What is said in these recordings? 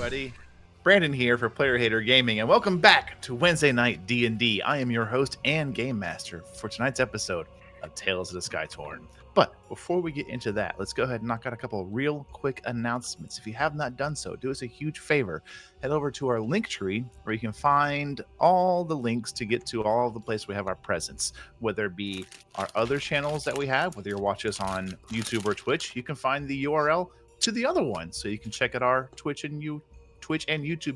everybody. Brandon here for Player Hater Gaming, and welcome back to Wednesday Night D&D. I am your host and game master for tonight's episode of Tales of the Skytorn. But before we get into that, let's go ahead and knock out a couple of real quick announcements. If you have not done so, do us a huge favor. Head over to our link tree where you can find all the links to get to all the places we have our presence, whether it be our other channels that we have, whether you're watching us on YouTube or Twitch, you can find the URL to the other one, so you can check out our Twitch and YouTube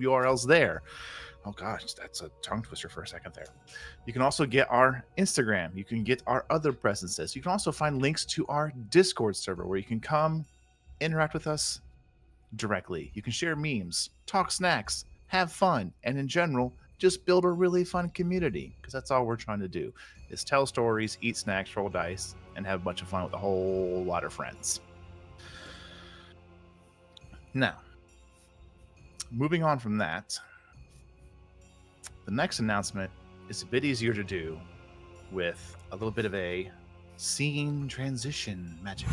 URLs there. Oh gosh, that's a tongue twister for a second there. You can also get our Instagram. You can get our other presences. You can also find links to our Discord server where you can come interact with us directly. You can share memes, talk snacks, have fun, and in general, just build a really fun community, because that's all we're trying to do, is tell stories, eat snacks, roll dice, and have a bunch of fun with a whole lot of friends. Now, moving on from that, the next announcement is a bit easier to do with a little bit of a scene transition magic.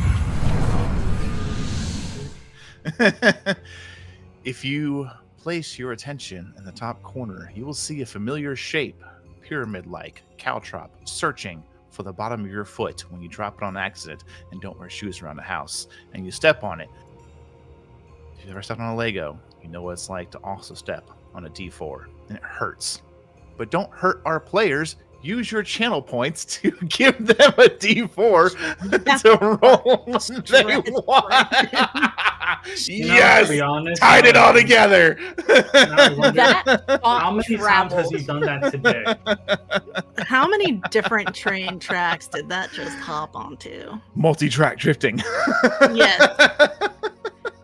If you place your attention in the top corner, you will see a familiar shape, pyramid-like, caltrop, searching for the bottom of your foot when you drop it on accident and don't wear shoes around the house, and you step on it. If you've ever stepped on a Lego, you know what it's like to also step on a D4, and it hurts. But don't hurt our players. Use your channel points to give them a D4 to roll when they want. Yes! To be honest, tied it all together. How many times has he done that today? How many different train tracks did that just hop onto? Multi-track drifting. Yes.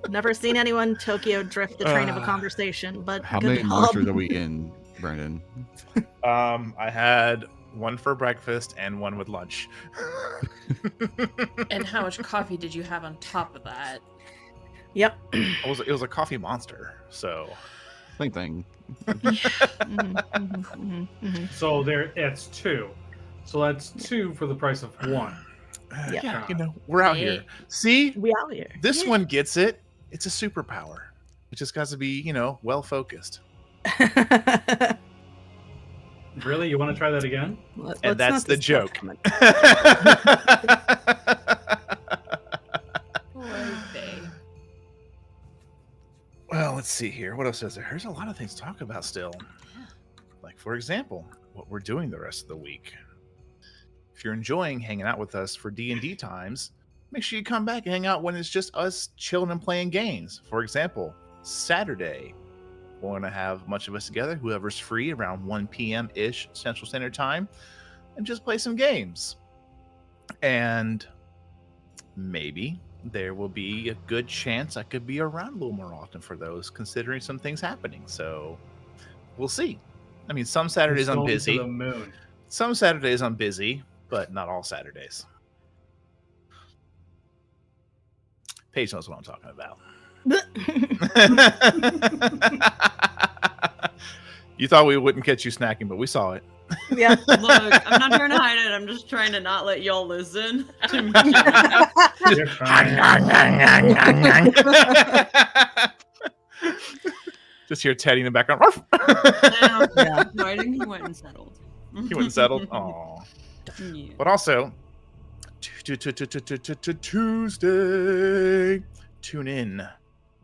Never seen anyone Tokyo drift the train of a conversation, but how good many job. monsters are we in, Brandon? I had one for breakfast and one with lunch. And how much coffee did you have on top of that? Yep. It was a coffee monster, so Same thing. So it's two. So that's two for the price of one. Yeah, we're out here. See, We out here. this one gets it. It's a superpower. It just got to be, well focused. Really? You want to try that again? And that's the joke. Well, let's see here. What else is there? There's a lot of things to talk about still. Like, for example, what we're doing the rest of the week. If you're enjoying hanging out with us for D&D times, make sure you come back and hang out when it's just us chilling and playing games. For example, Saturday, we're going to have a bunch of us together, whoever's free, around 1 p.m.-ish Central Standard Time, and just play some games. And maybe there will be a good chance I could be around a little more often for those, considering some things happening. So we'll see. I mean, some Saturdays I'm busy. To the moon. Some Saturdays I'm busy, but not all Saturdays. Paige knows what I'm talking about. You thought we wouldn't catch you snacking, but we saw it. Yeah. Look, I'm not trying to hide it. I'm just trying to not let y'all listen to me. You're fine. Just hear Teddy in the background. Yeah. I think he went and settled. He went and settled. Aw. Yeah. But also, Tuesday, tune in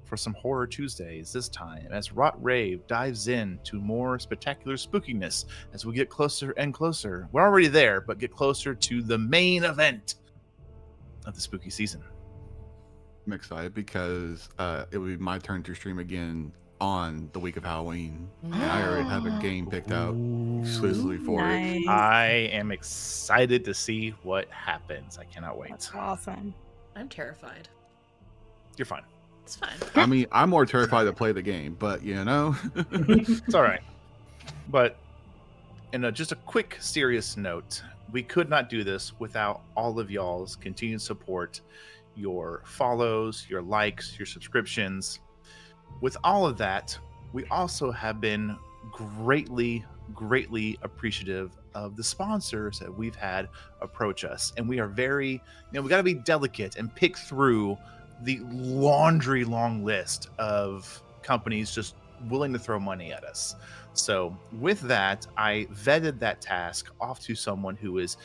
for some Horror Tuesdays this time as Rot Rave dives into more spectacular spookiness as we get closer and closer. We're already there, but get closer to the main event of the spooky season. I'm excited because it will be my turn to stream again on the week of Halloween. And I already have a game picked out exclusively for it. Nice. I am excited to see what happens. I cannot wait. That's awesome. I'm terrified. You're fine. It's fine. I mean, I'm more terrified to play the game, but It's all right. But in just a quick serious note, we could not do this without all of y'all's continued support, your follows, your likes, your subscriptions. With all of that, we also have been greatly appreciative of the sponsors that we've had approach us. And we are very, we got to be delicate and pick through the laundry long list of companies just willing to throw money at us. So with that, I vetted that task off to someone who is,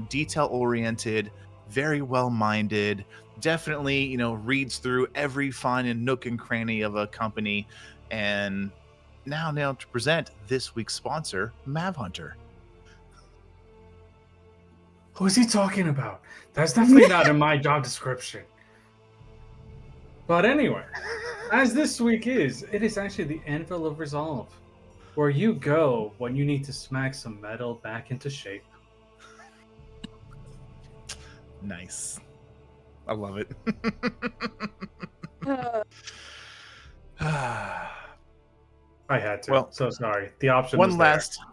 detail oriented, very well minded, definitely, reads through every fine and nook and cranny of a company. And now to present this week's sponsor, Mav Hunter. Who is he talking about? That's definitely not in my job description. But anyway, as this week is, it is actually the Anvil of Resolve, where you go when you need to smack some metal back into shape. Nice. I love it. I had to. Well, so sorry. The option was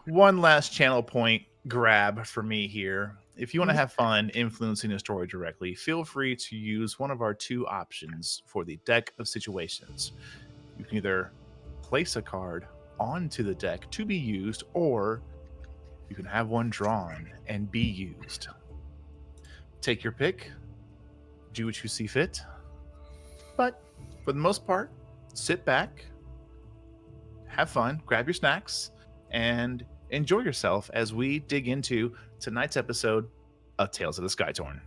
one last channel point grab for me here. If you want to have fun influencing a story directly, feel free to use one of our two options for the deck of situations. You can either place a card onto the deck to be used, or you can have one drawn and be used. Take your pick, do what you see fit, but for the most part, sit back, have fun, grab your snacks, and enjoy yourself as we dig into tonight's episode of Tales of the Skytorn.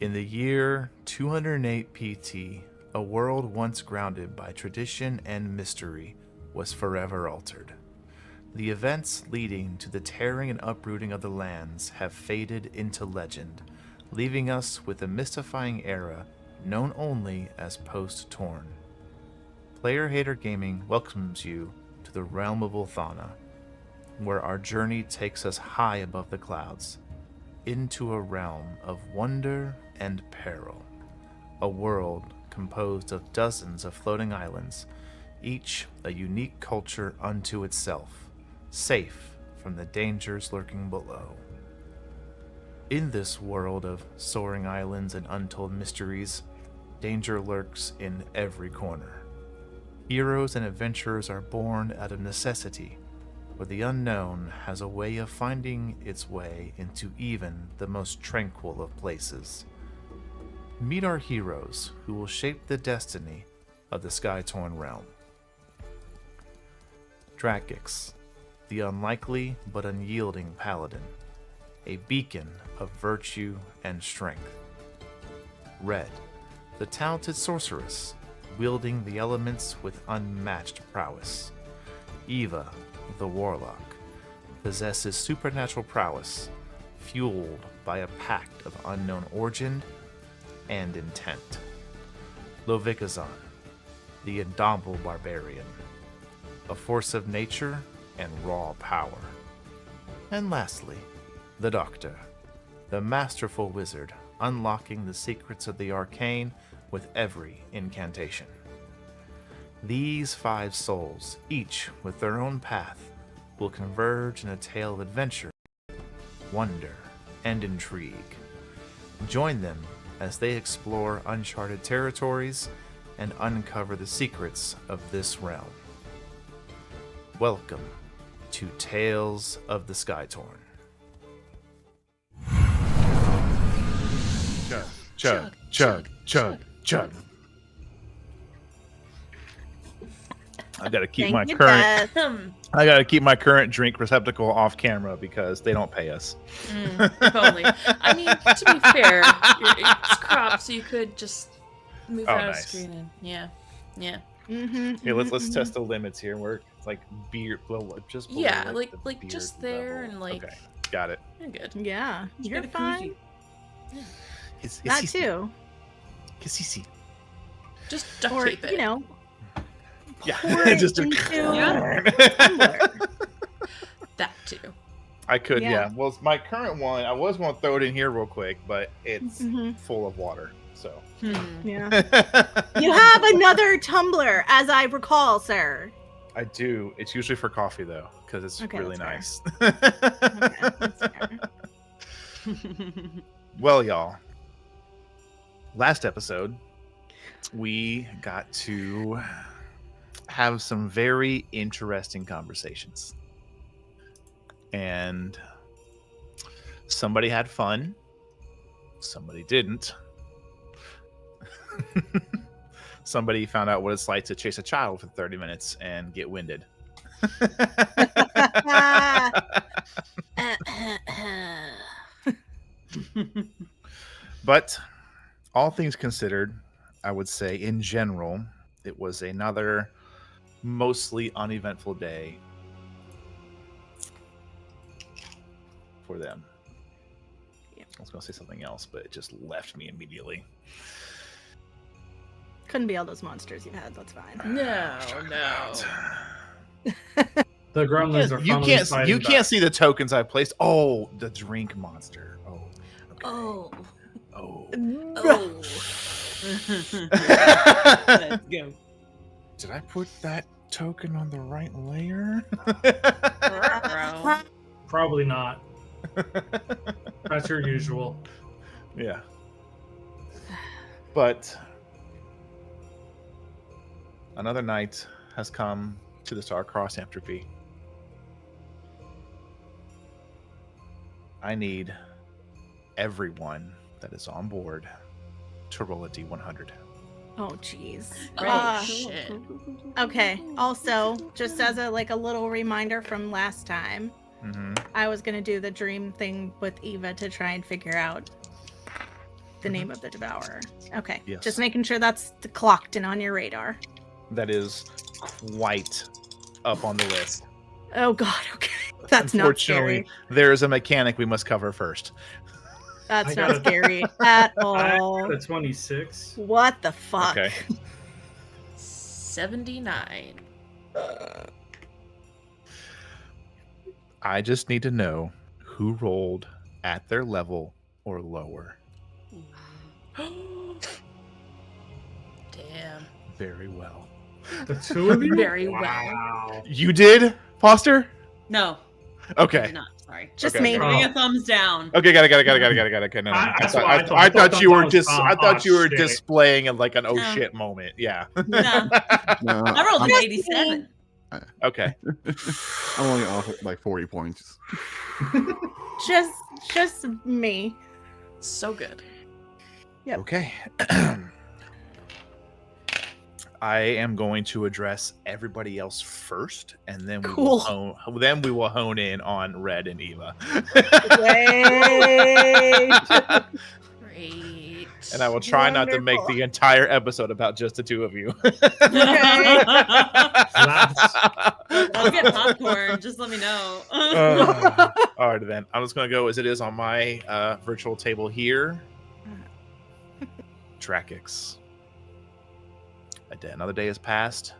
In the year 208 PT, a world once grounded by tradition and mystery was forever altered. The events leading to the tearing and uprooting of the lands have faded into legend, leaving us with a mystifying era known only as post-Torn. Player Hater Gaming welcomes you to the realm of Ulthana, where our journey takes us high above the clouds, into a realm of wonder and peril. A world composed of dozens of floating islands, each a unique culture unto itself, safe from the dangers lurking below. In this world of soaring islands and untold mysteries, danger lurks in every corner. Heroes and adventurers are born out of necessity, where the unknown has a way of finding its way into even the most tranquil of places. Meet our heroes who will shape the destiny of the Skytorn realm. Dragix, the unlikely but unyielding paladin, a beacon of virtue and strength. Red, the talented sorceress, wielding the elements with unmatched prowess. Eva, the warlock, possesses supernatural prowess, fueled by a pact of unknown origin and intent. Lovikazan, the indomitable barbarian, a force of nature and raw power. And lastly, the Doctor, the masterful wizard, unlocking the secrets of the arcane with every incantation. These 5 souls, each with their own path, will converge in a tale of adventure, wonder, and intrigue. Join them as they explore uncharted territories and uncover the secrets of this realm. Welcome to Tales of the Skytorn. Chug, chug, chug, chug. I gotta keep my current. I gotta keep my current drink receptacle off camera because they don't pay us. If only. I mean, to be fair, it's cropped, so you could just move out of screen and yeah. Okay, let's test the limits here. We're like beer, just below, yeah, like just there level. and like. Okay, got it. You're good. Yeah, you're fine. Yeah. That too. Kissisi. Just duct Or tape it. Yeah, pour it just into tumbler. That too. I could, Yeah. yeah. Well, my current one, I was going to throw it in here real quick, but it's full of water. So Yeah. You have another tumbler, as I recall, sir. I do. It's usually for coffee though, because it's really that's nice. Okay, that's fair. Well, y'all, last episode we got to have some very interesting conversations, and somebody had fun Somebody didn't. Somebody found out what it's like to chase a child for 30 minutes and get winded. But all things considered, I would say in general, it was another mostly uneventful day for them. Yeah. I was going to say something else, but it just left me immediately. Couldn't be all those monsters you've had. That's fine. No. The gremlins are You finally can't fighting can't back. see the tokens I placed. Oh, the drink monster. Oh. Okay. Oh. Oh. Oh. Let's go. Did I put that token on the right layer? Probably not. That's your usual. Yeah. But another night has come to the Star-Crossed Entropy. I need everyone that is on board to roll a D100. Oh, jeez. Oh, shit. Okay. Also, just as a little reminder from last time, Mm-hmm. I was gonna do the dream thing with Eva to try and figure out the name of the devourer. Okay. Yes. Just making sure that's clocked and on your radar. That is quite up on the list. Oh God. Okay. That's not Unfortunately, scary. there is a mechanic we must cover first. That's I not got a- scary at I all. got a 26. What the fuck? Okay. 79. I just need to know who rolled at their level or lower. Damn. Very well. The two of you? Very well. Wow. You did, Foster? No, I Okay. did not. Sorry. Just Okay. maybe. Giving a thumbs down. Okay, got it. Okay, no. That's I what I thought, thought. I I thought thought you were that was just. I thought you were shit. displaying like an oh No. shit moment. Yeah. No, No, I rolled an Just 87. Okay. I'm only off like 40 points. Just me. So good. Yep. Okay. I am going to address everybody else first, and then we will hone in on Red and Eva. Wait. Great. And I will try not to make Wonderful. the entire episode about just the two of you. I'll get popcorn. Just let me know. All right, then. I'm just going to go as it is on my virtual table here. Drakix. Another day has passed.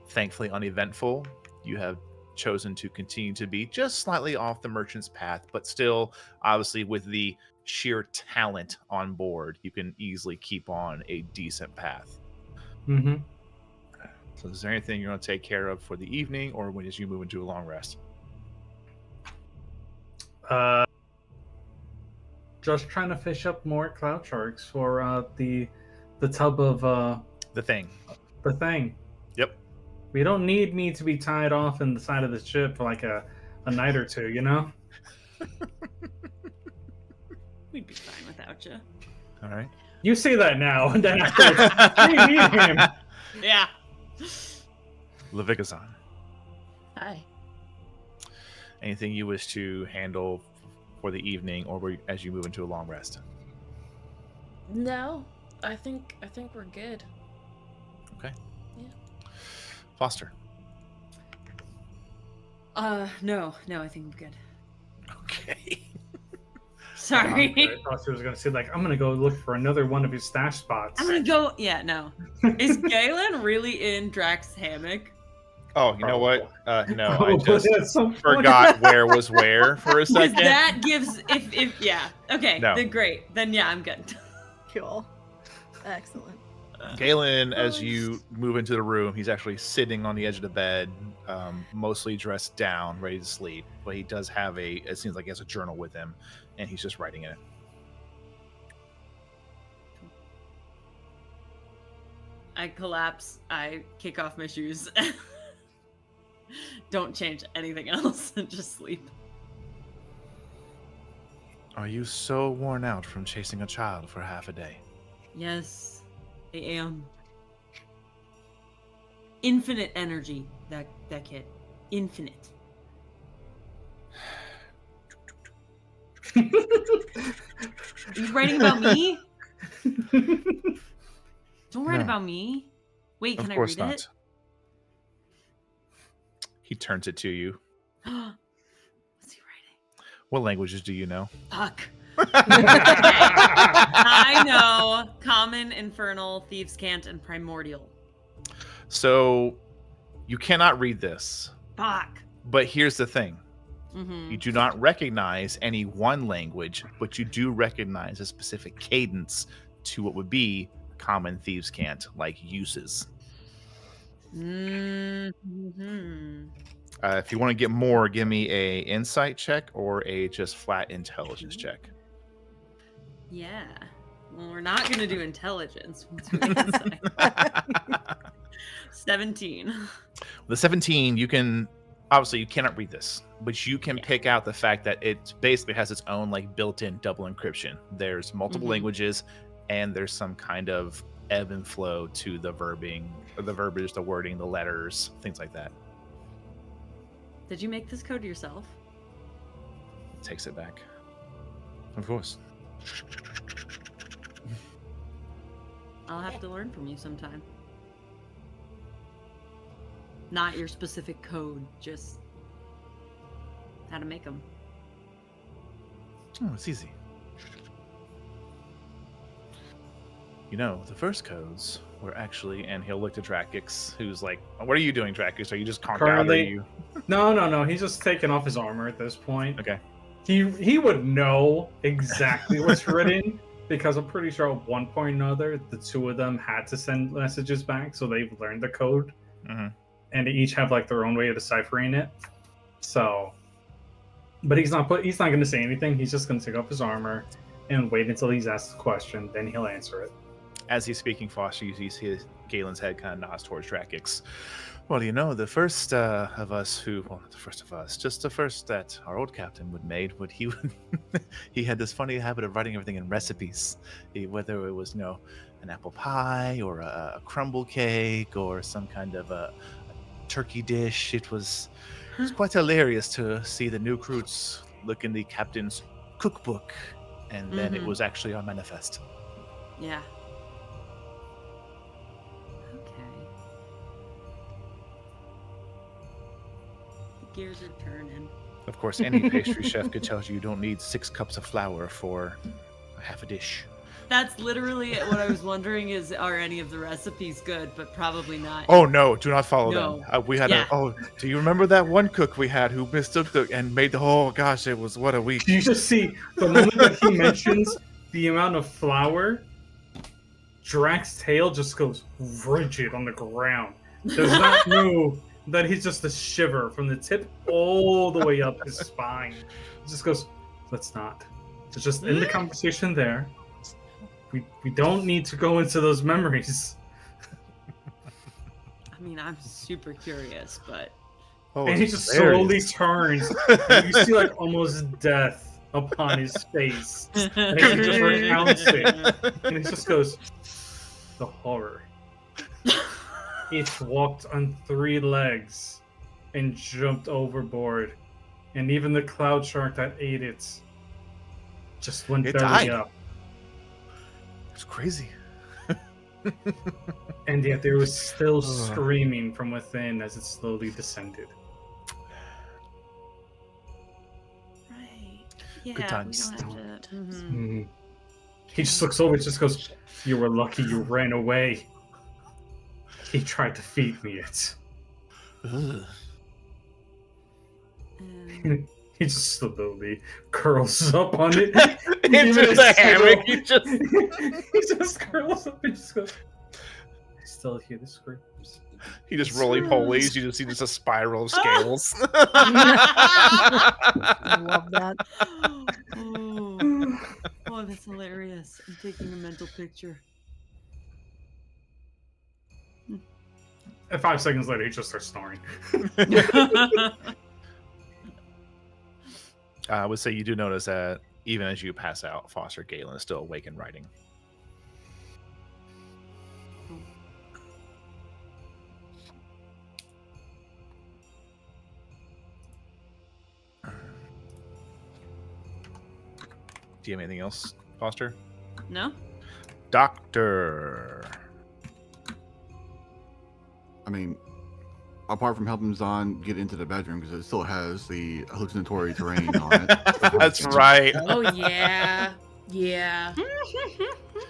Thankfully uneventful. You have chosen to continue to be just slightly off the merchant's path, but still, obviously, with the sheer talent on board, you can easily keep on a decent path. Mm-hmm. So is there anything you're going to take care of for the evening, or when as you move into a long rest? Just trying to fish up more cloud sharks for the tub of The thing. the thing. Yep. We don't need me to be tied off in the side of the ship for like a night or two, you know? We'd be fine without you. All right. You say that now, and then afterwards, we need him. Yeah. Levikazan. Hi. Anything you wish to handle for the evening, or as you move into a long rest? No, I think we're good. Okay. Yeah. Foster. No, I think I'm good. Okay. Sorry. I thought she was gonna say like, I'm gonna go look for another one of his stash spots. I'm gonna go. Yeah, no. Is Galen really in Drax's hammock? Oh, you know what? No, Oh, I just that's so funny. forgot where was where for a Because second. that gives if yeah. Okay, No. then great. Then yeah, I'm good. Cool. Excellent. Galen, as you move into the room, he's actually sitting on the edge of the bed, mostly dressed down, ready to sleep. But he does have it seems like he has a journal with him, and he's just writing in it. I collapse. I kick off my shoes. Don't change anything else and just sleep. Are you so worn out from chasing a child for half a day? Yes, I am. Infinite energy, that kid. Infinite. Are you writing about me? Don't write No. about me. Wait, Of can I course read not. it? He turns it to you. What's he writing? What languages do you know? Fuck. I know Common, Infernal, Thieves' Cant, and Primordial. So you cannot read this. Fuck. But here's the thing. Mm-hmm. You do not recognize any one language, but you do recognize a specific cadence to what would be common thieves' cant like uses. Mm-hmm. If you want to get more, give me a insight check or a just flat intelligence check. Yeah. Well, we're not going to do intelligence. We'll do insight. 17. The 17, you can obviously you cannot read this, but you can pick out the fact that it basically has its own like built-in double encryption. There's multiple languages, and there's some kind of ebb and flow to the verbing, or the verbiage, the wording, the letters, things like that. Did you make this code yourself? Takes it back. Of course. I'll have to learn from you sometime. Not your specific code, just how to make them. Oh, it's easy. You know, the first codes were actually, and he'll look to Drakix, who's like, "What are you doing, Drakix? Are you just conked out? Or are you?" No. He's just taking off his armor at this point. Okay. He would know exactly what's written because I'm pretty sure at one point or another the two of them had to send messages back, so they've learned the code, and they each have like their own way of deciphering it. So, but he's not going to say anything. He's just going to take off his armor and wait until he's asked the question, then he'll answer it. As he's speaking, Foster, you see Galen's head kind of nods towards Drakix. Well, you know, the first of us not the first of us, just the first that our old captain would made, he had this funny habit of writing everything in recipes, whether it was, an apple pie or a crumble cake or some kind of a turkey dish. It was quite hilarious to see the new recruits look in the captain's cookbook, and then it was actually our manifest. Yeah. Gears are turning. Of course, any pastry chef could tell you don't need 6 cups of flour for half a dish. That's literally what I was wondering is, are any of the recipes good? But probably not. Oh, no, do not follow No. them. We had do you remember that one cook we had who mistook and made it was what a week. You just see the moment that he mentions the amount of flour, Drax's tail just goes rigid on the ground. Does not move. That he's just a shiver from the tip all the way up his spine. He just goes, let's not. It's just in the conversation there. We don't need to go into those memories. I mean, I'm super curious, but... And he just slowly turns. And you see like almost death upon his face. And he just recounts it. And he just goes, the horror. It walked on 3 legs and jumped overboard. And even the cloud shark that ate it just went belly up. It's crazy. And yet there was still screaming from within as it slowly descended. Right. Yeah, Good times. we don't have to... He just looks over and just goes, you were lucky you ran away. He tried to feed me it. He just slowly curls up on it. Into the hammock. He just curls up and just goes, I still hear the screams. He just roly-polies. You just see a spiral of scales. I love that. Oh, that's hilarious. I'm taking a mental picture. And 5 seconds later, he just starts snoring. I would say you do notice that even as you pass out, Foster Galen is still awake and writing. Do you have anything else, Foster? No? Doctor. I mean, apart from helping Zahn get into the bedroom, because it still has the hallucinatory terrain on it. That's right. Oh yeah. Yeah.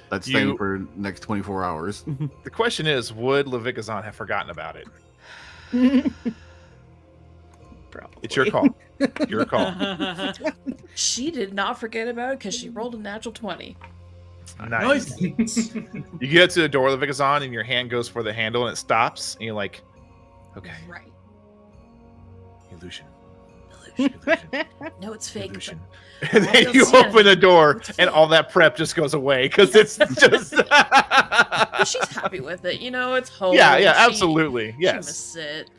That's staying for the next 24 hours. The question is, would Levikazan have forgotten about it? Probably. It's your call. Your call. She did not forget about it because she rolled a natural 20. Nice. You get up to the door of the Vikazan and your hand goes for the handle and it stops and you're like, okay. Right. Illusion. Illusion. No, it's fake. Illusion. but And I then don't you see open the anything. door It's and fake. all that prep just goes away because it's just. But she's happy with it. You know, it's home. Yeah, She- absolutely. She Yes. missed it.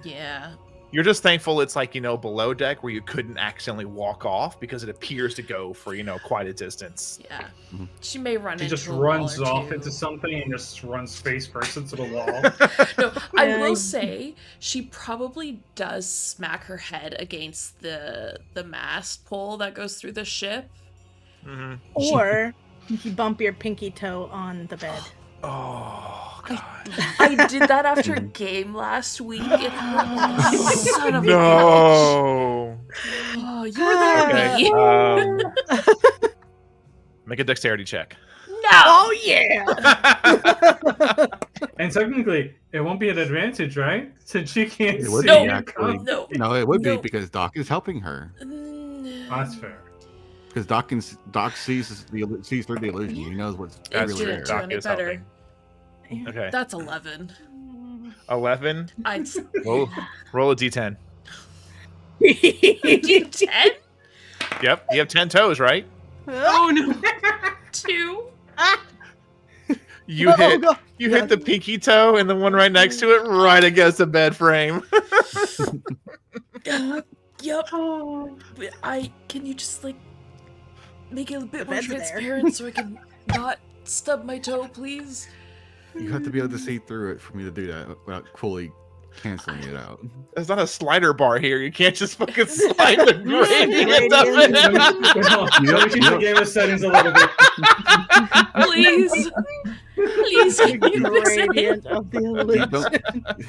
Yeah. You're just thankful it's like, below deck where you couldn't accidentally walk off because it appears to go for, quite a distance. Yeah. Mhm. She may run She into just a wall runs or off two. into something and just runs face first into the wall. No, I Yeah. will say she probably does smack her head against the mast pole that goes through the ship. Mm-hmm. Or you bump your pinky toe on the bed. Oh, God. I did that after a game last week. It hurt like a son of a bitch. No. Oh, you were there, Okay. me. Make a dexterity check. No. Oh yeah! And technically, it won't be an advantage, right? Since she can't It would see. No. be, actually. No. No, it would No. be because Doc is helping her. That's fair. Because Doc sees through the illusion. He knows what's That's really true. there. Doc any is better. helping. Okay. That's 11. 11. I Roll a d10. do 10? Yep. You have 10 toes, right? Oh no. 2? You hit the pinky toe and the one right next to it right against the bed frame. Yep. Can you just make it a bit more bed's there. transparent so I can not stub my toe, please? You have to be able to see through it for me to do that without fully canceling it out. There's not a slider bar here. You can't just fucking slide the gradient of You know, we keep the game of settings a little bit. Please. Please, can you fix it? Gradient of the You illusion. don't-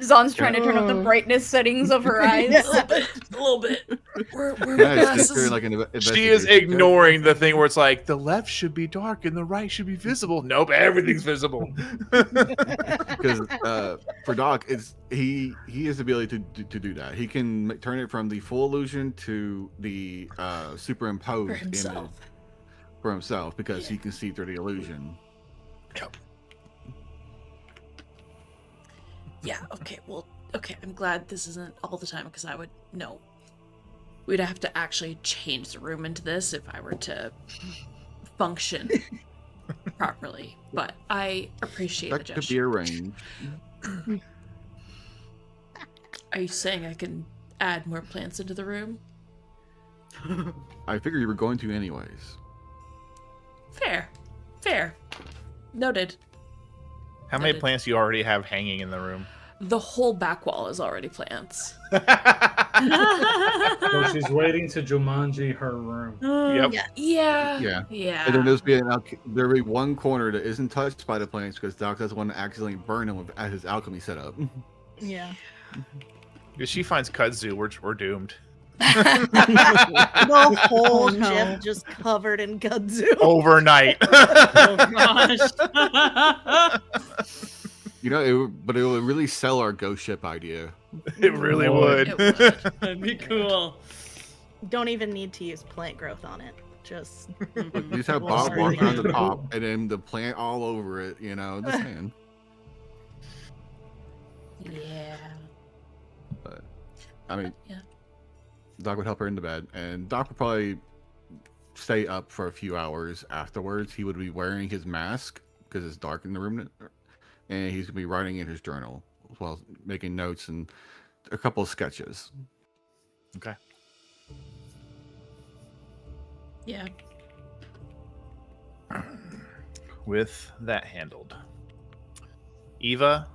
Zon's trying to turn up the brightness settings of her eyes. A little bit. Where Can my I just glasses? do, like, an She is investigation check? ignoring the thing where it's like the left should be dark and the right should be visible. Nope, everything's visible. Because for Doc, he has the ability to do that. He can turn it from the full illusion to the superimposed For image himself. for himself because he can see through the illusion. Yeah, okay, I'm glad this isn't all the time because no. We'd have to actually change the room into this if I were to function properly. But I appreciate the That could gesture. be arranged. Are you saying I can add more plants into the room? I figured you were going to anyways. Fair. Noted. How many Noted. plants do you already have hanging in the room? The whole back wall is already plants. So she's waiting to Jumanji her room. Yep. Yeah. Yeah. And then there'll be one corner that isn't touched by the plants because Doc doesn't want to accidentally burn them at his alchemy setup. Yeah. If she finds kudzu, we're doomed. The whole Oh, no. ship just covered in kudzu. Overnight. Oh gosh. You know, it would really sell our ghost ship idea. It really It would. It would. That'd be cool. Don't even need to use plant growth on it. Just You just have Well, Bob walking around the sorry. top and then the plant all over it, you know, just saying. Yeah. But, I mean, Yeah. Doc would help her into bed, and Doc would probably stay up for a few hours afterwards. He would be wearing his mask because it's dark in the room, and he's going to be writing in his journal as well as making notes and a couple of sketches. Okay. Yeah. With that handled, Eva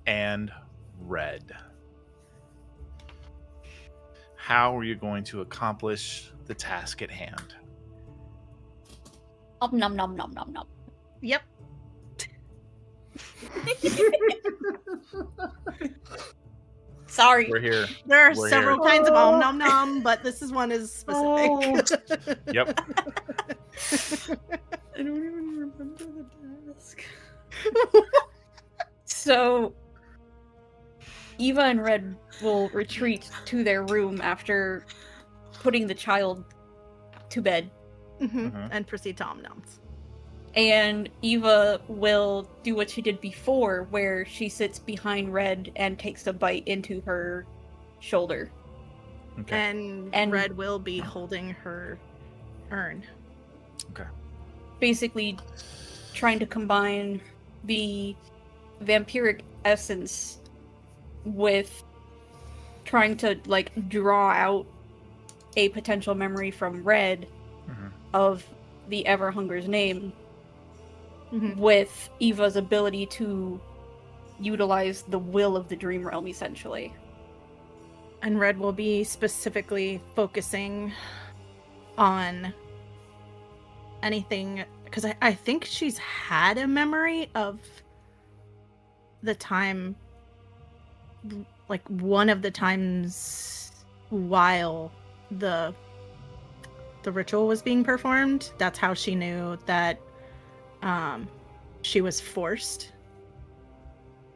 and Red, how are you going to accomplish the task at hand? Nom nom nom nom nom nom. Yep. Sorry. We're here. There are We're several here. kinds of om nom nom, but this is one is specific. Yep. I don't even remember the task. So, Eva and Red will retreat to their room after putting the child to bed. And proceed to om noms. And Eva will do what she did before, where she sits behind Red and takes a bite into her shoulder. Okay. And Red will be holding her urn. Okay. Basically, trying to combine the vampiric essence with trying to, like, draw out a potential memory from Red of the Everhunger's name with Eva's ability to utilize the will of the dream realm, essentially. And Red will be specifically focusing on anything, because I think she's had a memory of the time, like one of the times while the ritual was being performed. That's how she knew that she was forced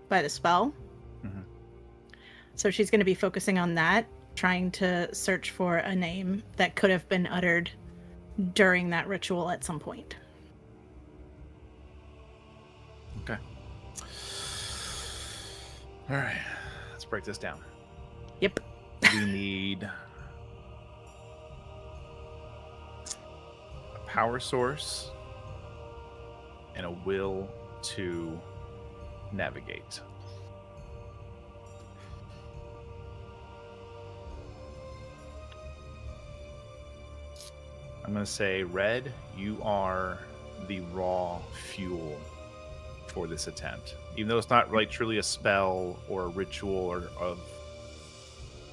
by the spell. So she's going to be focusing on that, trying to search for a name that could have been uttered during that ritual at some point. Okay. All right. Let's break this down. Yep. We need a power source and a will to navigate. I'm going to say, Red, you are the raw fuel for this attempt. Even though it's not like truly a spell or a ritual or of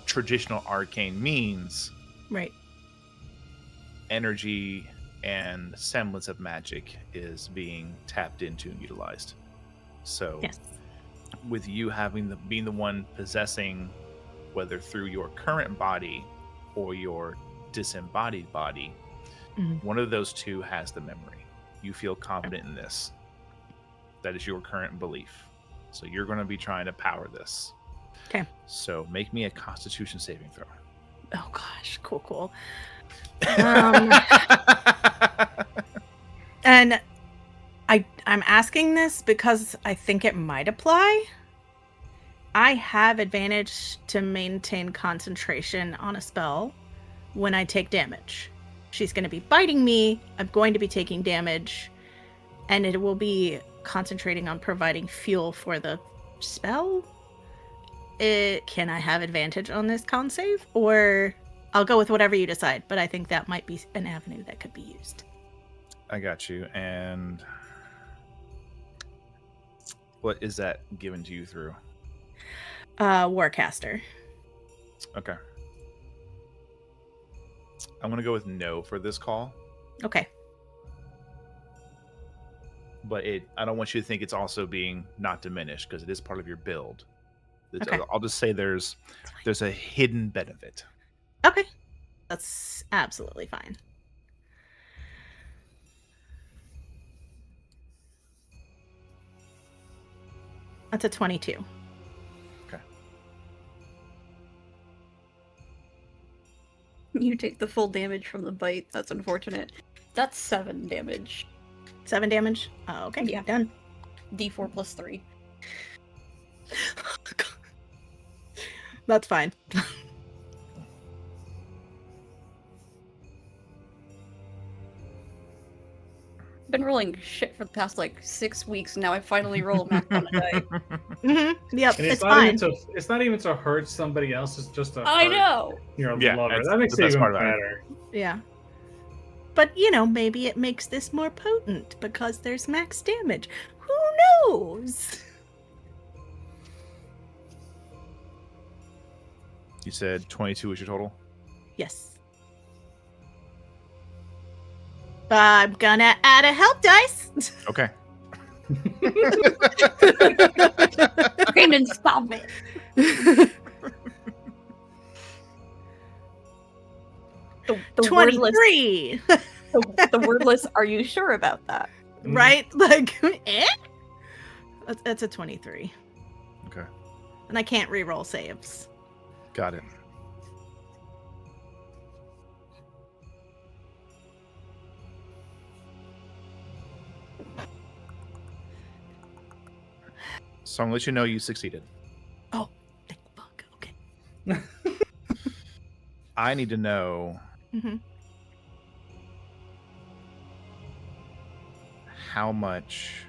traditional arcane means, Right. energy and semblance of magic is being tapped into and utilized. So Yes. with you having being the one possessing, whether through your current body or your disembodied body, one of those two has the memory. You feel confident in this. That is your current belief. So you're going to be trying to power this. Okay. So make me a Constitution saving throw. Oh gosh, cool. And I'm asking this because I think it might apply. I have advantage to maintain concentration on a spell when I take damage. She's going to be biting me. I'm going to be taking damage, and it will be concentrating on providing fuel for the spell. Can I have advantage on this con save? Or I'll go with whatever you decide, but I think that might be an avenue that could be used. I got you. And what is that given to you through? Warcaster. Okay. I'm going to go with no for this call. Okay. But I don't want you to think it's also being not diminished, because it is part of your build. Okay. I'll just say there's a hidden benefit. Okay. That's absolutely fine. That's a 22. Okay. You take the full damage from the bite. That's unfortunate. That's 7 damage. 7 damage? Oh, okay. Yeah. Done. D4 plus 3. That's fine. Been rolling shit for the past like 6 weeks. Now I finally roll max on a die. Yep, And it's fine. It's not even to hurt somebody else. It's just to I hurt know. your Yeah, lover. that's That makes the it best even part about it. better. Yeah. But, maybe it makes this more potent because there's max damage. Who knows? You said 22 is your total? Yes. I'm gonna add a help dice. Okay. Brandon, stop it. The wordless, 23. the wordless. Are you sure about that? Right? Like, That's a 23. Okay. And I can't reroll saves. Got it. So I'm gonna let you know you succeeded. Oh, thank fuck. Okay. I need to know Mm-hmm. how much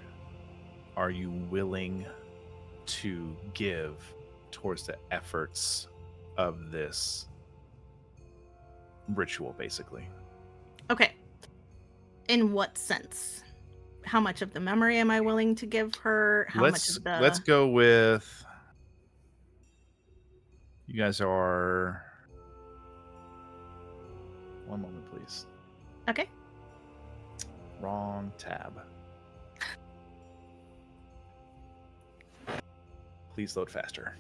are you willing to give towards the efforts of this ritual, basically. Okay. In what sense? How much of the memory am I willing to give her? How much of the... Let's go with... You guys are... One moment, please. Okay. Wrong tab. Please load faster.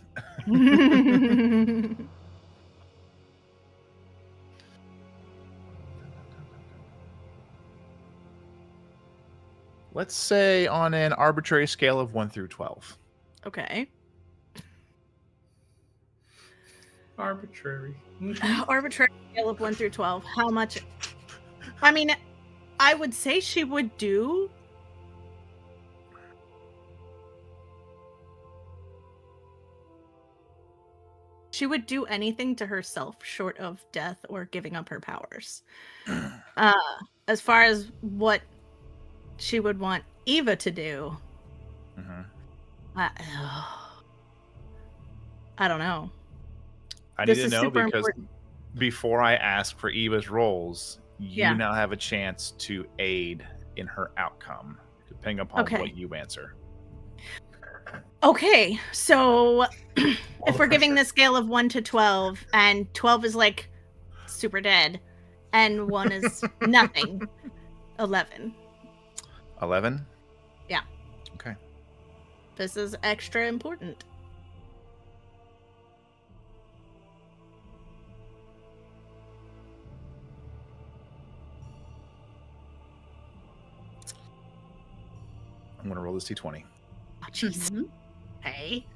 Let's say on an arbitrary scale of 1 through 12. Okay. Arbitrary. Arbitrary scale of 1 through 12. How much? I mean, I would say she would do... She would do anything to herself short of death or giving up her powers. As far as what she would want Eva to do, I don't know. I need This to is know super because important. before I ask for Eva's rolls, you Yeah. now have a chance to aid in her outcome, depending upon Okay. what you answer. Okay, so if we're giving the scale of 1 to 12, and 12 is like super dead, and 1 is nothing, 11. 11? Yeah. Okay. This is extra important. I'm going to roll this d20. Oh, jeez. Hey.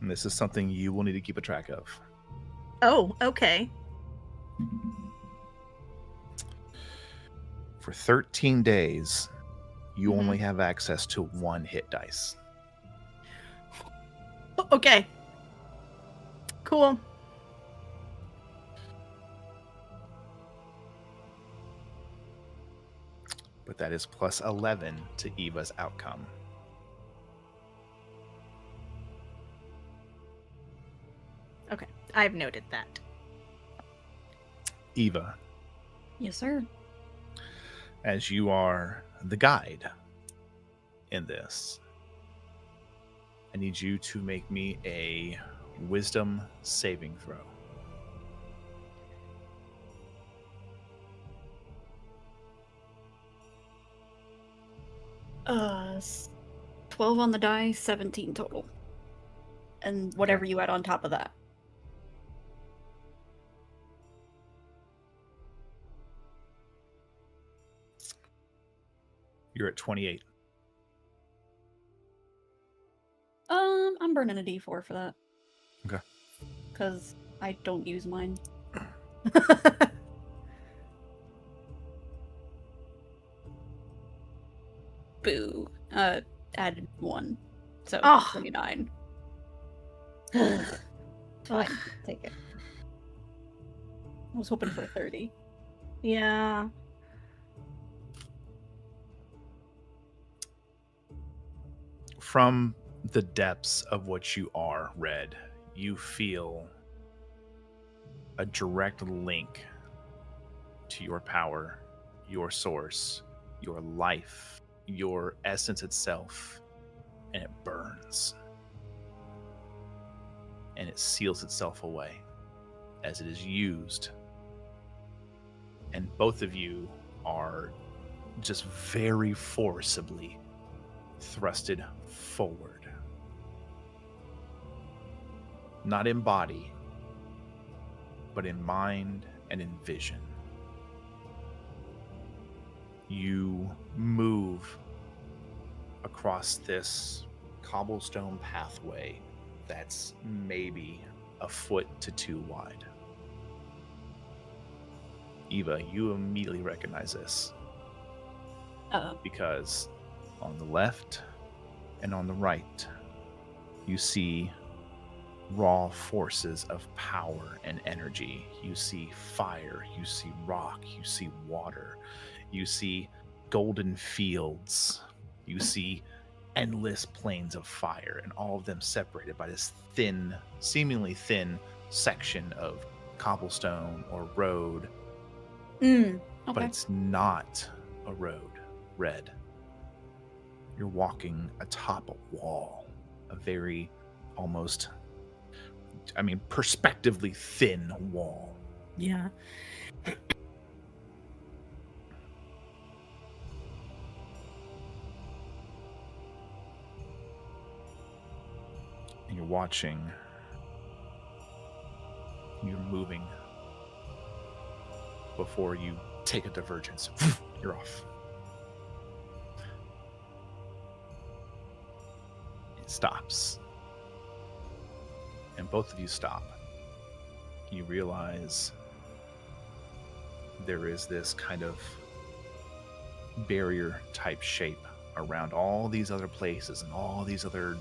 And this is something you will need to keep a track of. Oh, okay. For 13 days, you Mhm. only have access to 1 hit dice. Okay. Cool. But that is plus 11 to Eva's outcome. Okay, I've noted that. Eva, Yes, sir. as you are the guide in this, I need you to make me a wisdom saving throw. Uh, 12 on the die, 17 total. And whatever you add on top of that. You're at 28. I'm burning a D4 for that. Okay. Because I don't use mine. Boo. Added 1. So, Oh. 29. Fine, take it. I was hoping for 30. Yeah. From the depths of what you are, Red, you feel a direct link to your power, your source, your life, your essence itself, and it burns. And it seals itself away as it is used. And both of you are just very forcibly thrusted forward. Not in body, but in mind and in vision. You move across this cobblestone pathway that's maybe a foot to 2 wide. Eva, you immediately recognize this. Because on the left and on the right, you see raw forces of power and energy. You see fire, you see rock, you see water, you see golden fields, you see endless plains of fire, and all of them separated by this thin, seemingly thin section of cobblestone or road. Okay. But it's not a road, Red. You're walking atop a wall, a very almost, perspectively thin wall. Yeah. And you're watching, you're moving before you take a divergence. You're off. It stops. And both of you stop. You realize there is this kind of barrier type shape around all these other places and all these other...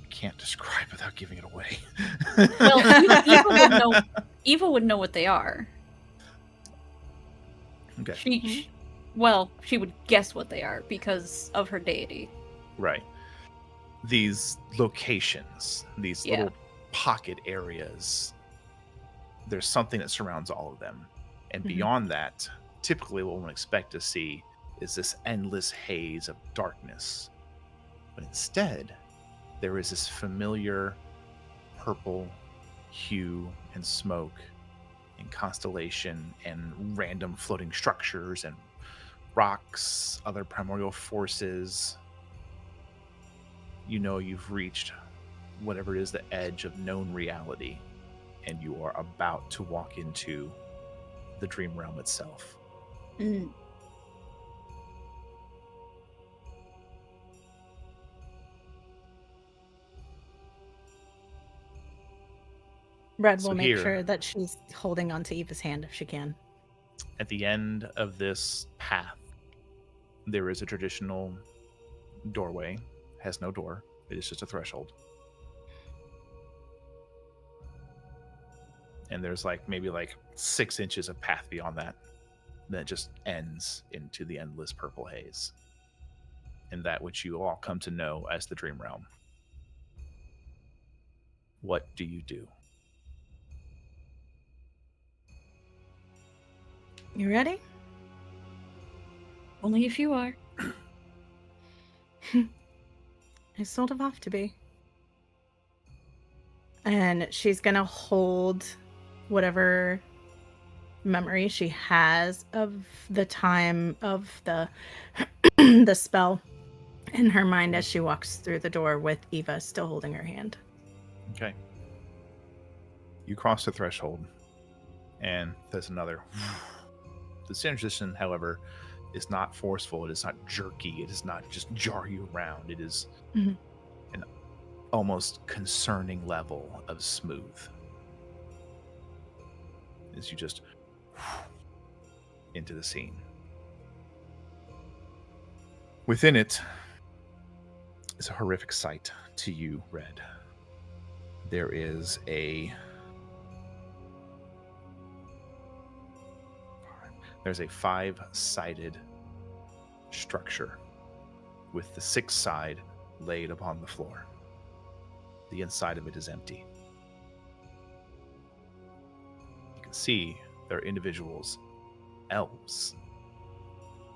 can't describe without giving it away. Well, Eva would know what they are. Okay. She would guess what they are because of her deity. Right. These locations, these little pocket areas, there's something that surrounds all of them. And beyond that, typically what one would expect to see is this endless haze of darkness. But instead, there is this familiar purple hue and smoke and constellation and random floating structures and rocks, other primordial forces. You know you've reached whatever it is, the edge of known reality, and you are about to walk into the dream realm itself. Red So will make here- sure that she's holding onto Eva's hand if she can. At the end of this path, there is a traditional doorway. Has no door. It is just a threshold. And there's maybe 6 inches of path beyond that. Then it just ends into the endless purple haze. And that which you all come to know as the Dream Realm. What do you do? You ready? Only if you are. I sort of have to be. And she's gonna hold whatever memory she has of the time of the the spell in her mind as she walks through the door with Eva still holding her hand. Okay. You cross the threshold, and there's another. The transition, however, is not forceful. It is not jerky. It does not just jar you around. It is an almost concerning level of smooth. As you just into the scene. Within it is a horrific sight to you, Red. There is There's a 5-sided structure with the 6th side laid upon the floor. The inside of it is empty. can see there are individuals, elves,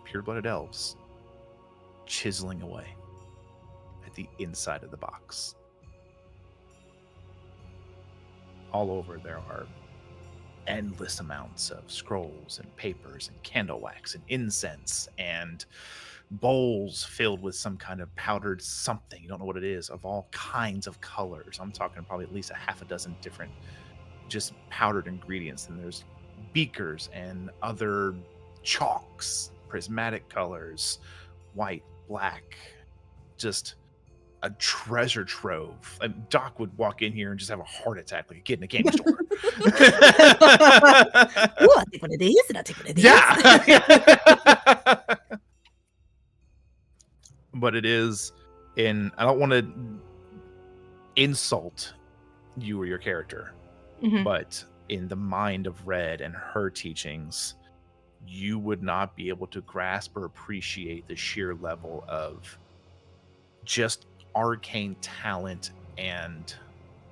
pure-blooded elves, chiseling away at the inside of the box. All over there are endless amounts of scrolls and papers and candle wax and incense and bowls filled with some kind of powdered something. You don't know what it is, of all kinds of colors. I'm talking probably at least a half a dozen different just powdered ingredients. And there's beakers and other chalks, prismatic colors, white, black, just a treasure trove. And Doc would walk in here and just have a heart attack like a kid in a candy store. Ooh, I think what it is, and I think what it is. Yeah. But it is I don't want to insult you or your character, Mhm. but in the mind of Red and her teachings, you would not be able to grasp or appreciate the sheer level of just arcane talent and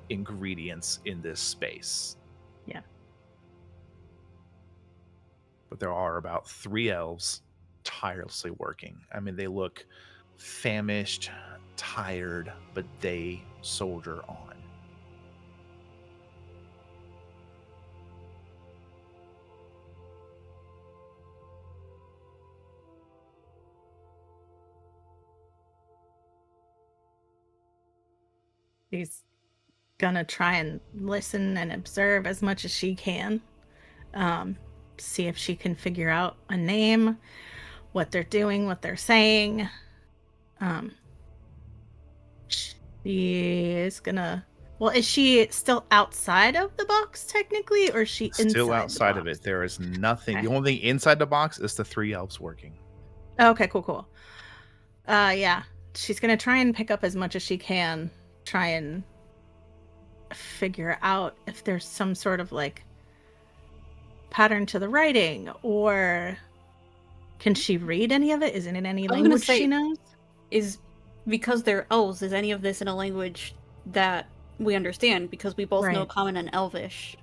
ingredients in this space. Yeah. But there are about 3 elves tirelessly working. I mean, they look famished, tired, but they soldier on. She's gonna try and listen and observe as much as she can. See if she can figure out a name, what they're doing, what they're saying. She is gonna. Well, is she still outside of the box technically, or is she inside Still the outside of box? it. There is nothing. Okay. The only thing inside the box is the 3 elves working. Okay, cool. Yeah. She's gonna try and pick up as much as she can, try and figure out if there's some sort of like pattern to the writing, or can she read any of it? Is it in any I was gonna language say- she knows? Is because they're elves, is any of this in a language that we understand? Because we both know Right. Common and Elvish.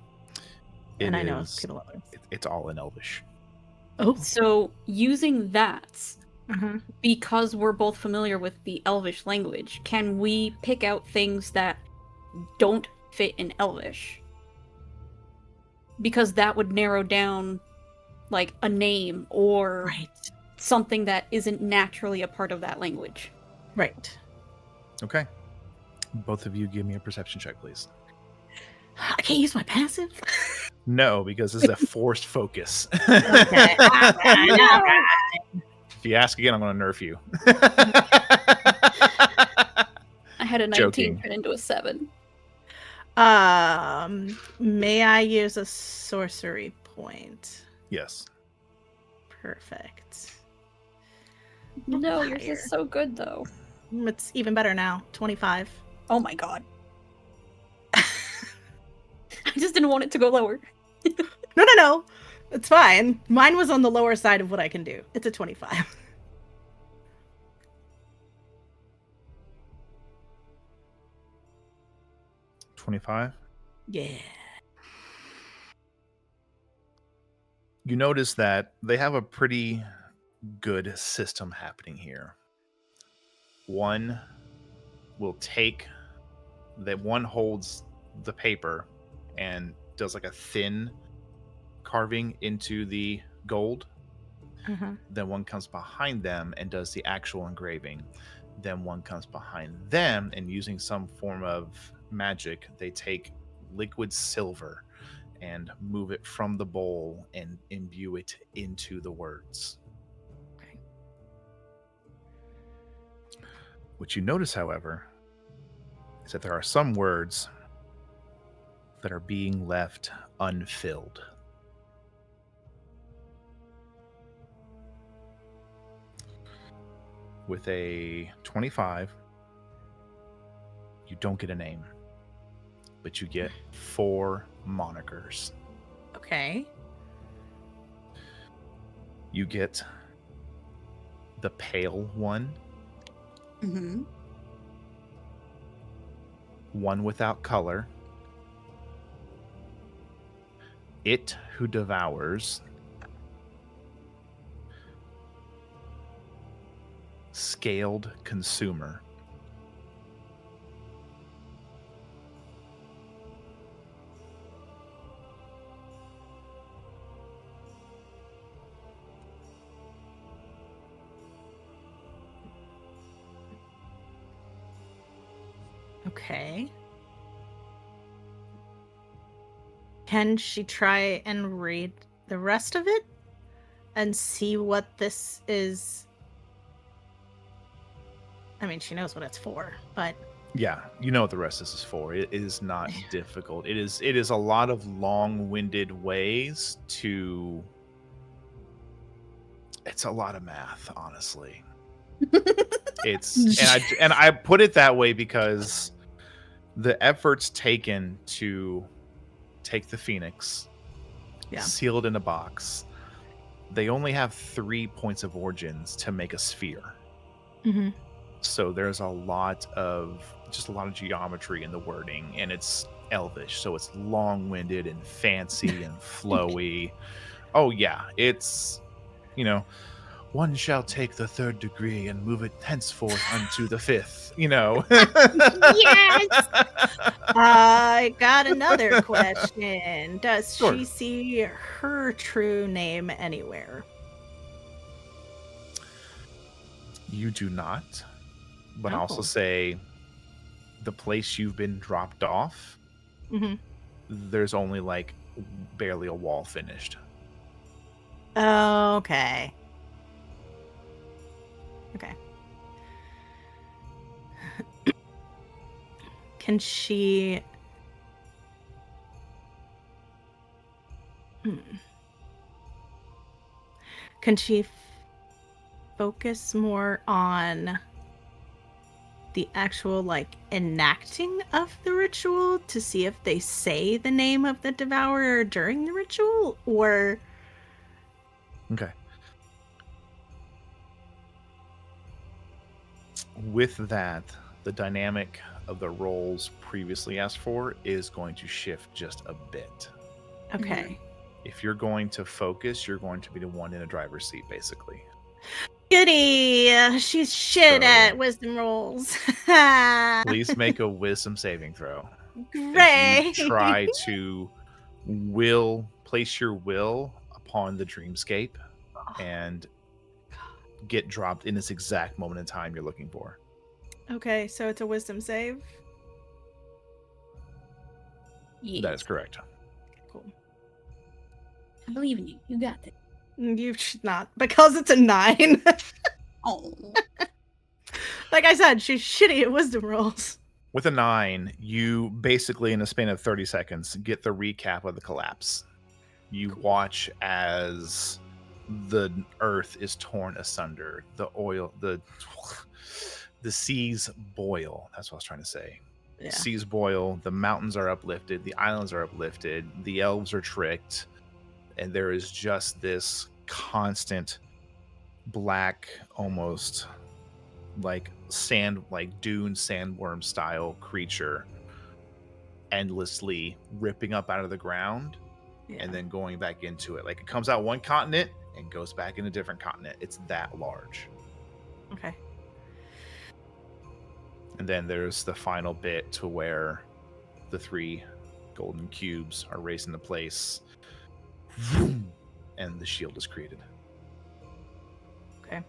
It And I know is- people others. it's all in Elvish. Oh. So using that, Uh-huh. because we're both familiar with the Elvish language, can we pick out things that don't fit in Elvish? Because that would narrow down like a name or Right. something that isn't naturally a part of that language. Right. Okay. Both of you give me a perception check, please. I can't use my passive. No, because this is a forced focus. Okay. All right. If you ask again, I'm going to nerf you. I had a 19 Joking. turn into a 7. May I use a sorcery point? Yes. Perfect. No, yours Higher. is so good though. It's even better now. 25. Oh my god. I just didn't want it to go lower. No. It's fine. Mine was on the lower side of what I can do. It's a 25. 25. Yeah. You notice that they have a pretty good system happening here. One will take that one holds the paper and does like a thin carving into the gold. Uh-huh. Then one comes behind them and does the actual engraving. Then one comes behind them and using some form of magic, they take liquid silver and move it from the bowl and imbue it into the words. Okay. What you notice, however, is that there are some words that are being left unfilled. With a 25, you don't get a name, but you get 4 monikers. Okay. You get the pale one, Mm-hmm. one without color, It who devours. Scaled consumer. Okay. Can she try and read the rest of it and see what this is? I mean, she knows what it's for, but Yeah, you know what the rest of this is for. It is not difficult. It is a lot of long-winded ways to. It's a lot of math, honestly. And I put it that way because the efforts taken to take the Phoenix, sealed in a box, they only have 3 points of origins to make a sphere. Mhm. So there's a lot of geometry in the wording, and it's Elvish, so it's long-winded and fancy and flowy. Oh yeah, it's, one shall take the 3rd degree and move it henceforth unto the 5th. Yes! I got another question. Does Sure. she see her true name anywhere? You do not, but Oh. also say the place you've been dropped off, Mhm. there's only like barely a wall finished. Okay. Okay. Can she... Can she focus more on the actual, enacting of the ritual to see if they say the name of the devourer during the ritual? Or... Okay. With that, the dynamic of the roles previously asked for is going to shift just a bit. Okay. If you're going to focus, you're going to be the one in a driver's seat, basically. Goody! She's shit So- at wisdom rolls. Please make a wisdom saving throw. Great! As you try to place your will upon the dreamscape and get dropped in this exact moment in time you're looking for. Okay, so it's a wisdom save. Yeah. That is correct. Cool. I believe in you. You got it. You should not, because it's a 9. Oh. Like I said, she's shitty at wisdom rolls. With a 9, you basically, in a span of 30 seconds, get the recap of the collapse. You watch as the earth is torn asunder. The seas boil. That's what I was trying to say. Yeah. Seas boil. The mountains are uplifted. The islands are uplifted. The elves are tricked. And there is just this constant black, almost like dune sandworm style creature endlessly ripping up out of the ground and then going back into it. Like, it comes out one continent and goes back in a different continent. It's that large. Okay. And then there's the final bit to where the 3 golden cubes are raised into place. Vroom, and the shield is created. Okay.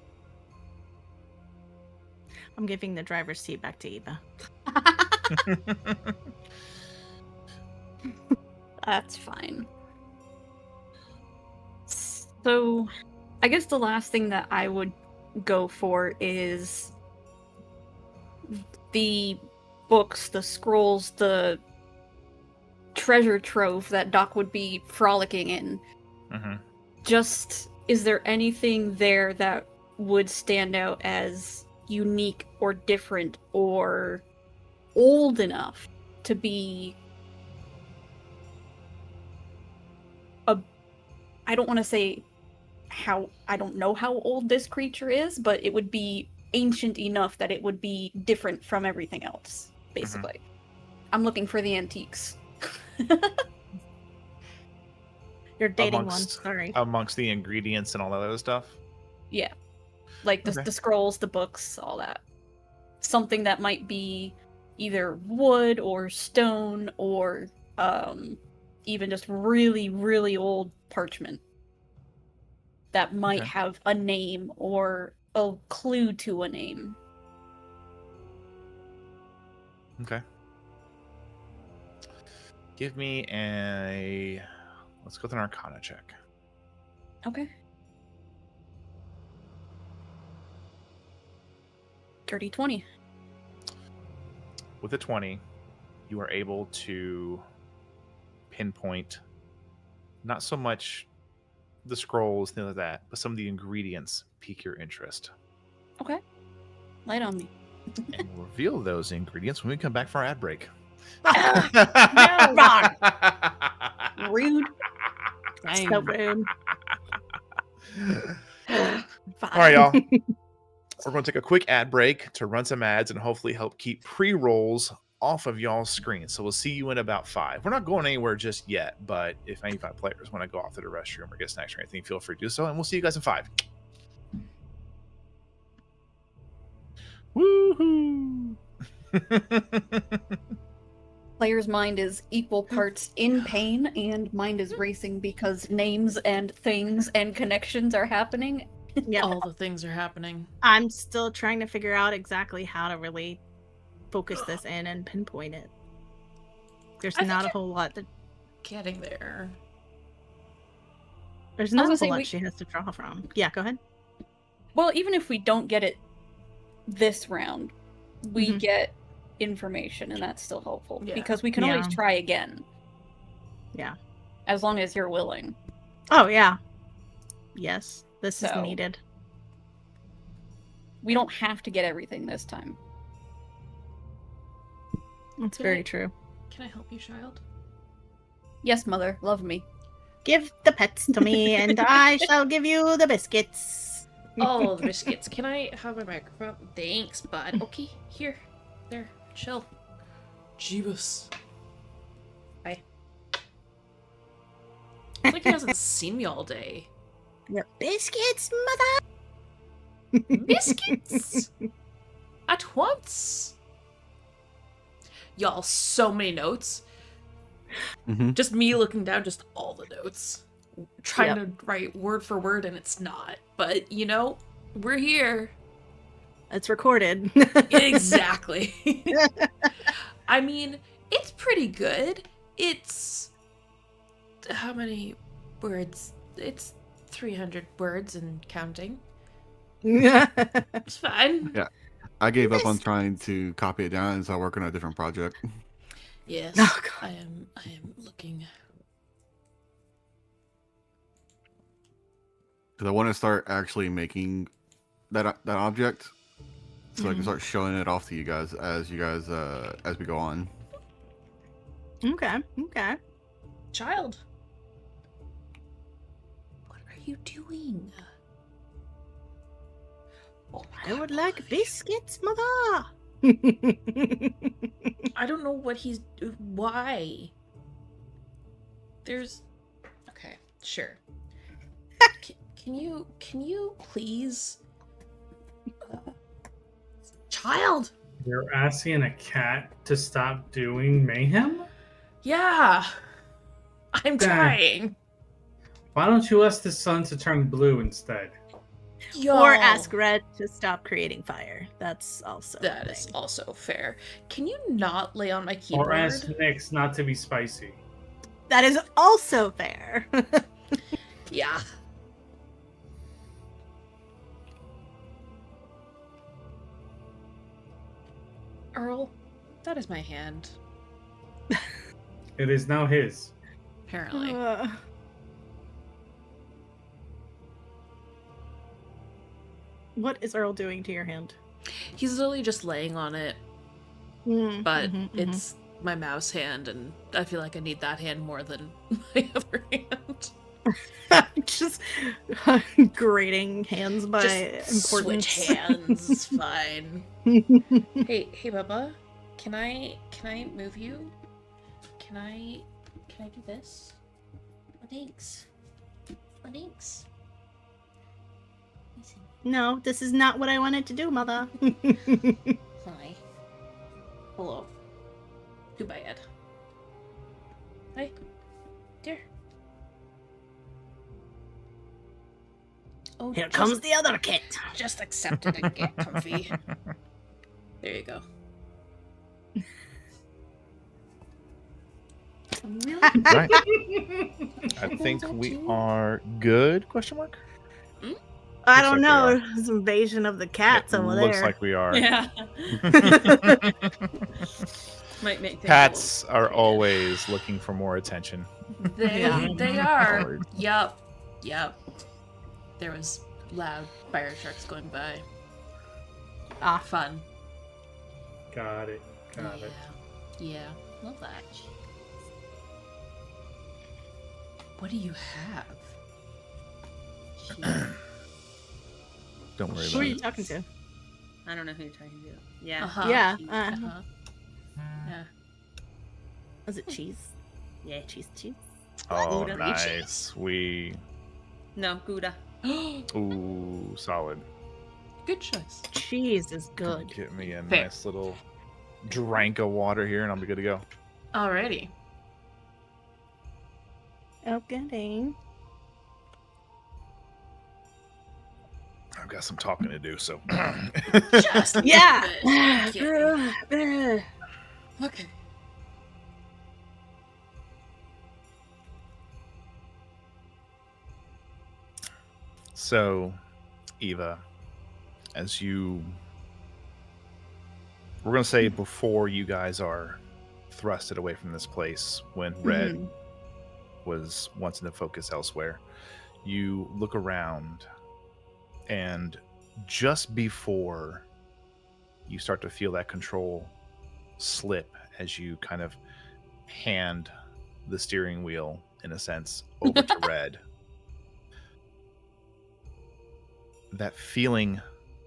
I'm giving the driver's seat back to Eva. That's fine. So, I guess the last thing that I would go for is the books, the scrolls, the treasure trove that Doc would be frolicking in. Mm-hmm. Just, is there anything there that would stand out as unique or different or old enough to be I don't want to say I don't know how old this creature is, but it would be ancient enough that it would be different from everything else, basically. I'm looking for the antiques. You're dating amongst, one. Sorry. amongst the ingredients and all that other stuff. Yeah. Like Okay. the scrolls, the books, all that. Something that might be either wood or stone or even just really, really old parchment that might Okay. have a name or a clue to a name. Okay. Give me a. Let's go with an Arcana check. Okay. Dirty 20. With a 20, you are able to pinpoint not so much the scrolls, things like that, but some of the ingredients pique your interest. Okay. Light on me. And we'll reveal those ingredients when we come back for our ad break. Rude. So rude. All right, y'all. We're going to take a quick ad break to run some ads and hopefully help keep pre-rolls off of y'all's screen. So we'll see you in about 5. We're not going anywhere just yet, but if any of our players want to go off to the restroom or get snacks or anything, feel free to do so, and we'll see you guys in 5. Woohoo! Player's mind is equal parts in pain and mind is racing because names and things and connections are happening. Yeah. All the things are happening. I'm still trying to figure out exactly how to really focus this in and pinpoint it. There's I think not a you're- whole lot that Getting there. there's I not a was whole gonna say lot she has to draw from. Yeah, go ahead. Well, even if we don't get it this round, we Mhm. get information and that's still helpful Yeah. because we can always Yeah. try again. Yeah. As long as you're willing. Oh yeah. Yes, this is So- needed. We don't have to get everything this time. That's Can very I- true. Can I help you, child? Yes, mother, love me. Give the pets to me, and I shall give you the biscuits. Oh, the biscuits. Can I have my microphone? Thanks, bud. Okay, here. There. Chill. Jeebus. Hi. It's like he hasn't seen me all day. Your biscuits, mother. Biscuits! At once! Y'all, so many notes. Mm-hmm. Just me looking down, just all the notes. Trying to write word for word, and it's not. But, you know, we're here. It's recorded. Exactly. I mean, it's pretty good. It's... How many words? It's 300 words and counting. It's fine. Yeah. I gave up on trying to copy it down and started working on a different project. Yes, Oh, God. I am looking. Because I want to start actually making that object, so I can start showing it off to you guys as we go on. Okay. Okay. Child. What are you doing? Oh my I God, would like Olivia. biscuits, mother. I don't know what he's... Why? There's... Okay, sure. Can you please... Child! You're asking a cat to stop doing mayhem? Yeah! I'm Dad. trying. Why don't you ask the sun to turn blue instead? Or Y'all. ask Red to stop creating fire. That's also That a is thing. also fair. Can you not lay on my keyboard? Or ask Nyx not to be spicy. That is also fair. Yeah. Earl, that is my hand. It is now his. Apparently. What is Earl doing to your hand? He's literally just laying on it, Mm, but mhm, mhm. it's my mouse hand, and I feel like I need that hand more than my other hand. just grading hands by Just importance. switch hands. It's fine. Hey, Bubba, can I move you? Can I do this? Oh, thanks. Thanks. No, this is not what I wanted to do, Mother. Hi. Hello. Too bad. Hi. Dear. Oh, Here comes the other kit. Just accept it and get comfy. There you go. Really? Right. I think we are good, question mark? I Looks don't like know. we There's invasion of the cats over there. Looks like we are. Yeah. Might make things a Cats little are complicated. always looking for more attention. Yeah. They are. Hard. Yup. There was loud fire trucks going by. Ah, Fun. Got it. Got it. Yeah. Love that. What do you have? Jeez. Don't worry who about are you it. talking to? I don't know who you're talking to. Yeah. Uh-huh. Yeah. Uh-huh. Yeah. Was it cheese? Yeah. Cheese. Oh, Gouda. nice. We. No, Gouda. Ooh, solid. Good choice. Cheese is good. Get me a Fair. nice little drink of water here, and I'll be good to go. Alrighty. Okay. I've got some talking to do, so. Just a Yeah. little bit. Okay. So, Eva, as you. We're going to say before you guys are thrusted away from this place, when Red was wanting to focus elsewhere, you look around, and just before you start to feel that control slip as you kind of hand the steering wheel, in a sense, over to Red, that feeling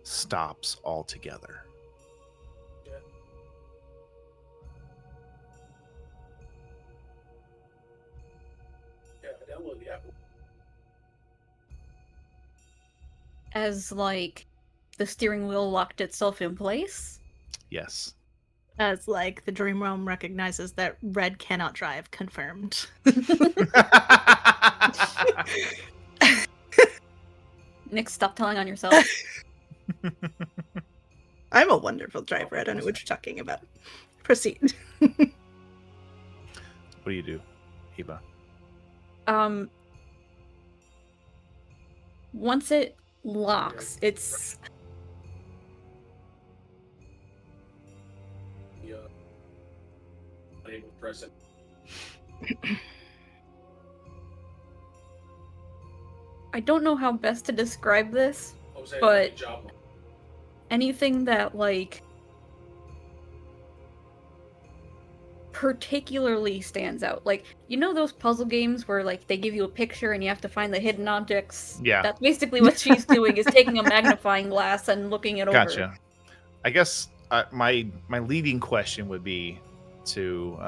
stops altogether. As like the steering wheel locked itself in place. Yes. As like the dream realm recognizes that Red cannot drive. Confirmed. Nick, stop telling on yourself. I'm a wonderful driver. I don't know what you're talking about. Proceed. What do you do, Eva? Once it locks, it's I don't know how best to describe this, but anything that like particularly stands out. Like, you know those puzzle games where like they give you a picture and you have to find the hidden objects? Yeah. That's basically what she's doing, is taking a magnifying glass and looking it over. Gotcha. I guess my leading question would be to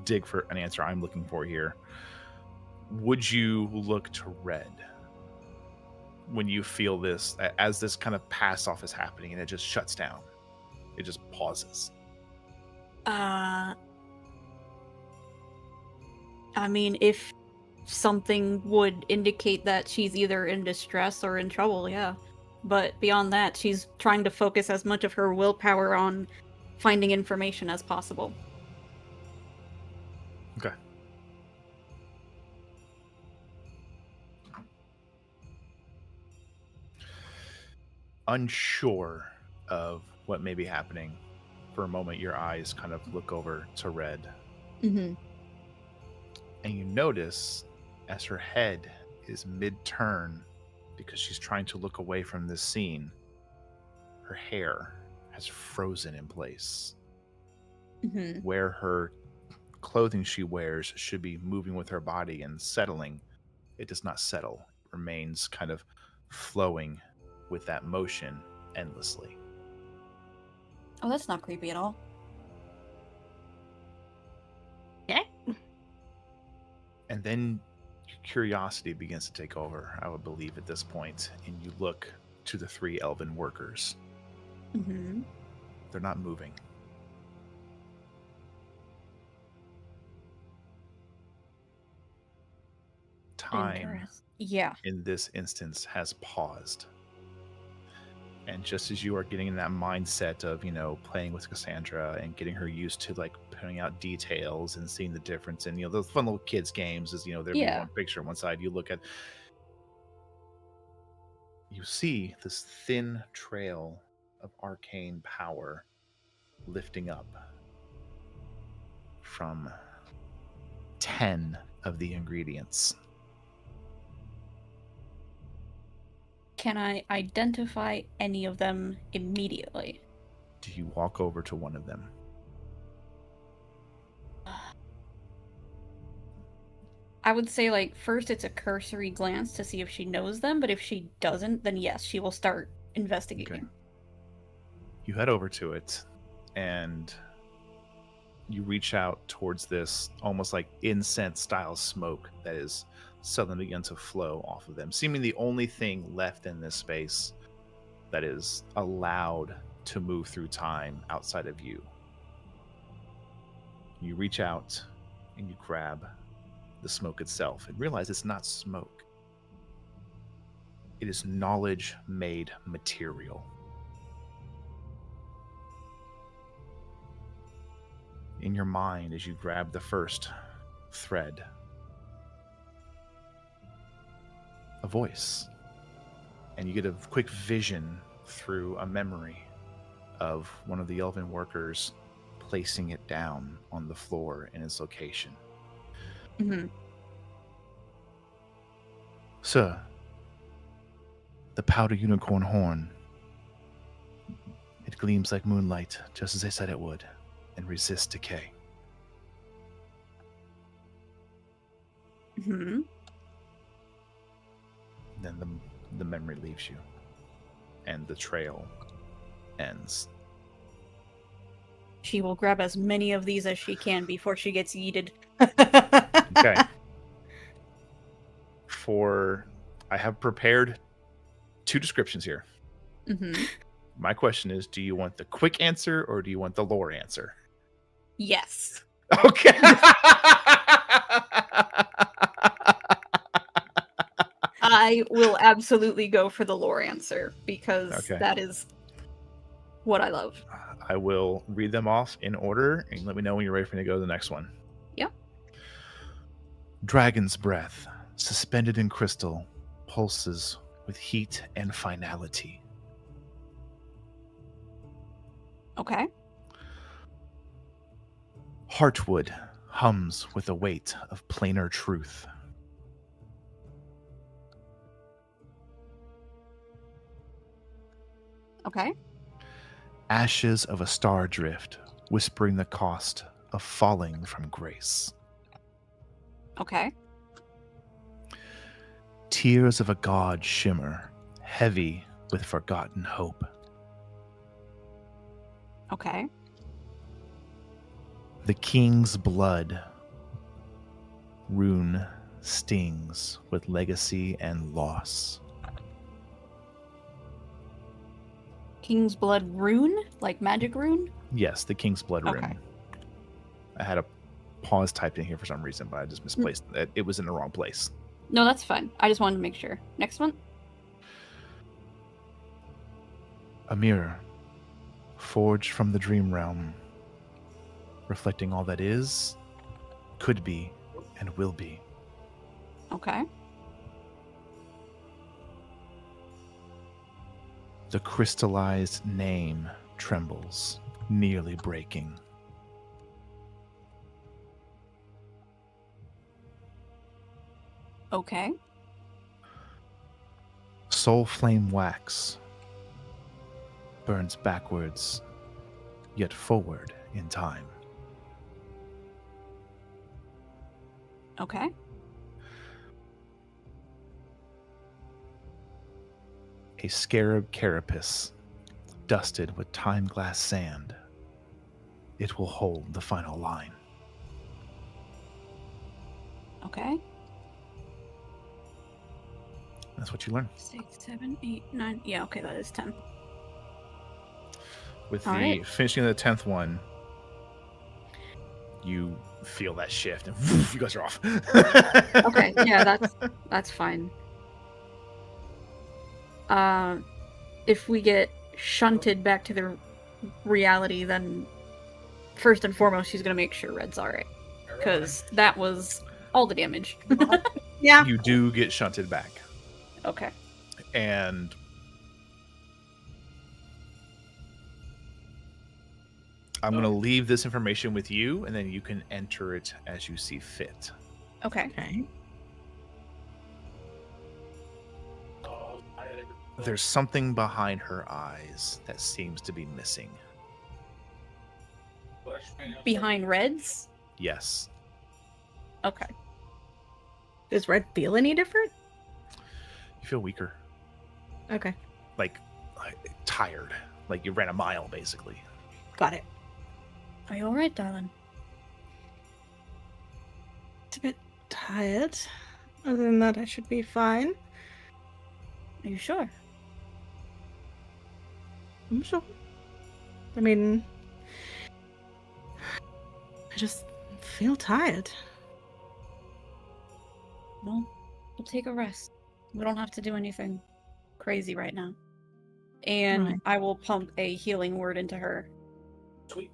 dig for an answer I'm looking for here. Would you look to Red when you feel this, as this kind of pass off is happening and it just shuts down? It just pauses. I mean, if something would indicate that she's either in distress or in trouble, yeah. But beyond that, she's trying to focus as much of her willpower on finding information as possible. Okay. Unsure of what may be happening, for a moment your eyes kind of look over to Red, Mm-hmm. and you notice as her head is mid-turn, because she's trying to look away from this scene, her hair has frozen in place. Mm-hmm. Where her clothing she wears should be moving with her body and settling, it does not settle. It remains kind of flowing with that motion endlessly. Oh, that's not creepy at all. And then you curiosity begins to take over, I would believe, at this point, and you look to the 3 elven workers. Mm-hmm. They're not moving. Time Yeah. in this instance has paused. And just as you are getting in that mindset of, playing with Cassandra and getting her used to like putting out details and seeing the difference in, those fun little kids games is, there'd be Yeah. one picture on one side, you see this thin trail of arcane power lifting up from 10 of the ingredients. Can I identify any of them immediately? Do you walk over to one of them? I would say, like, first it's a cursory glance to see if she knows them, but if she doesn't, then yes, she will start investigating. Okay. You head over to it, and you reach out towards this almost like incense-style smoke that is suddenly begun to flow off of them, seeming the only thing left in this space that is allowed to move through time outside of you. You reach out and you grab the smoke itself and realize it's not smoke. It is knowledge-made material. In your mind, as you grab the first thread, a voice, and you get a quick vision through a memory of one of the elven workers placing it down on the floor in its location. Mm-hmm. Sir, the powder unicorn horn. It gleams like moonlight, just as I said it would, and resists decay. Mm-hmm. Then the memory leaves you, and the trail ends. She will grab as many of these as she can before she gets yeeted. Okay. I have prepared 2 descriptions here. Mm-hmm. My question is, do you want the quick answer or do you want the lore answer? Yes. Okay. I will absolutely go for the lore answer because Okay. that is what I love. I will read them off in order and let me know when you're ready for me to go to the next one. Yep. Dragon's breath, suspended in crystal, pulses with heat and finality. Okay. Heartwood hums with the weight of plainer truth. Okay. Ashes of a star drift, whispering the cost of falling from grace. Okay. Tears of a god shimmer, heavy with forgotten hope. Okay. The king's blood rune stings with legacy and loss. King's blood rune? Like magic rune? Yes, the king's blood Okay. rune. I had a pause typed in here for some reason, but I just misplaced it. It was in the wrong place. No, that's fine. I just wanted to make sure. Next one? A mirror, forged from the dream realm, reflecting all that is, could be, and will be. Okay. The crystallized name trembles, nearly breaking. Okay. Soul flame wax burns backwards, yet forward in time. Okay. A scarab carapace, dusted with time-glass sand. It will hold the final line. Okay. That's what you learn. 6, 7, 8, 9. Yeah, okay, that is 10. With All the right. finishing of the 10th one, you feel that shift, and you guys are off. Okay, yeah, that's fine. If we get shunted back to the reality, then first and foremost, she's gonna make sure Red's alright. Because that was all the damage. Yeah. You do get shunted back, Okay. and I'm going to leave this information with you, and then you can enter it as you see fit. Okay. Okay. There's something behind her eyes that seems to be missing. Behind Red's? Yes. Okay. Does Red feel any different? You feel weaker. Okay. Like tired. Like you ran a mile, basically. Got it. Are you alright, darling? It's a bit tired. Other than that, I should be fine. Are you sure? I'm sure. I mean, I just feel tired. Well, we'll take a rest. We don't have to do anything crazy right now. And Right. I will pump a healing word into her. Sweet.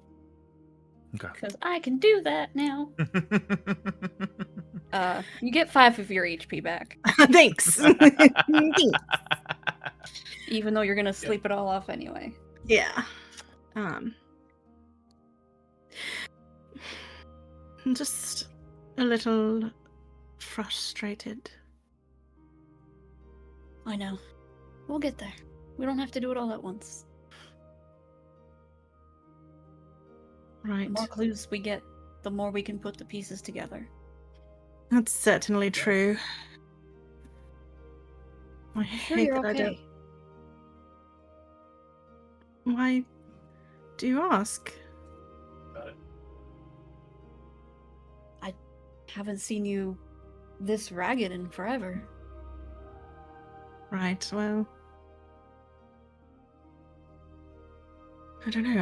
Okay. Because I can do that now. You get 5 of your HP back. Thanks. Even though you're gonna sleep it all off anyway. Yeah. I'm just a little frustrated. I know. We'll get there. We don't have to do it all at once. Right. The more clues we get, the more we can put the pieces together. That's certainly true. I Sure, hate you're that I don't. okay. Why do you ask? I haven't seen you this ragged in forever. Right, well. I don't know,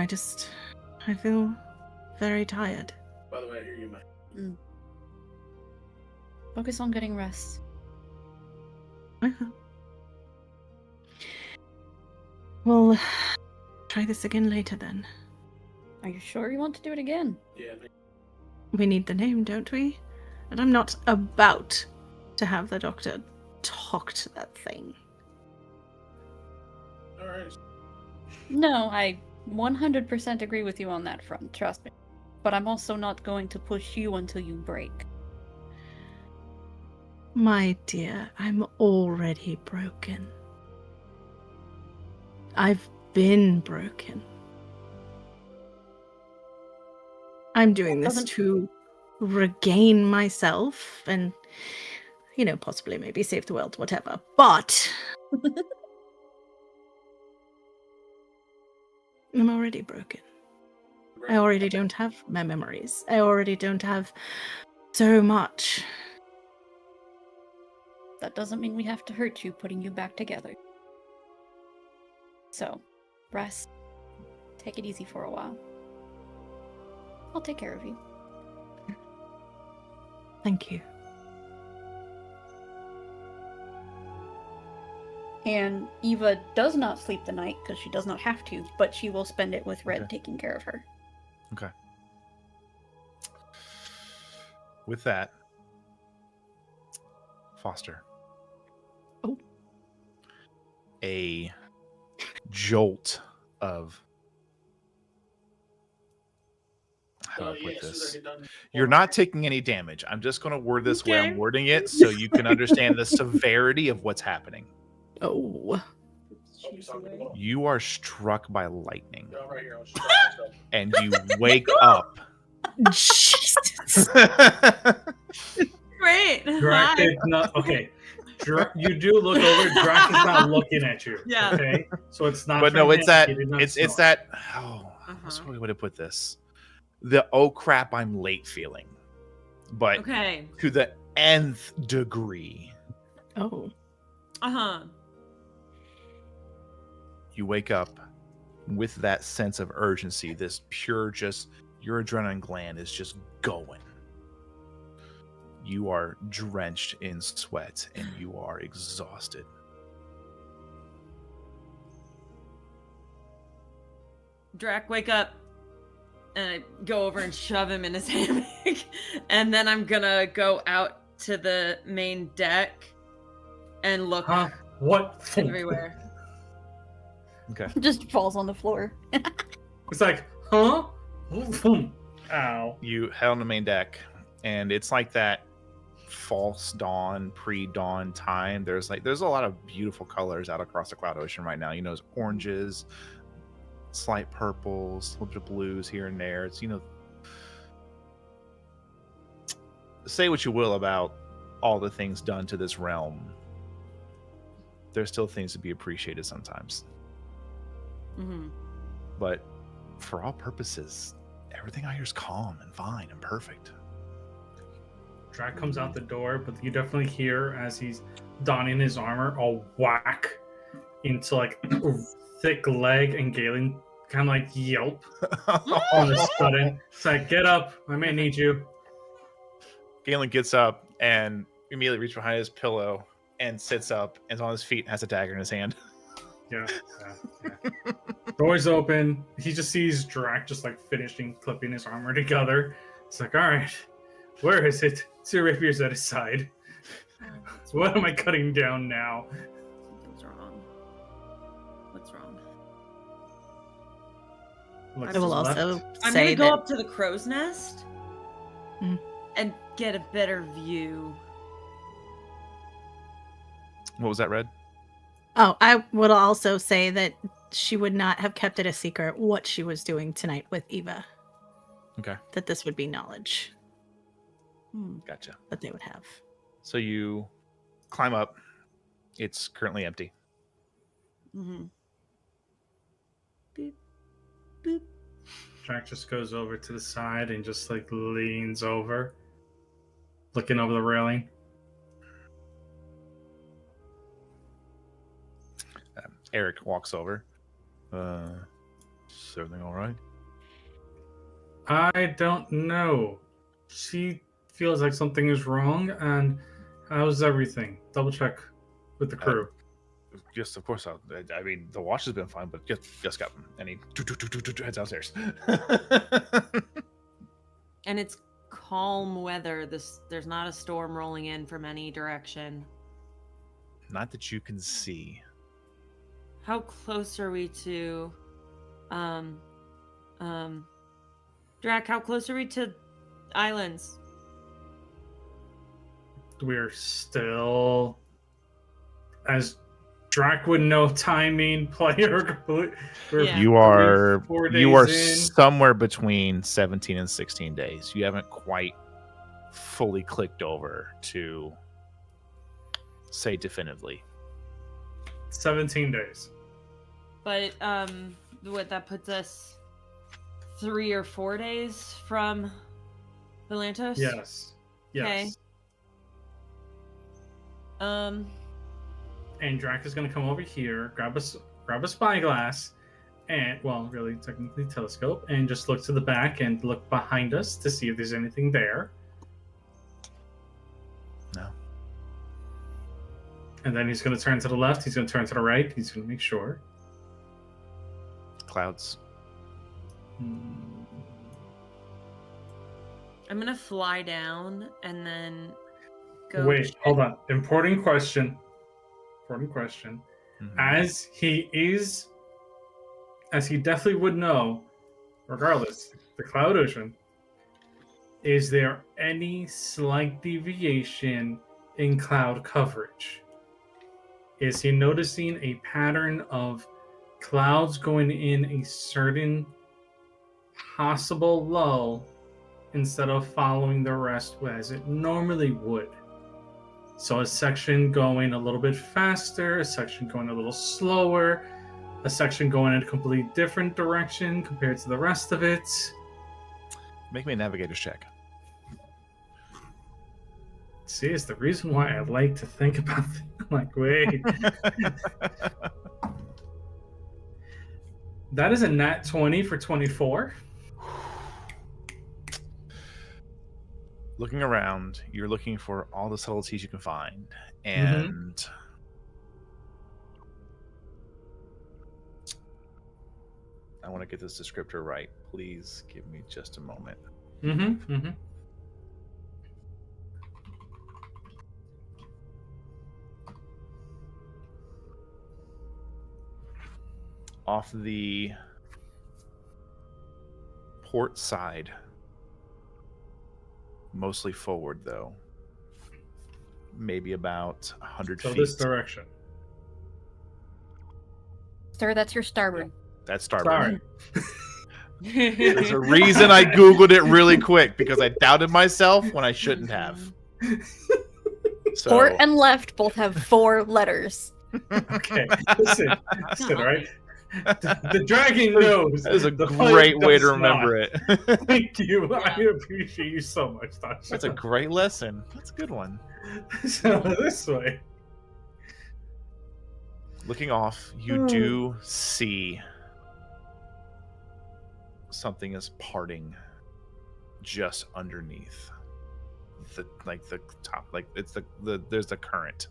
I feel very tired. By the way, I hear you, man. Focus on getting rest. We'll try this again later then. Are you sure you want to do it again? Yeah. We need the name, don't we? And I'm not about to have the doctor talk to that thing. All right. No, I 100% agree with you on that front, trust me. But I'm also not going to push you until you break. My dear, I'm already broken. I've been broken. I'm doing this to regain myself and, possibly maybe save the world, whatever. But I'm already broken. I already don't have my memories. I already don't have so much. That doesn't mean we have to hurt you putting you back together. So, rest. Take it easy for a while. I'll take care of you. Thank you. And Eva does not sleep the night because she does not have to, but she will spend it with Red taking care of her. Okay. With that, Foster. Oh. A jolt of, how do I put this? You're not taking any damage. I'm just going to word this where I'm Okay. wording it so you can understand the severity of what's happening. Oh. You are struck by lightning, and you wake up. Jesus. Great. Drac Hi. is not okay. You do look over. Drac is not looking at you. Yeah. Okay. So it's not. But no, for it's him. that. He did not It's snore. that. Oh, what's the way to put this? The oh crap, I'm late feeling, but Okay. to the nth degree. Oh. Uh-huh. You wake up with that sense of urgency, this pure just your adrenaline gland is just going. You are drenched in sweat and you are exhausted. Drac, wake up. And I go over and shove him in his hammock. And then I'm gonna go out to the main deck and look What? everywhere. Okay. Just falls on the floor. It's like, huh? Ow. You head on the main deck, and it's like that false dawn, pre-dawn time. There's a lot of beautiful colors out across the cloud ocean right now. You know, it's oranges, slight purples, a little bit of blues here and there. It's, you know, say what you will about all the things done to this realm, there's still things to be appreciated sometimes. Mm-hmm. But for all purposes, everything out here is calm and fine and perfect. Drac comes out the door, but you definitely hear as he's donning his armor a whack into like a thick leg, and Galen kind of like yelp on a sudden. It's like, get up, I may need you. Galen gets up and immediately reaches behind his pillow and sits up and is on his feet and has a dagger in his hand. Yeah. Doors open. He just sees Drac just like finishing clipping his armor together. It's like, all right, where is it? Two rapiers at his side. What am I cutting down now? Something's wrong. What's wrong? Looks I will to the also left. I'm say gonna go that up to the crow's nest and get a better view. What was that, Red? Oh, I would also say that she would not have kept it a secret what she was doing tonight with Eva. Okay. That this would be knowledge Gotcha. that they would have. So you climb up. It's currently empty. Mm-hmm. Boop. Boop. Drac just goes over to the side and just like leans over, looking over the railing. Eric walks over. Is everything all right? I don't know. She feels like something is wrong, and how's everything? Double check with the crew. Yes, of course. I mean, the watch has been fine, but just got them. And he heads downstairs. And it's calm weather. There's not a storm rolling in from any direction. Not that you can see. How close are we to Drac, how close are we to islands? We're still, as Drac would know timing, player. Yeah. You are 4 days in. somewhere between 17 and 16 days. You haven't quite fully clicked over to say definitively. 17 days. But what that puts us 3 or 4 days from Valantos? Yes. Yes. Okay. And Drac is going to come over here, grab a spyglass, and, well, really, technically telescope, and just look to the back and look behind us to see if there's anything there. No. And then he's going to turn to the left, he's going to turn to the right, he's going to make sure. Clouds. I'm gonna fly down and then go. Wait, hold on. Important question. Mhm. As he definitely would know, regardless, the Cloud Ocean, is there any slight deviation in cloud coverage? Is he noticing a pattern of clouds going in a certain possible lull instead of following the rest as it normally would? So a section going a little bit faster, a section going a little slower, a section going in a completely different direction compared to the rest of it. Make me a navigator's check. See, it's the reason why I like to think about things. Like, wait. That is a nat 20 for 24. Looking around, you're looking for all the subtleties you can find, and I want to get this descriptor right. Please give me just a moment. Off the port side, mostly forward though, maybe about 100 So feet. this direction. Sir, that's your starboard. That's starboard. Sorry. There's a reason I Googled it really quick, because I doubted myself when I shouldn't have. So, Port and left both have 4 letters. Okay, listen, right? The dragon knows. that is a the great pilot way does to remember not. it. Thank you. I appreciate you so much, Tasha. That's a great lesson. That's a good one. So this way. Looking off, you do see something is parting just underneath the top, like it's the there's the current.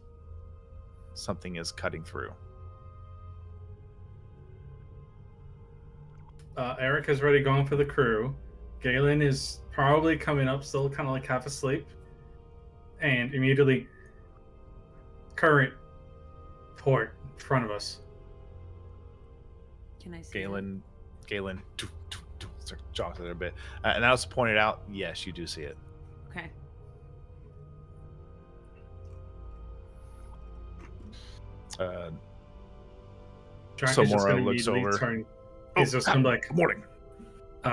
Something is cutting through. Eric is already going for the crew. Galen is probably coming up, still kind of like half asleep, and immediately current port in front of us. Can I see? Galen jogs it a bit, and Alice pointed out, yes, you do see it. Okay. Jack So is just Mora gonna looks immediately over. turn. He's just gonna be like, Good morning.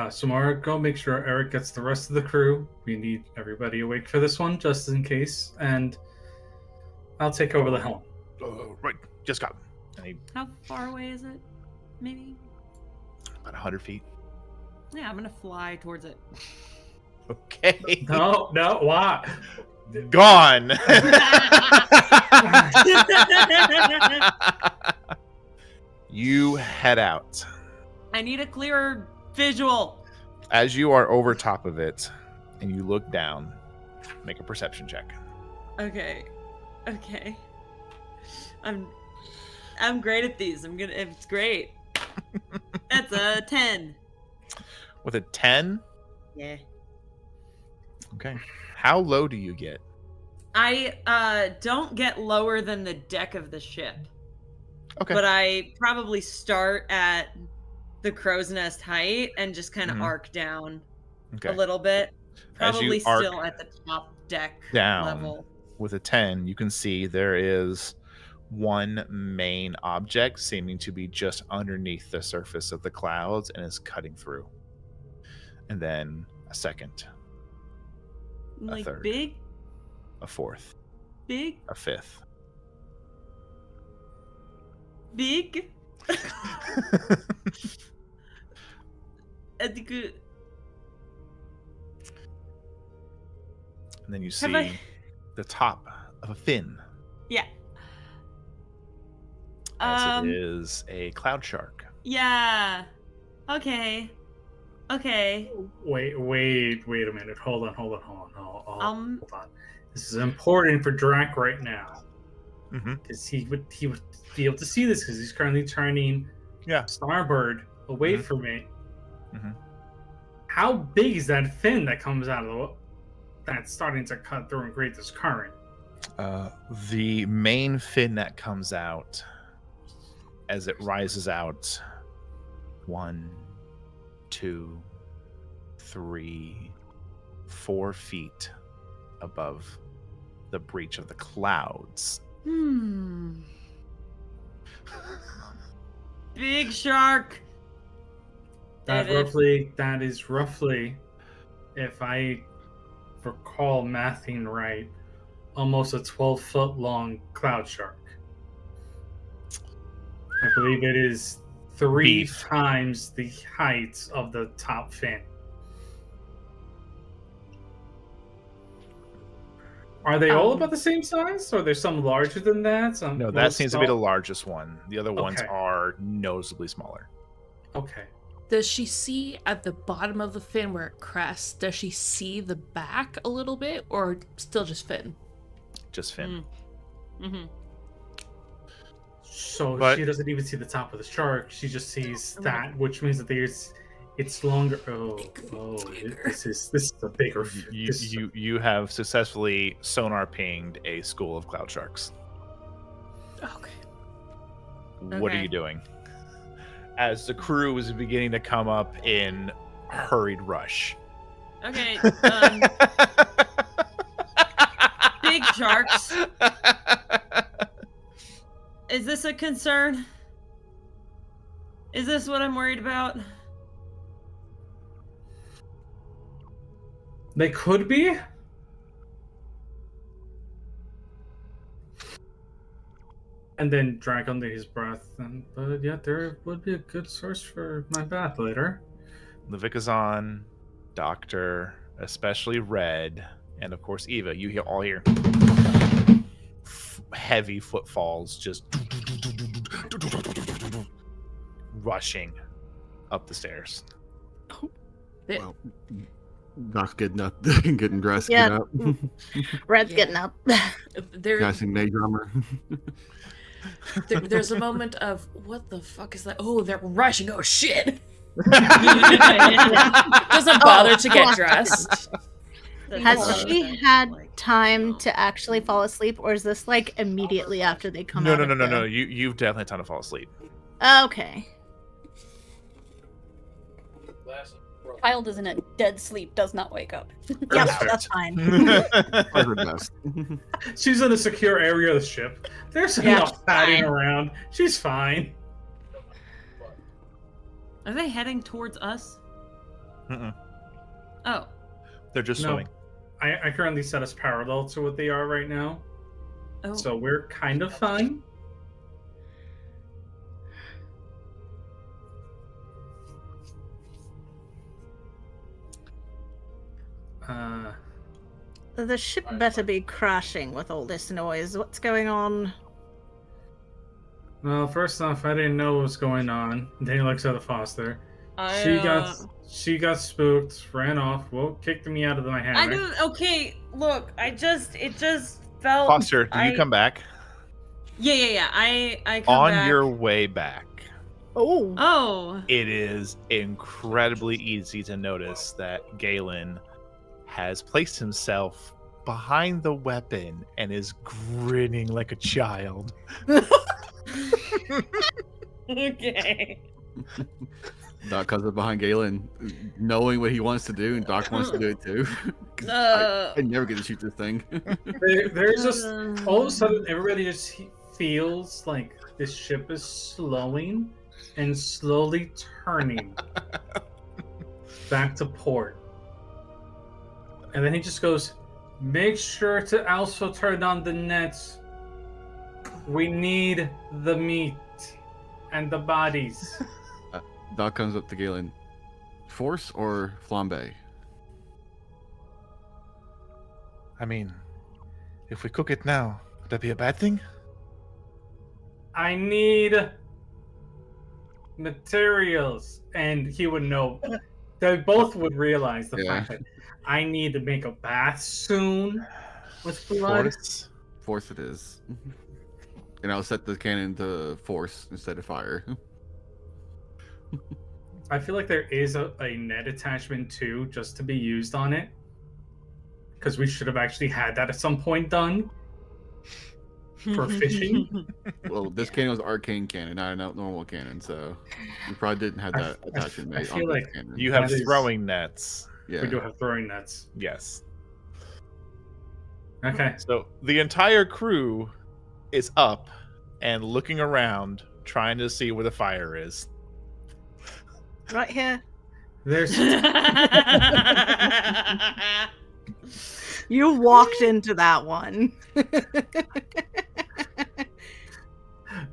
Samara, go make sure Eric gets the rest of the crew. We need everybody awake for this one, just in case. And I'll take over the helm. Right, just got him. And he, How far away is it? Maybe? about 100 feet. Yeah, I'm gonna fly towards it. Okay. No, why? Gone. You head out. I need a clearer visual. As you are over top of it and you look down, make a perception check. Okay. I'm great at these. It's great. That's a 10. With a 10? Yeah. Okay. How low do you get? I don't get lower than the deck of the ship. Okay. But I probably start at the crow's nest height and just kind of Mhm. arc down Okay. a little bit. As you Probably arc still at the top deck down level. with a 10, you can see there is one main object seeming to be just underneath the surface of the clouds and is cutting through. And then a second, Like third. big, a fourth, big, a fifth. big. I think And then you Have I- see the top of a fin, yeah. as it is a cloud shark. Yeah. Okay. Wait a minute. Hold on. Hold on. This is important for Drac right now. Mm-hmm. Because he would be able to see this because he's currently turning starboard away from it. Mhm. How big is that fin that comes out of that's starting to cut through and create this current? The main fin that comes out as it rises out, 1, 2, 3, 4 feet above the breach of the clouds. Big shark. That is roughly, if I recall mathing right, almost a 12-foot long cloud shark. I believe it is 3 Beef. times the height of the top fin. Are they all about the same size, or there's some larger than that? Some No, more that seems to be the small? largest one. The other ones Okay. are noticeably smaller. Okay. Does she see at the bottom of the fin where it crests? Does she see the back a little bit, or still just fin? Just fin. Mm-hmm. So But- she doesn't even see the top of the shark. She just sees that, which means that it's longer. This is a bigger. You have successfully sonar pinged a school of cloud sharks. Okay. What are Okay. you doing? As the crew is beginning to come up in hurried rush. Okay. Big sharks. Is this a concern? Is this what I'm worried about? They could be. And then drag under his breath. But yeah, there would be a good source for my bath later. Levikazan, Doctor, especially Red, and of course Eva. You all hear heavy footfalls just rushing up the stairs. Th- Well, Doc's getting up, getting dressed, Yeah. getting up. Red's Yeah. getting up. There, Casting May drummer. there's a moment of, what the fuck is that? Oh, they're rushing. Oh, shit. Yeah. Doesn't bother to get dressed. Has she had time to actually fall asleep, or is this like immediately after they come out? No. You've definitely had time to fall asleep. Okay. Child is in a dead sleep, does not wake up. Yep, Perfect. that's fine. Try her best. She's in a secure area of the ship. There's Yeah, enough padding fine. around. She's fine. Are they heading towards us? Mm-mm. Oh. They're just No. swimming. I currently set us parallel to what they are right now. Oh. So we're kind of fine. The ship better be crashing with all this noise. What's going on? Well, first off, I didn't know what was going on. Then he looks at the Foster. She got spooked, ran off, kicked me out of my hammock. I don't. Okay, look. It just felt. Foster, do you come back? Yeah. I come On back. your way back, Oh. Oh. it is incredibly easy to notice that Galen has placed himself behind the weapon and is grinning like a child. Okay. Doc comes up behind Galen, knowing what he wants to do, and Doc wants to do it too. 'Cause I never get to shoot this thing. There's just all of a sudden everybody just feels like this ship is slowing and slowly turning back to port. And then he just goes, make sure to also turn on the nets. We need the meat and the bodies. Doc comes up to Galen. Force or flambe? I mean, if we cook it now, would that be a bad thing? I need materials. And he would know. They both would realize the Yeah. fact that I need to make a bath soon with blood. Force? Force it is. And I'll set the cannon to force instead of fire. I feel like there is a net attachment too, just to be used on it. Because we should have actually had that at some point done for fishing. Well, this cannon was arcane cannon, not a normal cannon, so we probably didn't have that attachment I made feel on this like cannon. You have That is- throwing nets. Yeah. We do have throwing nets. Yes. Okay. So the entire crew is up and looking around, trying to see where the fire is. Right here. There's You walked into that one.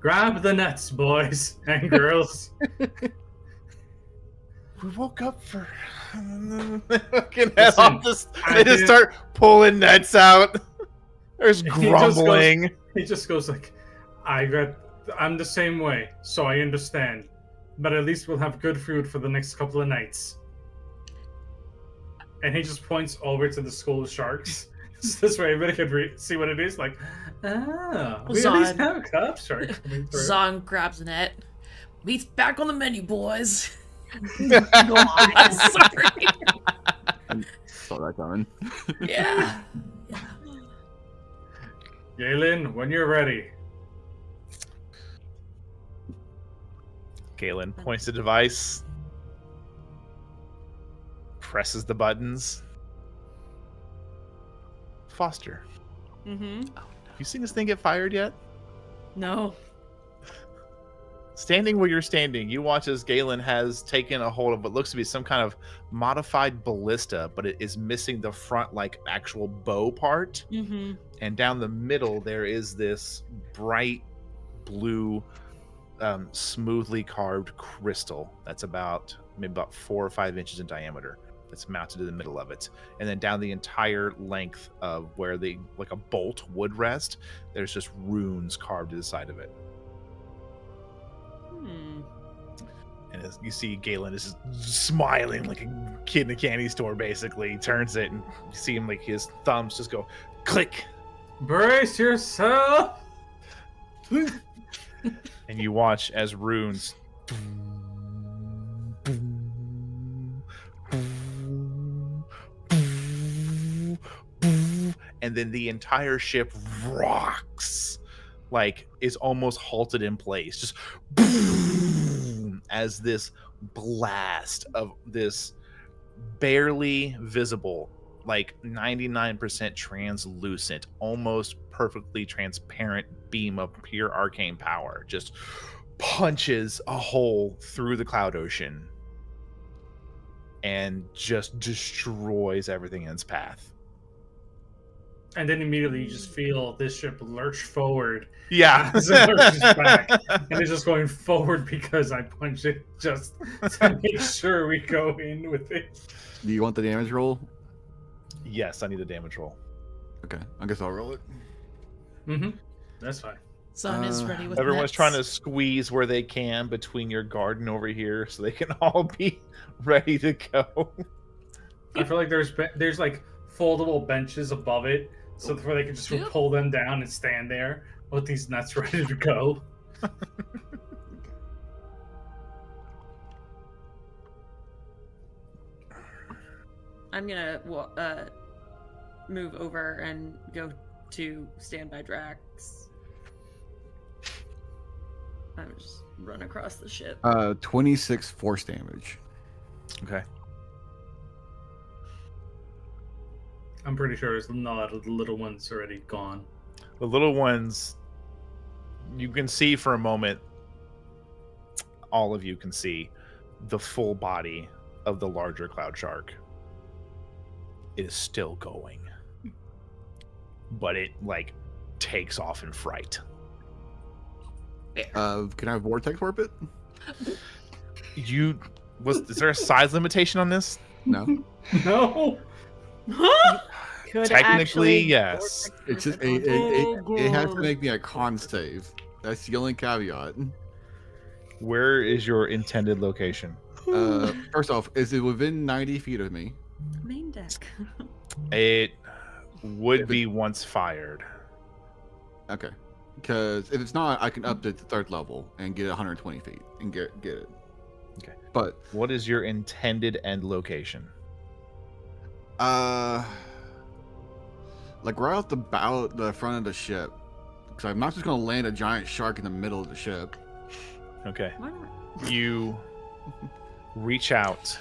grab the nets, boys and girls. We woke up for fucking head Listen, off this. I They just did- start pulling nets out. There's grumbling. He just goes like, I'm the same way, so I understand. But at least we'll have good food for the next couple of nights. And he just points over to the school of sharks. This way everybody can see what it is. Like, we at least Zod. have a cup shark coming through. Zong grabs the net. Meat's back on the menu, boys. God. Sorry. Saw that coming. Yeah. Galen, when you're ready. Galen points the device, presses the buttons. Foster, Mm-hmm. you seen this thing get fired yet? No. Standing where you're standing, you watch as Galen has taken a hold of what looks to be some kind of modified ballista, but it is missing the front, like, actual bow part. Mm-hmm. And down the middle, there is this bright blue, smoothly carved crystal that's maybe about 4 or 5 inches in diameter. That's mounted in the middle of it, and then down the entire length of where like a bolt would rest, there's just runes carved to the side of it. And as you see, Galen is just smiling like a kid in a candy store. Basically, he turns it, and you see him, like, his thumbs just go click, Brace yourself! and you watch as runes and then the entire ship rocks, like, is almost halted in place, just as this blast of this barely visible, like 99% translucent, almost perfectly transparent beam of pure arcane power just punches a hole through the cloud ocean and just destroys everything in its path. And then immediately you just feel this ship lurch forward. Yeah. As it lurches back. And it's just going forward because I punched it just to make sure we go in with it. Do you want the damage roll? Yes, I need a damage roll. Okay, I guess I'll roll it. Mm-hmm. That's fine. Zon is ready with Everyone's nets. trying to squeeze where they can between your garden over here so they can all be ready to go. I feel like there's like foldable benches above it, so where they can just Yep. pull them down and stand there with these nuts ready to go. I'm gonna move over and go to stand by Drax. I'm just run across the ship. 26 force damage. Okay. I'm pretty sure there's a lot of the little ones already gone. The little ones, you can see for a moment, all of you can see the full body of the larger cloud shark. It is still going, but it, like, takes off in fright. Can I vortex warp it? Is there a size limitation on this? No. No! Could Technically, actually yes. It's just vortex it has to make me a con save. That's the only caveat. Where is your intended location? First off, is it within 90 feet of me? Main deck. It would be once fired. Okay. Because if it's not, I can up it to 3rd level and get 120 feet and get it. Okay. But What is your intended end location? like right off the front of the ship. Because I'm not just gonna land a giant shark in the middle of the ship. Okay. Why not? You reach out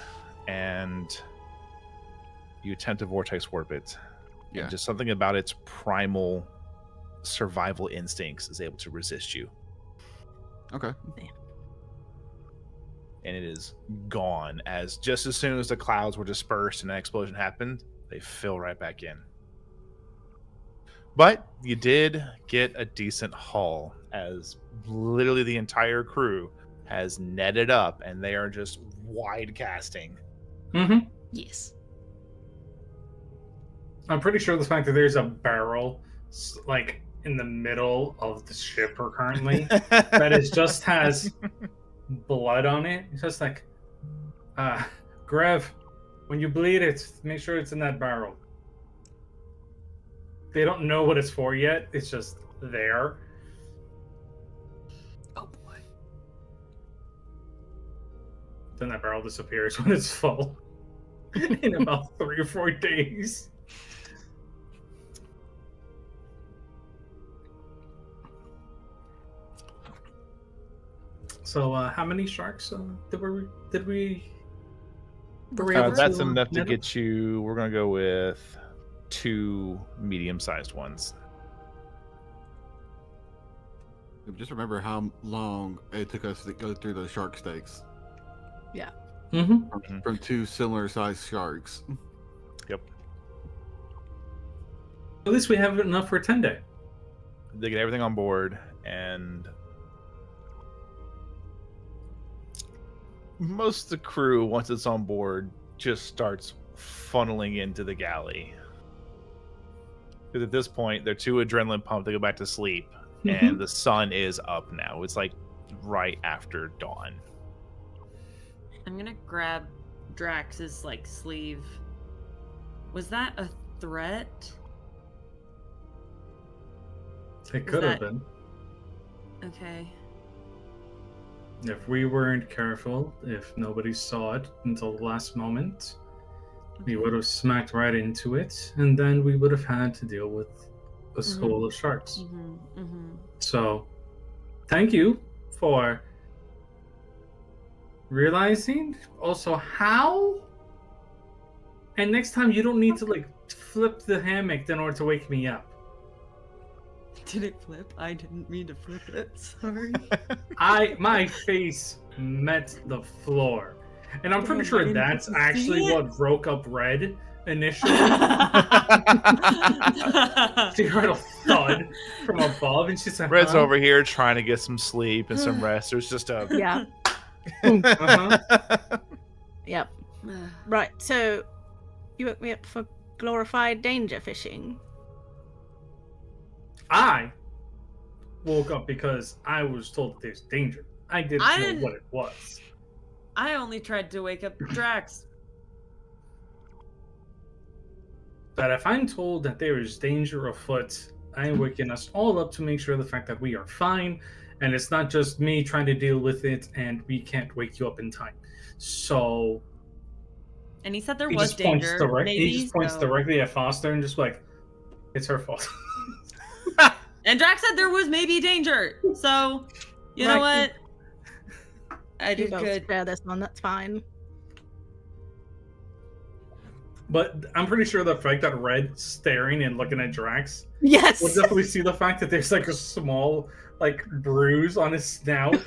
and you attempt to vortex warp it. Yeah. And just something about its primal survival instincts is able to resist you. Okay. And it is gone as soon as the clouds were dispersed and an explosion happened, they fill right back in. But you did get a decent haul, as literally the entire crew has netted up and they are just wide casting. Mm-hmm. Yes. I'm pretty sure the fact that there's a barrel like in the middle of the ship currently that it just has blood on it. It's just like, Grev, when you bleed it, make sure it's in that barrel. They don't know what it's for yet. It's just there. Oh boy. Then that barrel disappears when it's full in about 3 or 4 days. So, how many sharks did we? Were we able That's to enough to net? get you. We're gonna go with 2 medium-sized ones. Just remember how long it took us to go through those shark steaks Mm-hmm. from 2 similar-sized sharks. Yep. At least we have enough for 10 day. They get everything on board, and most of the crew, once it's on board, just starts funneling into the galley. Because at this point, they're too adrenaline pumped to go back to sleep, and the sun is up now. It's like right after dawn. I'm gonna grab Drax's like sleeve. Was that a threat? It could have that- been. Okay. If we weren't careful, if nobody saw it until the last moment, we would have smacked right into it, and then we would have had to deal with a school of sharks. Mm-hmm, mm-hmm. So, thank you for realizing also how. And next time you don't need to like flip the hammock in order to wake me up. Did it flip? I didn't mean to flip it. Sorry. My face met the floor. And I'm pretty Oh, sure I didn't that's see actually it. what broke up Red initially. She heard a thud from above and she said, Red's huh? over here trying to get some sleep and some rest. There's just a Yeah. Uh-huh. Yep. Right. So, you woke me up for glorified danger fishing. I woke up because I was told that there's danger. I didn't know didn't- what it was. I only tried to wake up Drax. But if I'm told that there is danger afoot, I'm waking us all up to make sure the fact that we are fine, and it's not just me trying to deal with it, and we can't wake you up in time. So And he said there he was just points danger. Maybe, he just points so- directly at Foster and just like, it's her fault. And Drax said there was maybe danger. So, you know Right. what? I You did both good. spare this one. That's fine. But I'm pretty sure the fact that Red staring and looking at Drax Yes. would definitely see the fact that there's like a small like bruise on his snout.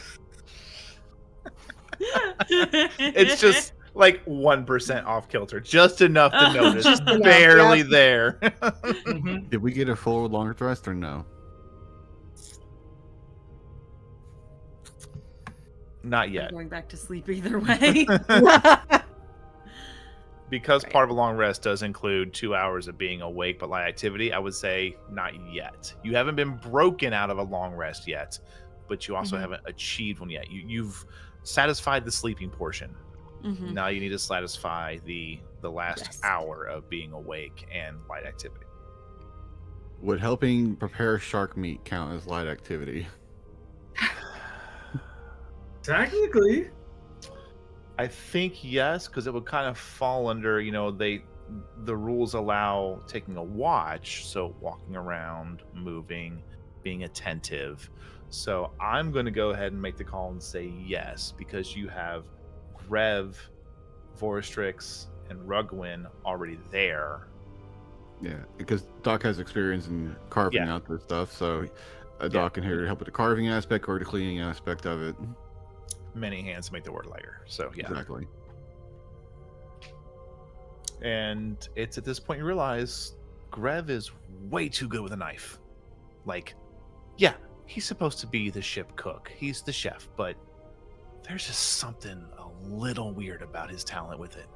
it's just like 1% off kilter, just enough to notice, Just enough, barely yeah. there. Mhm. Did we get a full long rest or no? Not I'm yet, going back to sleep either way. because Right. part of a long rest does include 2 hours of being awake but light activity. I would say not yet. You haven't been broken out of a long rest yet, but you also Mhm. haven't achieved one yet. You've satisfied the sleeping portion. Mhm. Now you need to satisfy the last Yes. hour of being awake and light activity. Would helping prepare shark meat count as light activity? Technically, I think yes, because it would kind of fall under, the rules allow taking a watch, so walking around, moving, being attentive. So I'm going to go ahead and make the call and say yes, because you have Rev, Vorstrix, and Rugwin already there. Yeah, because Doc has experience in carving Yeah. out this stuff, so Doc can here to help with the carving aspect or the cleaning aspect of it. Many hands make the word lighter. So yeah. Exactly. And it's at this point you realize Grev is way too good with a knife. Like, yeah, he's supposed to be the ship cook. He's the chef, but there's just something a little weird about his talent with it.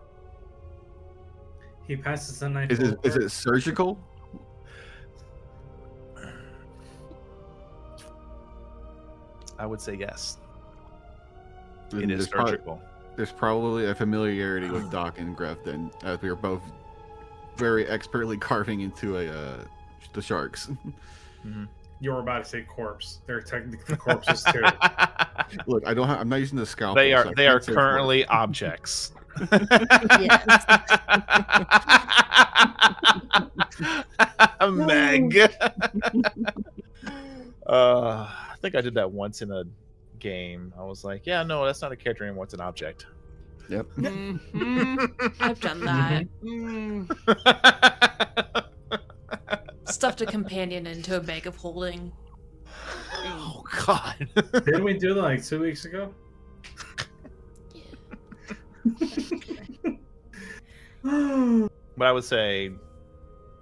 he passes the knife. Is over. it surgical? I would say yes. Then It is there's probably- surgical. There's probably a familiarity with Doc and Gref then, as we are both very expertly carving into the sharks. Mhm. You were about to say corpse. They're technically corpses too. Look, I'm not using the scalpel. They are so I they are can't say corpse. currently objects. Meg. I think I did that once in a game. I was like, yeah, no, that's not a character anymore. It's an object. Yep. I've done that. Stuffed a companion into a bag of holding. Oh God. Didn't we do that like 2 weeks ago? But I would say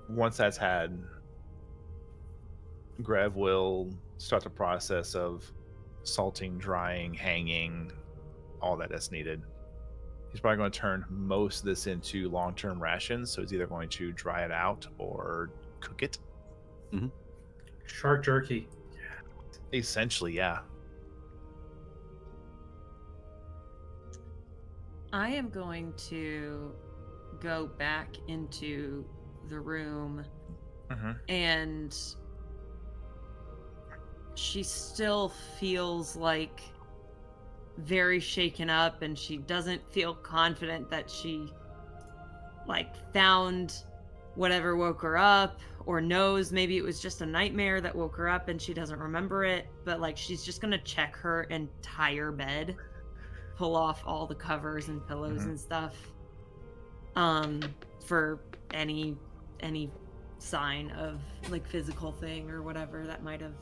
once that's had, Grev will start the process of salting, drying, hanging, all that's needed. He's probably going to turn most of this into long-term rations, so he's either going to dry it out or cook it. Shark jerky. Essentially, yeah. I am going to go back into the room, and she still feels like very shaken up, and she doesn't feel confident that she found whatever woke her up, or knows maybe it was just a nightmare that woke her up and she doesn't remember it, but she's just gonna check her entire bed, pull off all the covers and pillows and stuff, for any sign of physical thing or whatever that might have.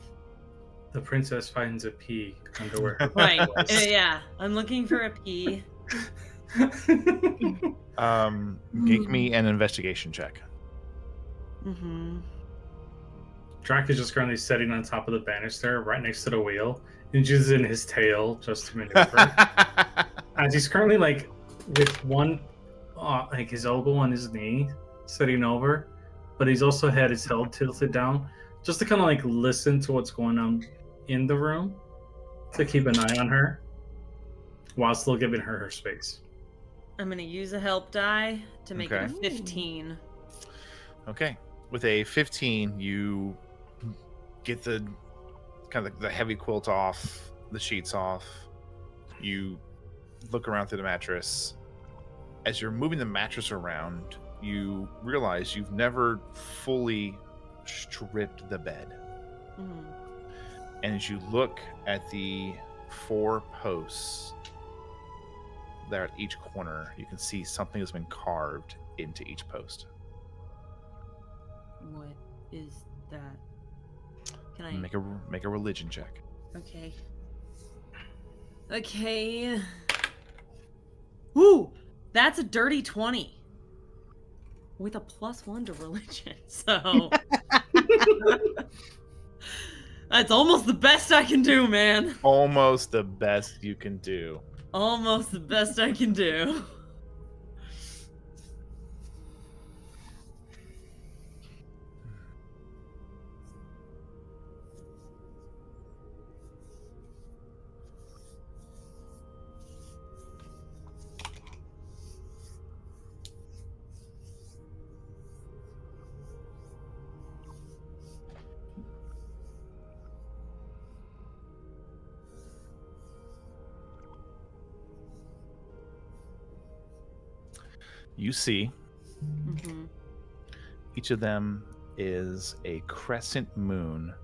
The princess finds a pea underwear. Right. Yeah, I'm looking for a pea. Give me an investigation check. Drac is just currently sitting on top of the banister right next to the wheel, and using his tail just to maneuver. As he's currently with one his elbow on his knee sitting over, but he's also had his head tilted down just to kind of listen to what's going on in the room, to keep an eye on her while still giving her space. I'm gonna use a help die to make it a Okay. 15. Okay. With a 15, you get the kind of the heavy quilt off, the sheets off. You look around through the mattress. As you're moving the mattress around, you realize you've never fully stripped the bed. And as you look at the 4 posts there at each corner, you can see something has been carved into each post. What is that? Can I Make a religion check. Okay. Okay. Ooh, that's a dirty 20. With a +1 to religion, so that's almost the best I can do, man. Almost the best you can do. Almost the best I can do. You see, Mm-hmm. each of them is a crescent moon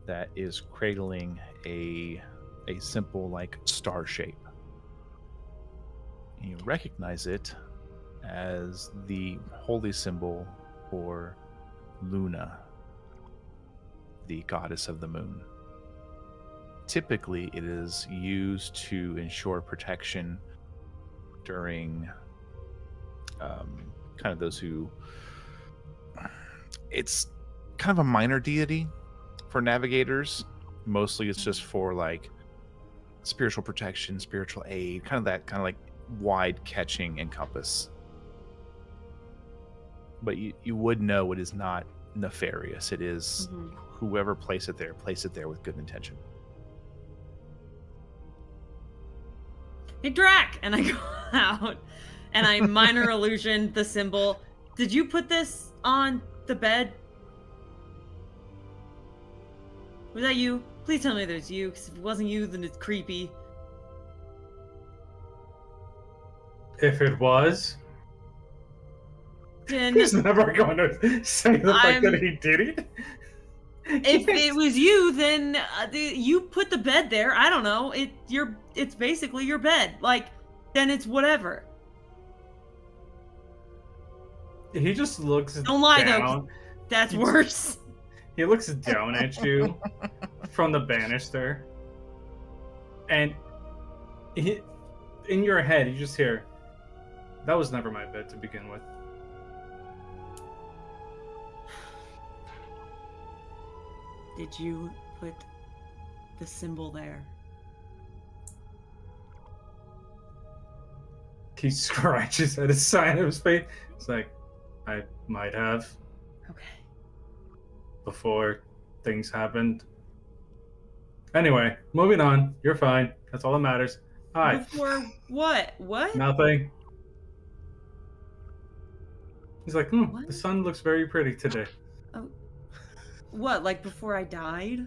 that is cradling a simple star shape. And you recognize it as the holy symbol for Luna, the goddess of the moon. Typically, it is used to ensure protection during kind of those who... It's kind of a minor deity for navigators. Mostly it's just for spiritual protection, spiritual aid, kind of wide catching encompass. But you would know it is not nefarious. It is whoever placed it there with good intention. hey, Drac! And I go out, and I minor illusion the symbol. Did you put this on the bed? Was that you? Please tell me there's you, because if it wasn't you, then it's creepy. If it was, Then he's never going to say the fact that he did it. if it was you, then you put the bed there. I don't know. It's basically your bed. Like, then it's whatever. He just looks Don't lie though. down. 'Cause that's worse. He looks down at you from the banister. And in your head, you just hear, that was never my bed to begin with. Did you put the symbol there? He scratches at a sign of his face. It's like, I might have Okay. before things happened. Anyway, moving on. You're fine. That's all that matters. Hi. Before what? What? Nothing. He's like, What? the sun looks very pretty today. What? Like before I died?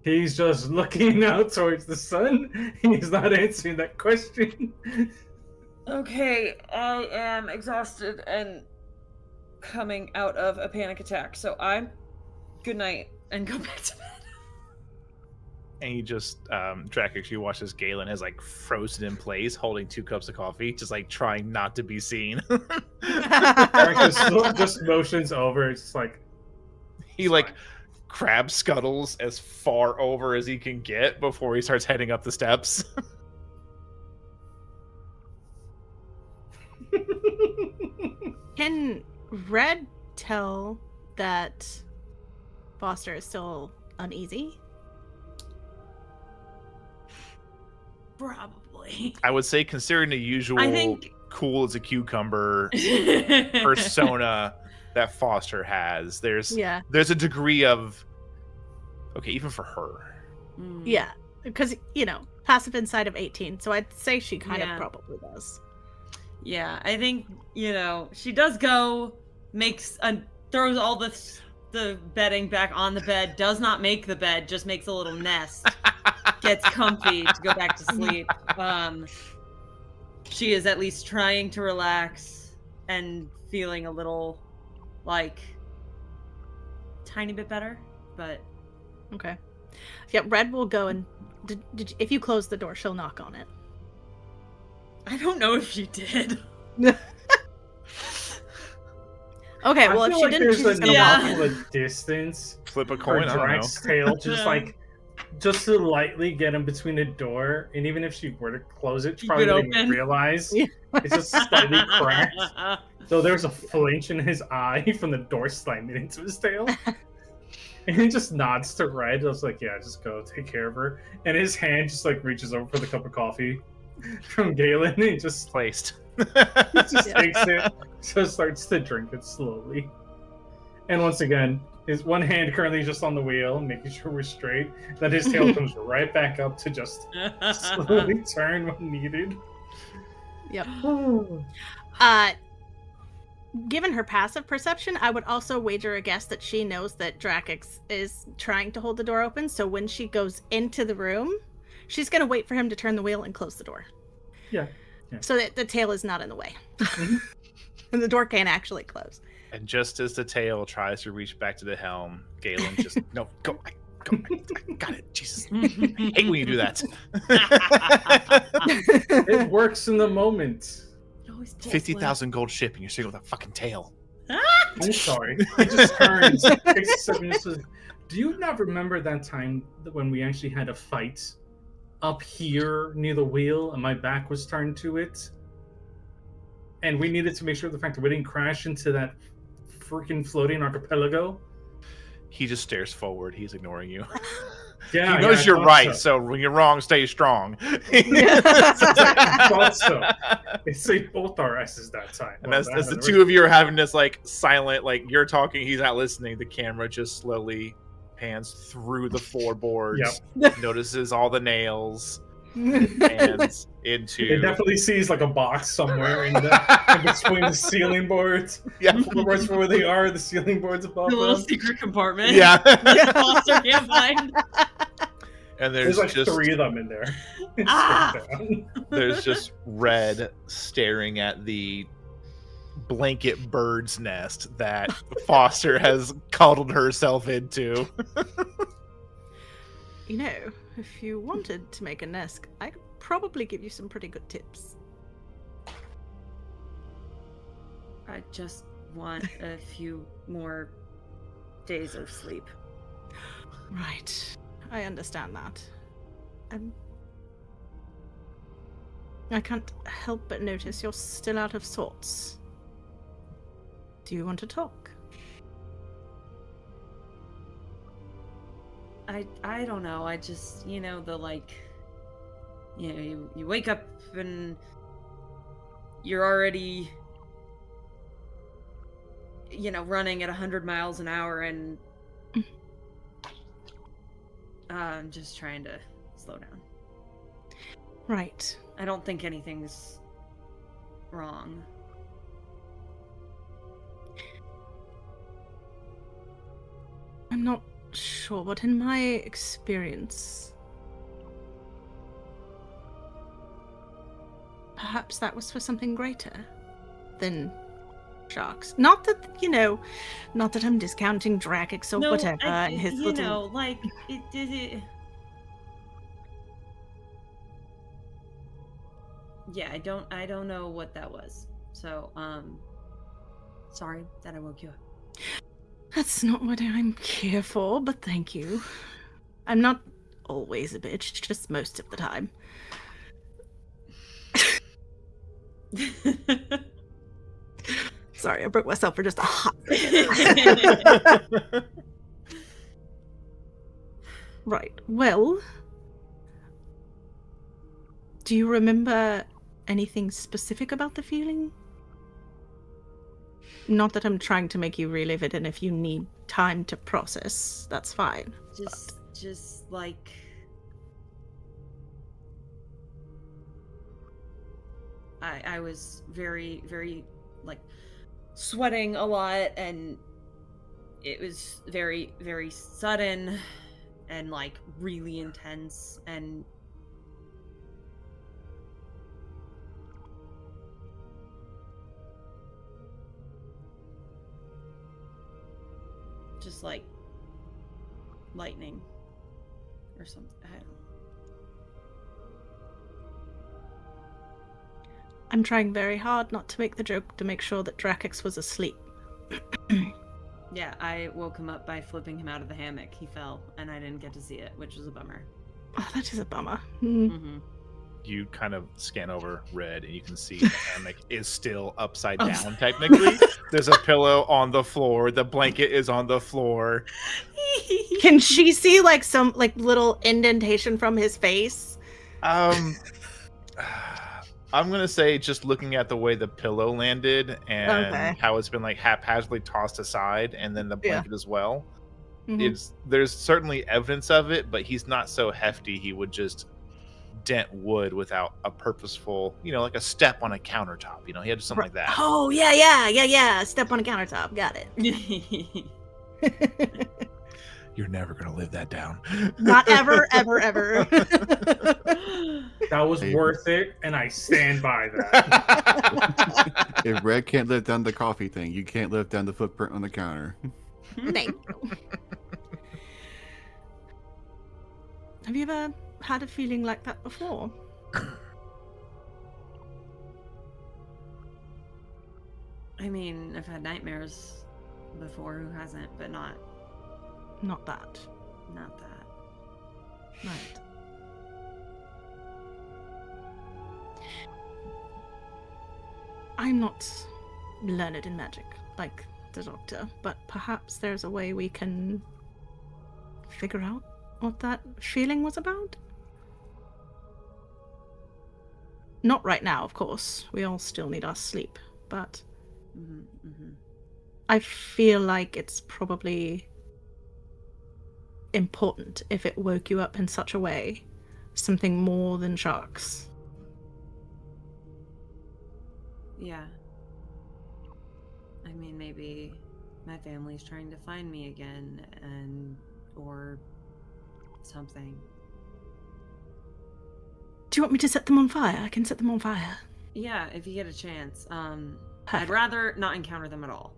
He's just looking out towards the sun. He's not answering that question. Okay, I am exhausted and coming out of a panic attack, so I'm good night and go back to bed. And you just, Drac actually watches Galen as like frozen in place, holding 2 cups of coffee, just like trying not to be seen. Frank just motions over. It's just like He like crab scuttles as far over as he can get before he starts heading up the steps. Can Red tell that Foster is still uneasy? Probably. I would say, considering the usual I think cool as a cucumber persona that Foster has, there's a degree of even for her. Yeah, because passive inside of 18, so I'd say she kind of probably does. Yeah, I think she does go, throws all the bedding back on the bed, does not make the bed, just makes a little nest, gets comfy to go back to sleep. She is at least trying to relax and feeling a little tiny bit better, but okay. Yeah, Red will go and if you close the door, she'll knock on it. I don't know if she did. Okay, well, if she didn't, she's just gonna walk from in. a distance. Flip a For coin. I don't know. Drac's tail, just to lightly get him between the door, and even if she were to close it, she probably wouldn't even realize. Yeah. It's just slightly cracked. So there's a flinch in his eye from the door slamming into his tail. And he just nods to Red. I was like, yeah, just go take care of her. And his hand just reaches over for the cup of coffee from Galen, and he just Placed. takes it, so starts to drink it slowly. And once again, his one hand currently just on the wheel, making sure we're straight. Then his tail comes right back up to just slowly turn when needed. Yep. Given her passive perception, I would also wager a guess that she knows that Drac is trying to hold the door open, so when she goes into the room, she's going to wait for him to turn the wheel and close the door. Yeah. So that the tail is not in the way. And the door can't actually close. And just as the tail tries to reach back to the helm, Galen just, no, go, I got it. Jesus. I hate when you do that. It works in the moment. 50,000 gold ship and you're sitting with a fucking tail. I'm sorry. He just turns, takes a second, and says, do you not remember that time when we actually had a fight up here near the wheel and my back was turned to it? And we needed to make sure the fact that we didn't crash into that freaking floating archipelago? He just stares forward. He's ignoring you. Yeah, he knows I you're thought right, so when you're wrong, stay strong. I thought so. They saved both our asses that time. And as the two of you are having this silent, you're talking, he's not listening, the camera just slowly pans through the floorboards, Yep. notices all the nails, pans into. It definitely sees like a box somewhere in between the ceiling boards. Yeah. The floorboards for where they are, the ceiling boards above The little them. secret compartment. Yeah. that Foster can't find. And There's like just 3 of them in there. Ah! there's just Red staring at the blanket bird's nest that Foster has cuddled herself into. You know, if you wanted to make a nest, I could probably give you some pretty good tips. I just want a few more days of sleep. Right. I understand that. I can't help but notice you're still out of sorts. Do you want to talk? I don't know. I just, you know, you wake up and you're already, running at 100 miles an hour, and I'm just trying to slow down. Right. I don't think anything's wrong. I'm not sure, but in my experience, perhaps that was for something greater than sharks. Not that, not that I'm discounting Drakex or whatever and his little... it did it. Yeah, I don't know what that was. So, sorry that I woke you up. That's not what I'm here for, but thank you. I'm not always a bitch, just most of the time. Sorry, I broke myself for just a hot second. Right, well... Do you remember anything specific about the feeling? Not that I'm trying to make you relive it, and if you need time to process, that's fine. Just like... I was very, very, sweating a lot, and it was very, very sudden, and, really intense, and... just like lightning or something. I don't know. I'm trying very hard not to make the joke to make sure that Drakex was asleep. Yeah, I woke him up by flipping him out of the hammock. He fell, and I didn't get to see it, which was a bummer. Oh, that is a bummer. Mm-hmm. You kind of scan over Red, and you can see the hammock is still upside down, technically. There's a pillow on the floor. The blanket is on the floor. Can she see, some, little indentation from his face? I'm going to say just looking at the way the pillow landed and how it's been, haphazardly tossed aside, and then the blanket as well. Mm-hmm. There's certainly evidence of it, but he's not so hefty he would just dent wood without a purposeful, like a step on a countertop. He had something like that. Oh, yeah. Step on a countertop. Got it. You're never going to live that down. Not ever, ever. That was worth it, and I stand by that. If Red can't live down the coffee thing, you can't live down the footprint on the counter. Thank you. Have you ever had a feeling like that before? I mean, I've had nightmares before. Who hasn't? But not that. Not that. Right. I'm not learned in magic, like the doctor, but perhaps there's a way we can figure out what that feeling was about? Not right now, of course. We all still need our sleep, but I feel like it's probably important if it woke you up in such a way. Something more than sharks. Yeah. I mean, maybe my family's trying to find me again, or something. Do you want me to set them on fire? I can set them on fire. Yeah, if you get a chance. I'd Perfect. rather not encounter them at all.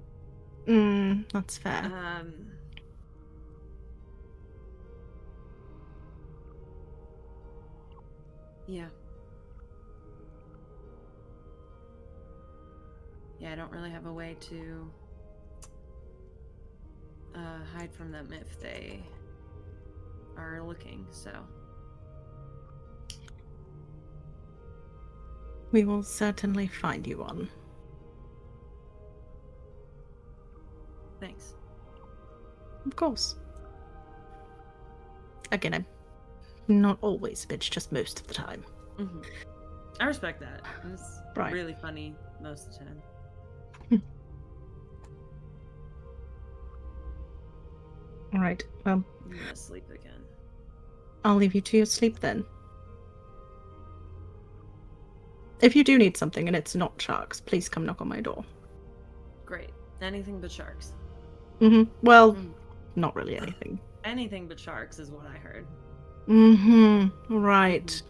That's fair. Yeah. Yeah, I don't really have a way to hide from them if they are looking, so. We will certainly find you one. Thanks. Of course. Again, I'm not always a bitch, just most of the time. Mm-hmm. I respect that. It's Right. really funny most of the time. Alright, well, I'm gonna sleep again. I'll leave you to your sleep then. If you do need something and it's not sharks, please come knock on my door. Great. Anything but sharks. Well, not really anything. Anything but sharks is what I heard. Right.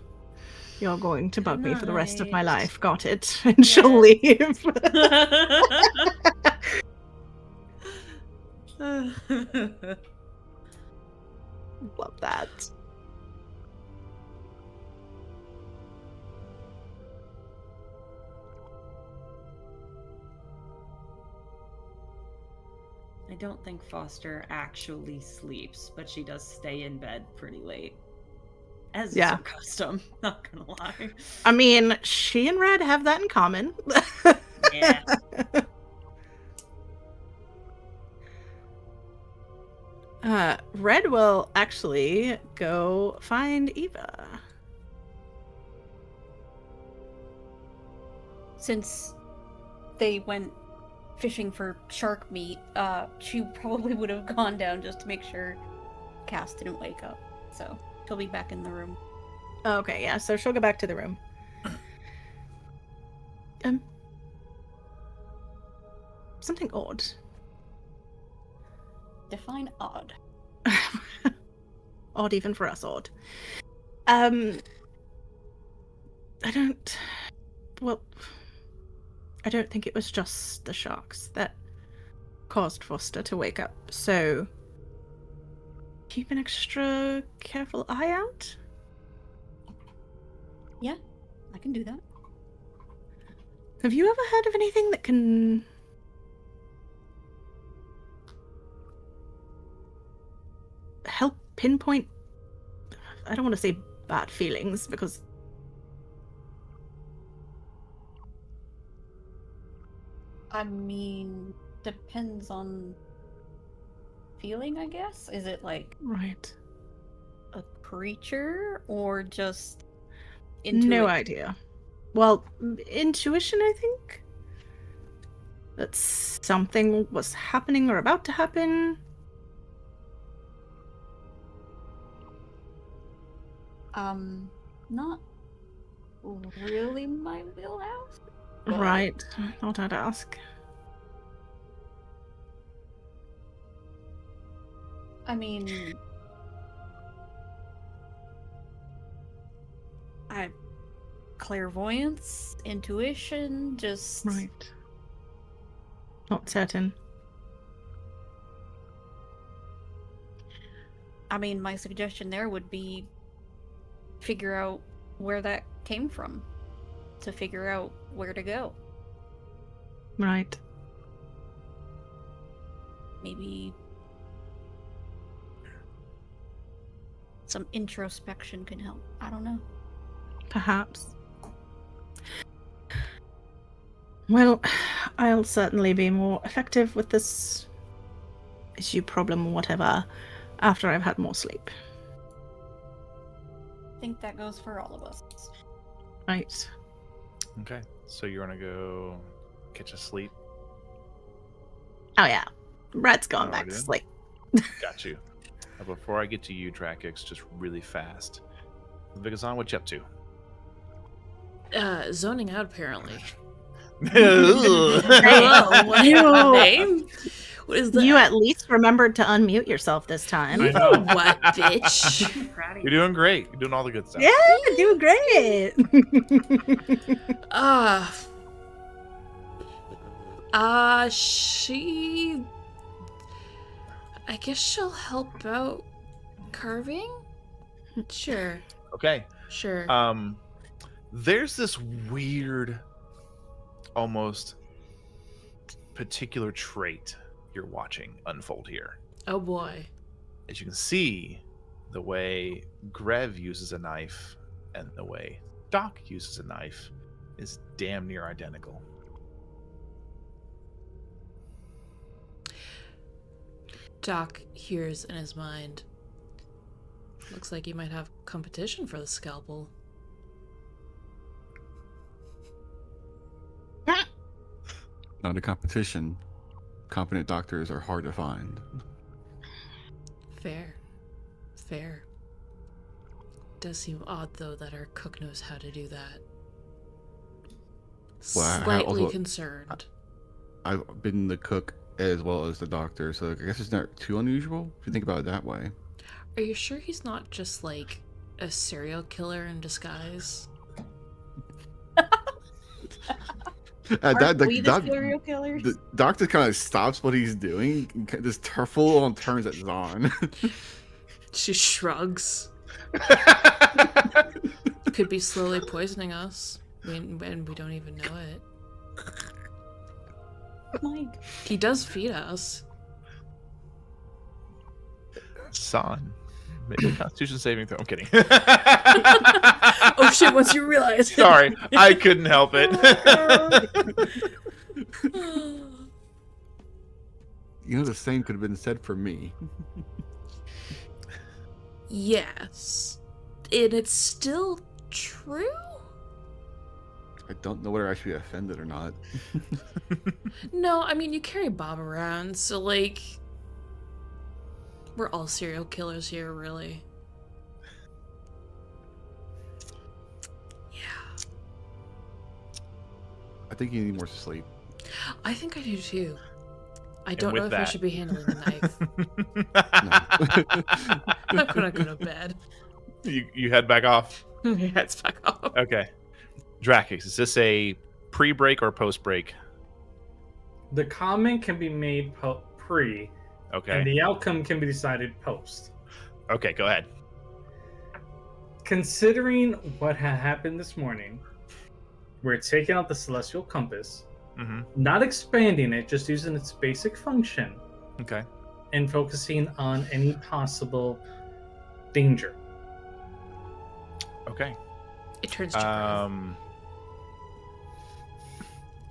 You're going to bug me for the rest of my Night. life. Got it. And she'll leave. Love that. I don't think Foster actually sleeps, but she does stay in bed pretty late. As is her custom, not gonna lie. I mean, she and Red have that in common. Yeah. Red will actually go find Eva. Since they went fishing for shark meat, she probably would have gone down just to make sure Cass didn't wake up. So she'll be back in the room. Okay, yeah, so she'll go back to the room. Something odd. Define odd. Odd even for us, odd. I don't think it was just the sharks that caused Foster to wake up, so keep an extra careful eye out. Yeah, I can do that. Have you ever heard of anything that can help pinpoint, I don't want to say bad feelings, because I mean, depends on feeling, I guess. Is it like right, a creature or just no idea. Well, intuition, I think that something was happening or about to happen. Not really my wheelhouse. But Right, thought I'd ask. I mean, clairvoyance, intuition, just Right. Not certain. I mean, my suggestion there would be figure out where that came from to figure out where to go. Right. Maybe some introspection can help. I don't know. Perhaps. Well, I'll certainly be more effective with this issue, problem, or whatever, after I've had more sleep. I think that goes for all of us. Right. Okay, so you're gonna go catch a sleep. Oh yeah. Red's gone Oh, back to yeah? sleep. Got you. Before I get to you, Drakix, just really fast. Vigazan, what you up to? Zoning out apparently. Ugh. Hello, what is You- the name? What is that? You at least remembered to unmute yourself this time. I You know. know what, bitch? I'm proud of You're you. doing great. You're doing all the good stuff. Yeah, do great. She. I guess she'll help out carving? Sure, Okay. sure. There's this weird, almost particular trait you're watching unfold here. Oh boy. As you can see, the way Grev uses a knife and the way Doc uses a knife is damn near identical. Doc hears in his mind. Looks like you might have competition for the scalpel. Not a competition. Competent doctors are hard to find. Fair. Fair. Does seem odd, though, that our cook knows how to do that. Well, I Slightly also- concerned. I've been the cook as well as the doctor, so I guess it's not too unusual if you think about it that way. Are you sure he's not just, like, a serial killer in disguise? Aren't we the serial killers? The doctor kind of stops what he's doing, and just full on turns at Zahn. She shrugs. Could be slowly poisoning us. And we don't even know it. Mike. He does feed us. Son, make a Constitution saving throw. I'm kidding. Oh shit, once you realize. Sorry, I couldn't help it. You know, the same could have been said for me. Yes. And it's still true? I don't know whether I should be offended or not. No, I mean, you carry Bob around, so, like, we're all serial killers here, really. Yeah. I think you need more sleep. I think I do too. I don't know with if I that- should be handling the knife. No. I'm gonna go to bed. You head back off. Yeah, it's back off. Okay. Drakix, is this a pre-break or post-break? The comment can be made pre, and Okay. the outcome can be decided post. Okay, go ahead. Considering what had happened this morning, we're taking out the celestial compass, Mm-hmm. not expanding it, just using its basic function, Okay. and focusing on any possible danger. Okay. It turns to Griff.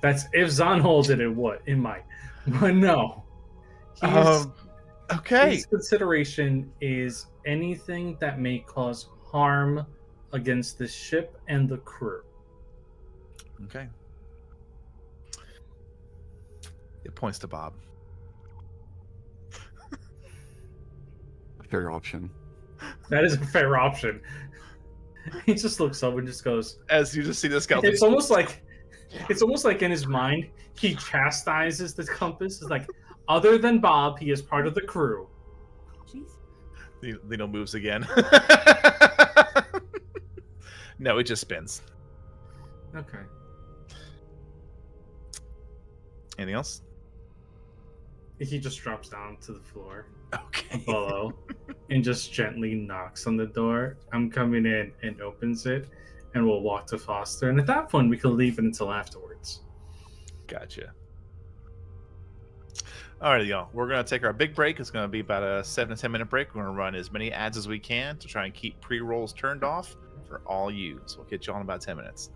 That's if Zahn holds it, it would. It might, but no. Okay. His consideration is anything that may cause harm against the ship and the crew. Okay. It points to Bob. Fair option. That is a fair option. He just looks up and just goes. As you just see the skeleton. It's almost like in his mind he chastises the compass. It's like, other than Bob, he is part of the crew. Lino moves again. No, it just spins. Okay. Anything else? He just drops down to the floor Okay. below and just gently knocks on the door. I'm coming in and opens it, and we'll walk to Foster. And at that point, we can leave it until afterwards. Gotcha. All right, y'all. We're going to take our big break. It's going to be about a 7 to 10 minute break. We're going to run as many ads as we can to try and keep pre-rolls turned off for all you. So we'll get you on in about 10 minutes.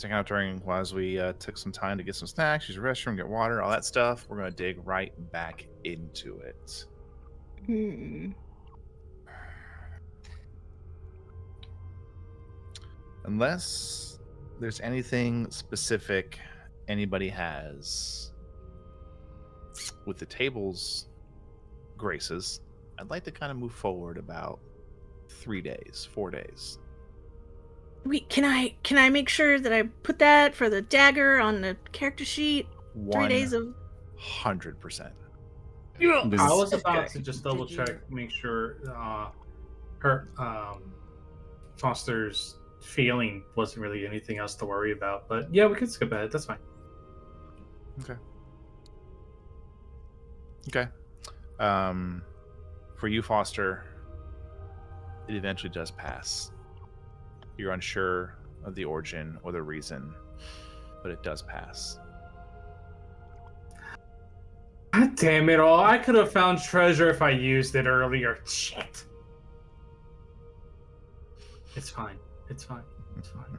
encountering as we took some time to get some snacks, use the restroom, get water, all that stuff. We're going to dig right back into it. Unless there's anything specific anybody has with the table's graces, I'd like to kind of move forward about 4 days. Wait, can I make sure that I put that for the dagger on the character sheet? 3 days of 100%. I was about to just double check, make sure her Foster's feeling wasn't really anything else to worry about. But yeah, we could skip ahead. That's fine. Okay. For you, Foster, it eventually does pass. You're unsure of the origin or the reason, but it does pass. God damn it all. I could have found treasure if I used it earlier. Shit. It's fine. It's fine. It's fine.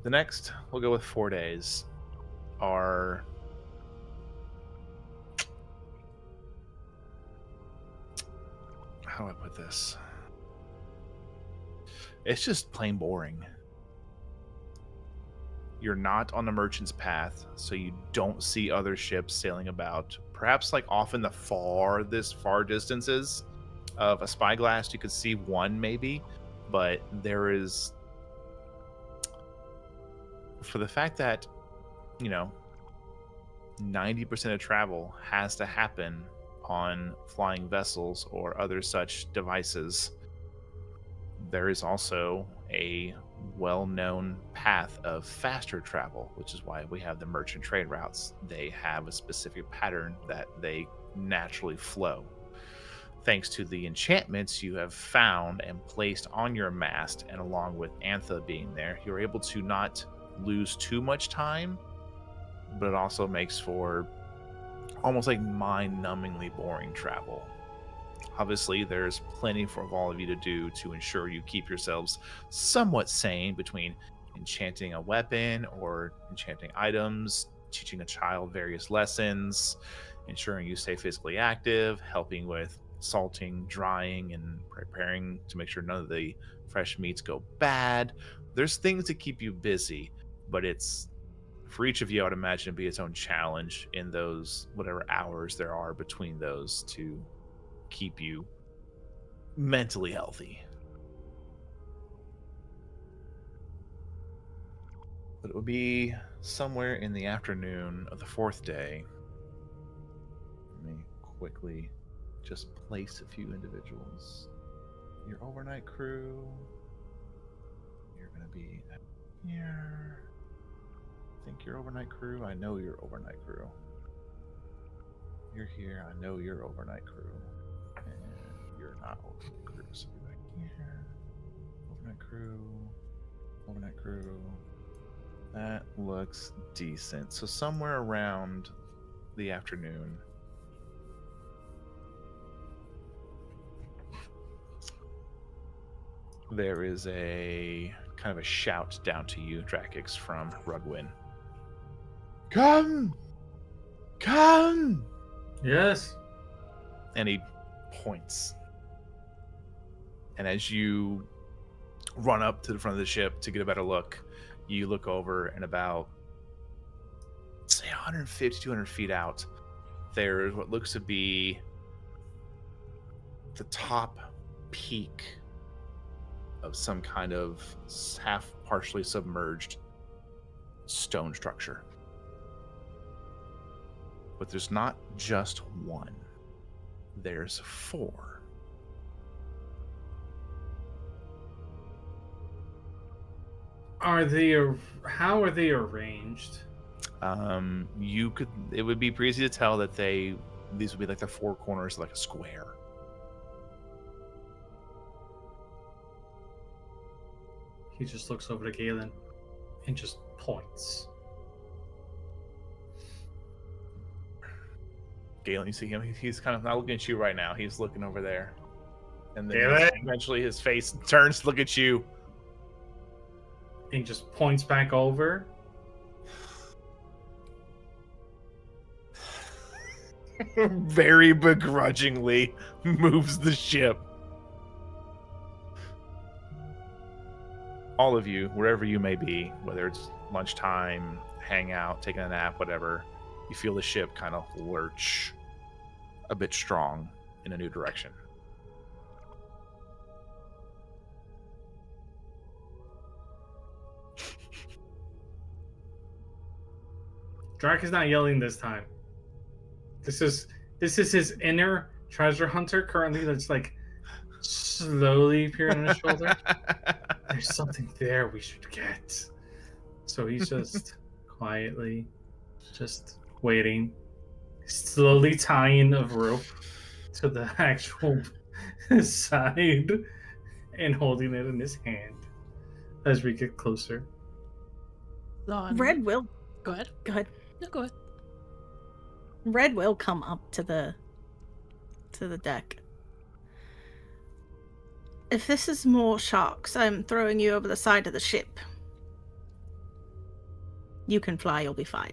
The next, we'll go with 4 days, are how do I put this? It's just plain boring. You're not on the merchant's path, so you don't see other ships sailing about. Perhaps like off in the far distances of a spyglass, you could see one maybe, but there is, for the fact that, 90% of travel has to happen on flying vessels or other such devices, there is also a well-known path of faster travel, which is why we have the merchant trade routes. They have a specific pattern that they naturally flow. Thanks to the enchantments you have found and placed on your mast, and along with Antha being there, you're able to not lose too much time, but it also makes for almost like mind-numbingly boring travel. Obviously, there's plenty for all of you to do to ensure you keep yourselves somewhat sane between enchanting a weapon or enchanting items, teaching a child various lessons, ensuring you stay physically active, helping with salting, drying, and preparing to make sure none of the fresh meats go bad. There's things to keep you busy, but it's, for each of you, I would imagine it'd be its own challenge in those whatever hours there are between those to keep you mentally healthy. But it would be somewhere in the afternoon of the 4th day. Let me quickly just place a few individuals. Your overnight crew. You're going to be here. I think your overnight crew. I know your overnight crew. You're here. I know your overnight crew. And you're not overnight crew. So you're back here. Overnight crew. Overnight crew. That looks decent. So somewhere around the afternoon, there is a kind of a shout down to you, Drakix, from Rugwin. Come! Come! Yes. And he points. And as you run up to the front of the ship to get a better look, you look over, and about, say, 150, 200 feet out, there's what looks to be the top peak of some kind of half partially submerged stone structure. But there's not just one. There's 4. How are they arranged? It would be pretty easy to tell that these would be like the 4 corners of like a square. He just looks over to Galen and just points. Galen, you see him? He's kind of not looking at you right now. He's looking over there. And Damn then it. eventually his face turns to look at you. He just points back over. Very begrudgingly moves the ship. All of you, wherever you may be, whether it's lunchtime, hang out, taking a nap, whatever, you feel the ship kind of lurch a bit strong in a new direction. Drac is not yelling this time. This is his inner treasure hunter currently that's like slowly peering on his shoulder. There's something there we should get. So he's just quietly just waiting, slowly tying a rope to the actual side and holding it in his hand as we get closer. Zahn. Red will Go ahead. go ahead. No, go ahead. Red will come up to the deck. If this is more sharks, I'm throwing you over the side of the ship. You can fly, you'll be fine.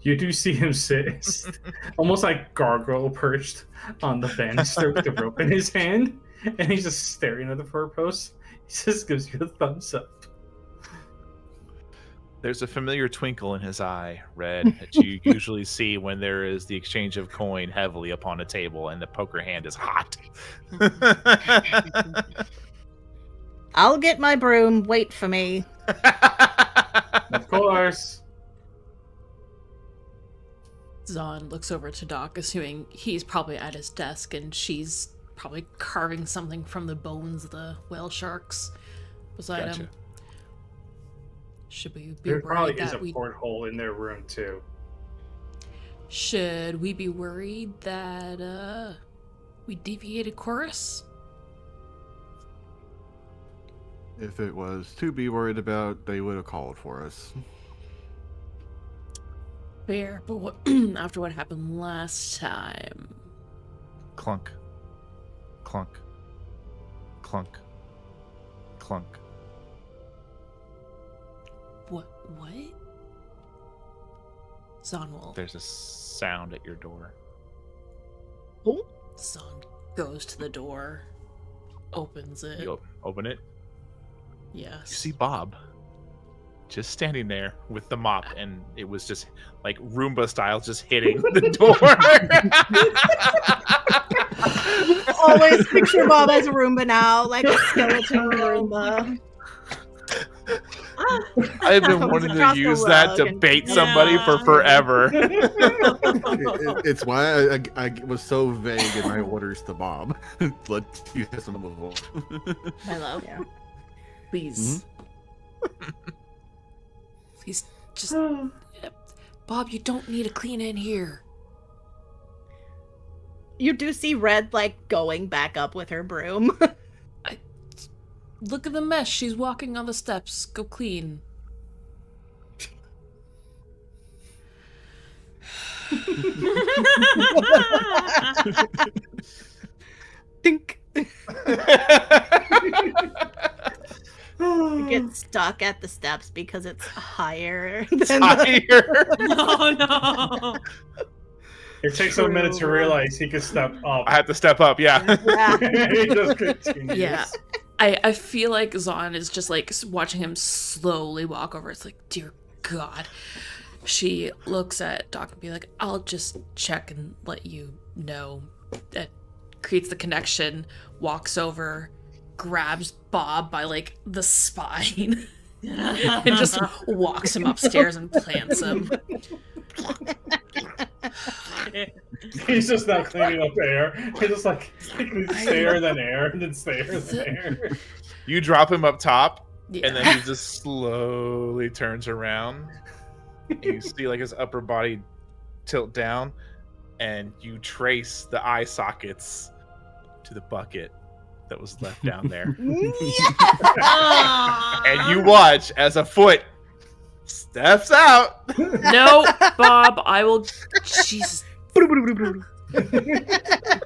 You do see him sit almost like gargoyle perched on the banister with the rope in his hand, and he's just staring at the four posts. He just gives you a thumbs up. There's a familiar twinkle in his eye, Red, that you usually see when there is the exchange of coin heavily upon a table and the poker hand is hot. I'll get my broom, wait for me. Of course. Zahn looks over to Doc, assuming he's probably at his desk and she's probably carving something from the bones of the whale sharks beside Gotcha. him. Should we be There probably worried is that a porthole in their room too. Should we be worried that we deviated course? If it was to be worried about, they would have called for us. Fair, but what after what happened last time? Clunk. Clunk. Clunk. Clunk. What? Zahn will. There's a sound at your door. Zahn goes to the door, opens it. You open it. Yes. You see Bob just standing there with the mop, and it was just like Roomba style, just hitting the door. Always picture Bob as a Roomba now, like a skeleton Roomba. I've been wanting to Across the use that rug to and- bait somebody for Yeah. forever. It's why I was so vague in my orders to Bob. Let you have some of them. My love. Yeah. Please. Please just Bob, you don't need to clean in here. You do see Red like going back up with her broom. Look at the mess. She's walking on the steps. Go clean. Dink. You get stuck at the steps because it's higher than the... Higher. No, no. It takes him a minute to realize he can step up. I have to step up. Yeah. Yeah. He just continues. Yeah. I feel like Zahn is just like watching him slowly walk over. It's like, dear God. She looks at Doc and be like, I'll just check and let you know. That creates the connection, walks over, grabs Bob by like the spine, and just walks him upstairs and plants him. He's just not cleaning up air. He's just like stare, then air, and then stare, then air. You drop him up top, Yeah. and then he just slowly turns around. And you see like his upper body tilt down, and you trace the eye sockets to the bucket that was left down there. And you watch as a foot steps out. No, Bob, I will. Jesus.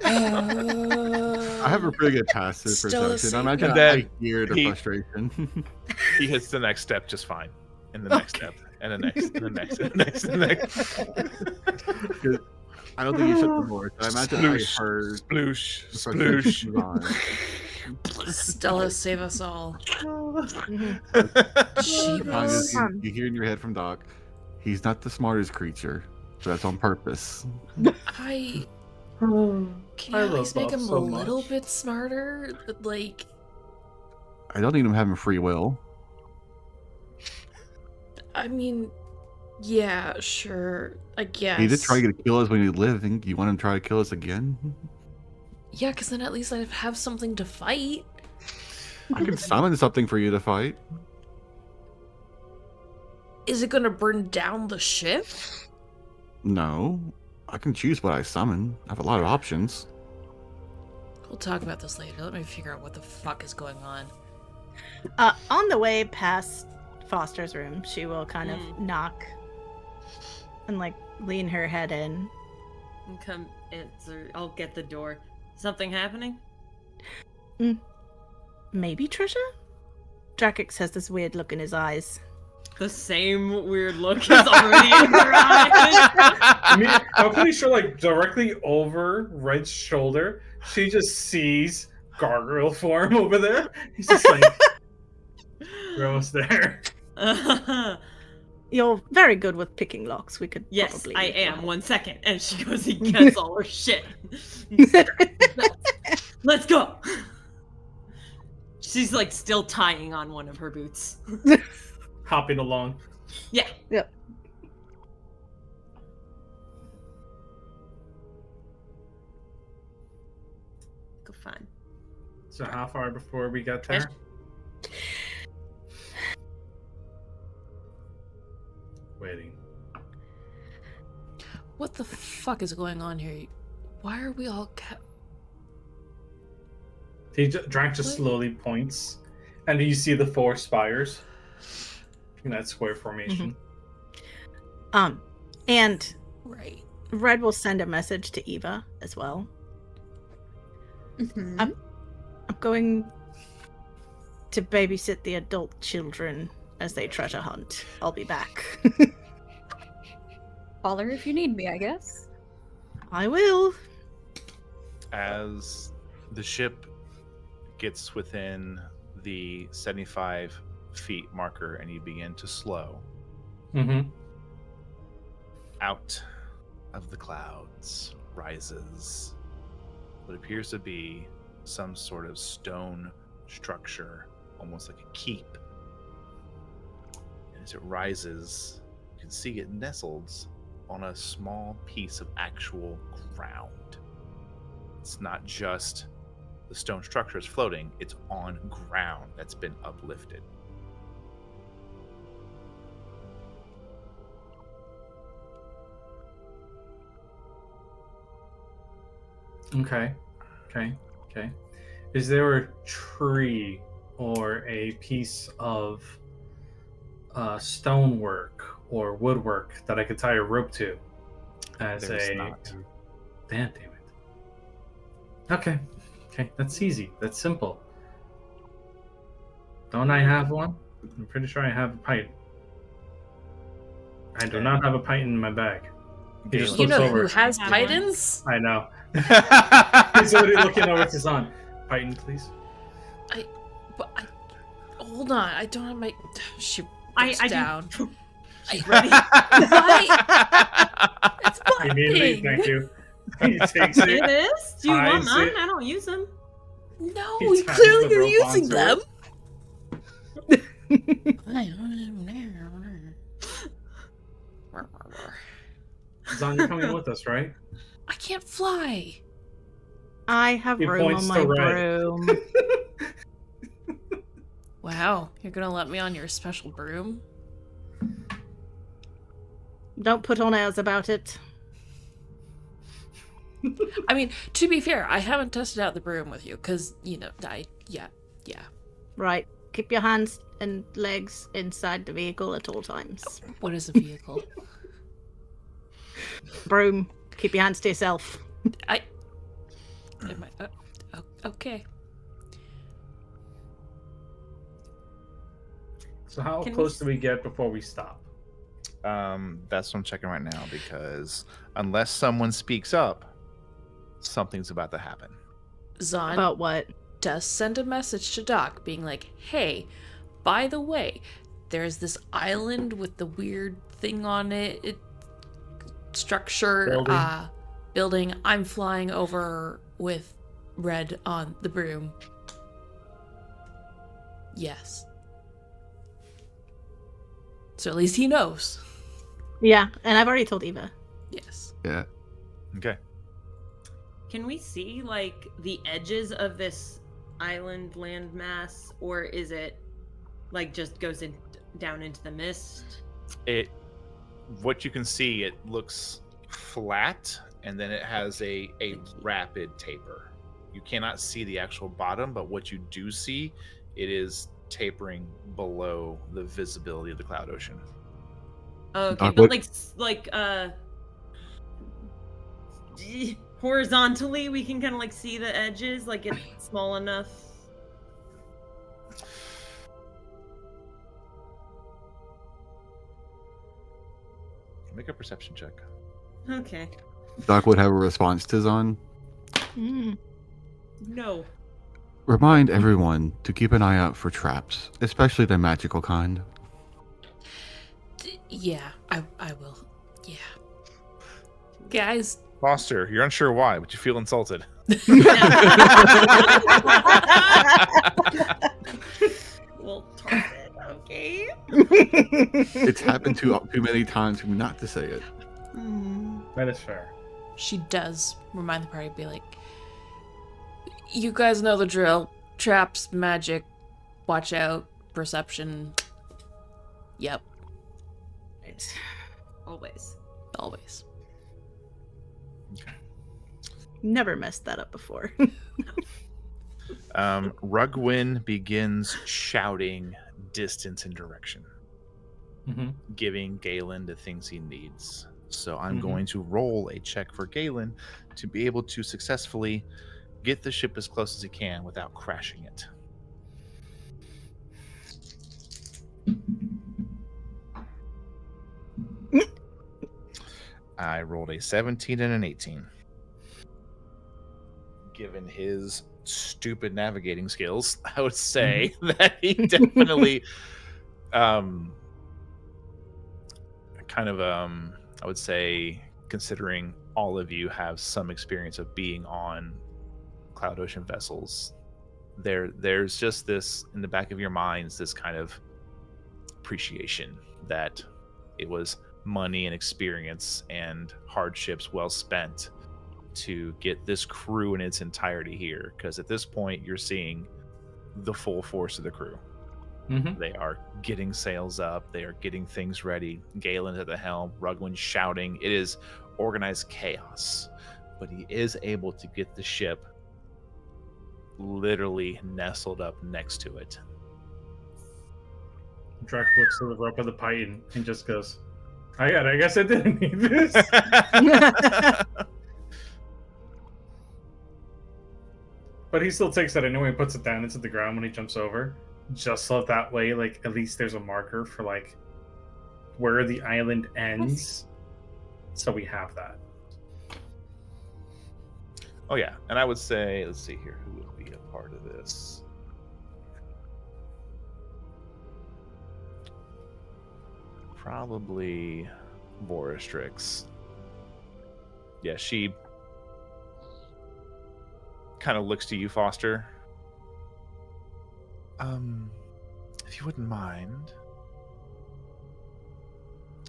I have a pretty good passive Still the perception. same. I imagine And I then hear the he- frustration. He hits the next step just fine. And the next step. And the next. And the next. And the next. And the next. I don't think you shut the door. So I imagine I Sploosh. heard Sploosh. the frustration Sploosh. was on. Stella, save us all. Mhm. Sometimes Oh, you hear in your head from Doc, he's not the smartest creature, so that's on purpose. I I can you at love least make Bob him so a little much. bit smarter, but like I don't need him having free will. I mean, yeah, sure, I guess. He did try to kill us when he lived. Think you want him to try to kill us again? Yeah, because then at least I'd have something to fight. I can summon something for you to fight. Is it gonna burn down the ship? No, I can choose what I summon. I have a lot of options. We'll talk about this later. Let me figure out what the fuck is going on. On the way past Foster's room, she will kind of knock and like lean her head in. And come answer. I'll get the door. Something happening? Maybe Trisha? Drakix has this weird look in his eyes. The same weird look is already in her eyes. I mean, I'm pretty sure, like, directly over Red's shoulder, she just sees gargoyle form over there. He's just like, we're almost there. You're very good with picking locks. We could Yes, probably I use your am. help. 1 second. And she goes and gets all her shit. Let's go. She's like still tying on one of her boots. Hopping along. Yeah. Yep. Go fine. So how far before we got there? Waiting. What the fuck is going on here? Why are we all Drank just slowly points, and you see the 4 spires in that square formation. And right? Red will send a message to Eva as well. Mhm. I'm going to babysit the adult children as they treasure hunt. I'll be back. Holler if you need me, I guess. I will. As the ship gets within the 75 feet marker and you begin to slow, Mm-hmm. out of the clouds rises what appears to be some sort of stone structure, almost like a keep. And as it rises, you can see it nestles on a small piece of actual ground. It's not just the stone structure is floating, it's on ground that's been uplifted. Okay. Is there a tree or a piece of stonework or woodwork that I could tie a rope to? There's not. Damn it. Okay, that's easy. That's simple. Don't I have one? I'm pretty sure I have a pipe. I do not have a pipe in my bag. He just You looks know over. who has Have one. pitons? I know. He's already looking over to his on. Python, please. Hold on, I don't have my. She I puts do- down. Ready? It's Immediately, mine. thank you. He takes it. It is? Do you want Ties mine? it. I don't use them. No, He we ties clearly the are rope using onto them. Zon, you're coming with us, right? I can't fly. I have He room on points my to Red. broom. Wow, you're gonna let me on your special broom? Don't put on airs about it. I mean, to be fair, I haven't tested out the broom with you, because, yeah. Right. Keep your hands and legs inside the vehicle at all times. What is a vehicle? Broom. Keep your hands to yourself. Okay. So how Can we close do we get before we stop? That's what I'm checking right now because unless someone speaks up, something's about to happen. Zahn About what? does send a message to Doc being like, hey, by the way, there's this island with the weird thing on it, structure, building. I'm flying over with Red on the broom. Yes. So at least he knows. Yeah, and I've already told Eva. Yes. Yeah. Okay. Can we see like the edges of this island landmass, or is it like just goes down into the mist? What you can see, it looks flat, and then it has a rapid taper. You cannot see the actual bottom, but what you do see, it is tapering below the visibility of the cloud ocean. Okay, but like horizontally, we can kind of like see the edges, like it's small enough. Make a perception check. Okay. Doc would have a response to Zahn. No. Remind everyone to keep an eye out for traps, especially the magical kind. Yeah, I will. Yeah. Guys. Foster, you're unsure why, but you feel insulted. Well, target, okay. It's happened too many times for me not to say it. That is fair. She does remind the party, be like, you guys know the drill. Traps, magic, watch out, perception. Yep. Always. Always. Never messed that up before. Rugwin begins shouting distance and direction, giving Galen the things he needs. So I'm going to roll a check for Galen to be able to successfully get the ship as close as he can without crashing it. I rolled a 17 and an 18. Given his stupid navigating skills, I would say that he definitely I would say, considering all of you have some experience of being on Cloud Ocean vessels, there's just this in the back of your minds, this kind of appreciation that it was money and experience and hardships well spent to get this crew in its entirety here, because at this point you're seeing the full force of the crew. They are getting sails up, they are getting things ready. Galen's at the helm, Rugwin shouting. It is organized chaos, but he is able to get the ship literally nestled up next to it. Drac looks to the rope of the Python and just goes, I guess I didn't need this. But he still takes that anyway and puts it down into the ground when he jumps over. Just so that way, like, at least there's a marker for, like, where the island ends. So we have that. Oh, yeah. And I would say, let's see here, who would be a part of this? Probably Boristrix. Yeah, she kind of looks to you, Foster. If you wouldn't mind.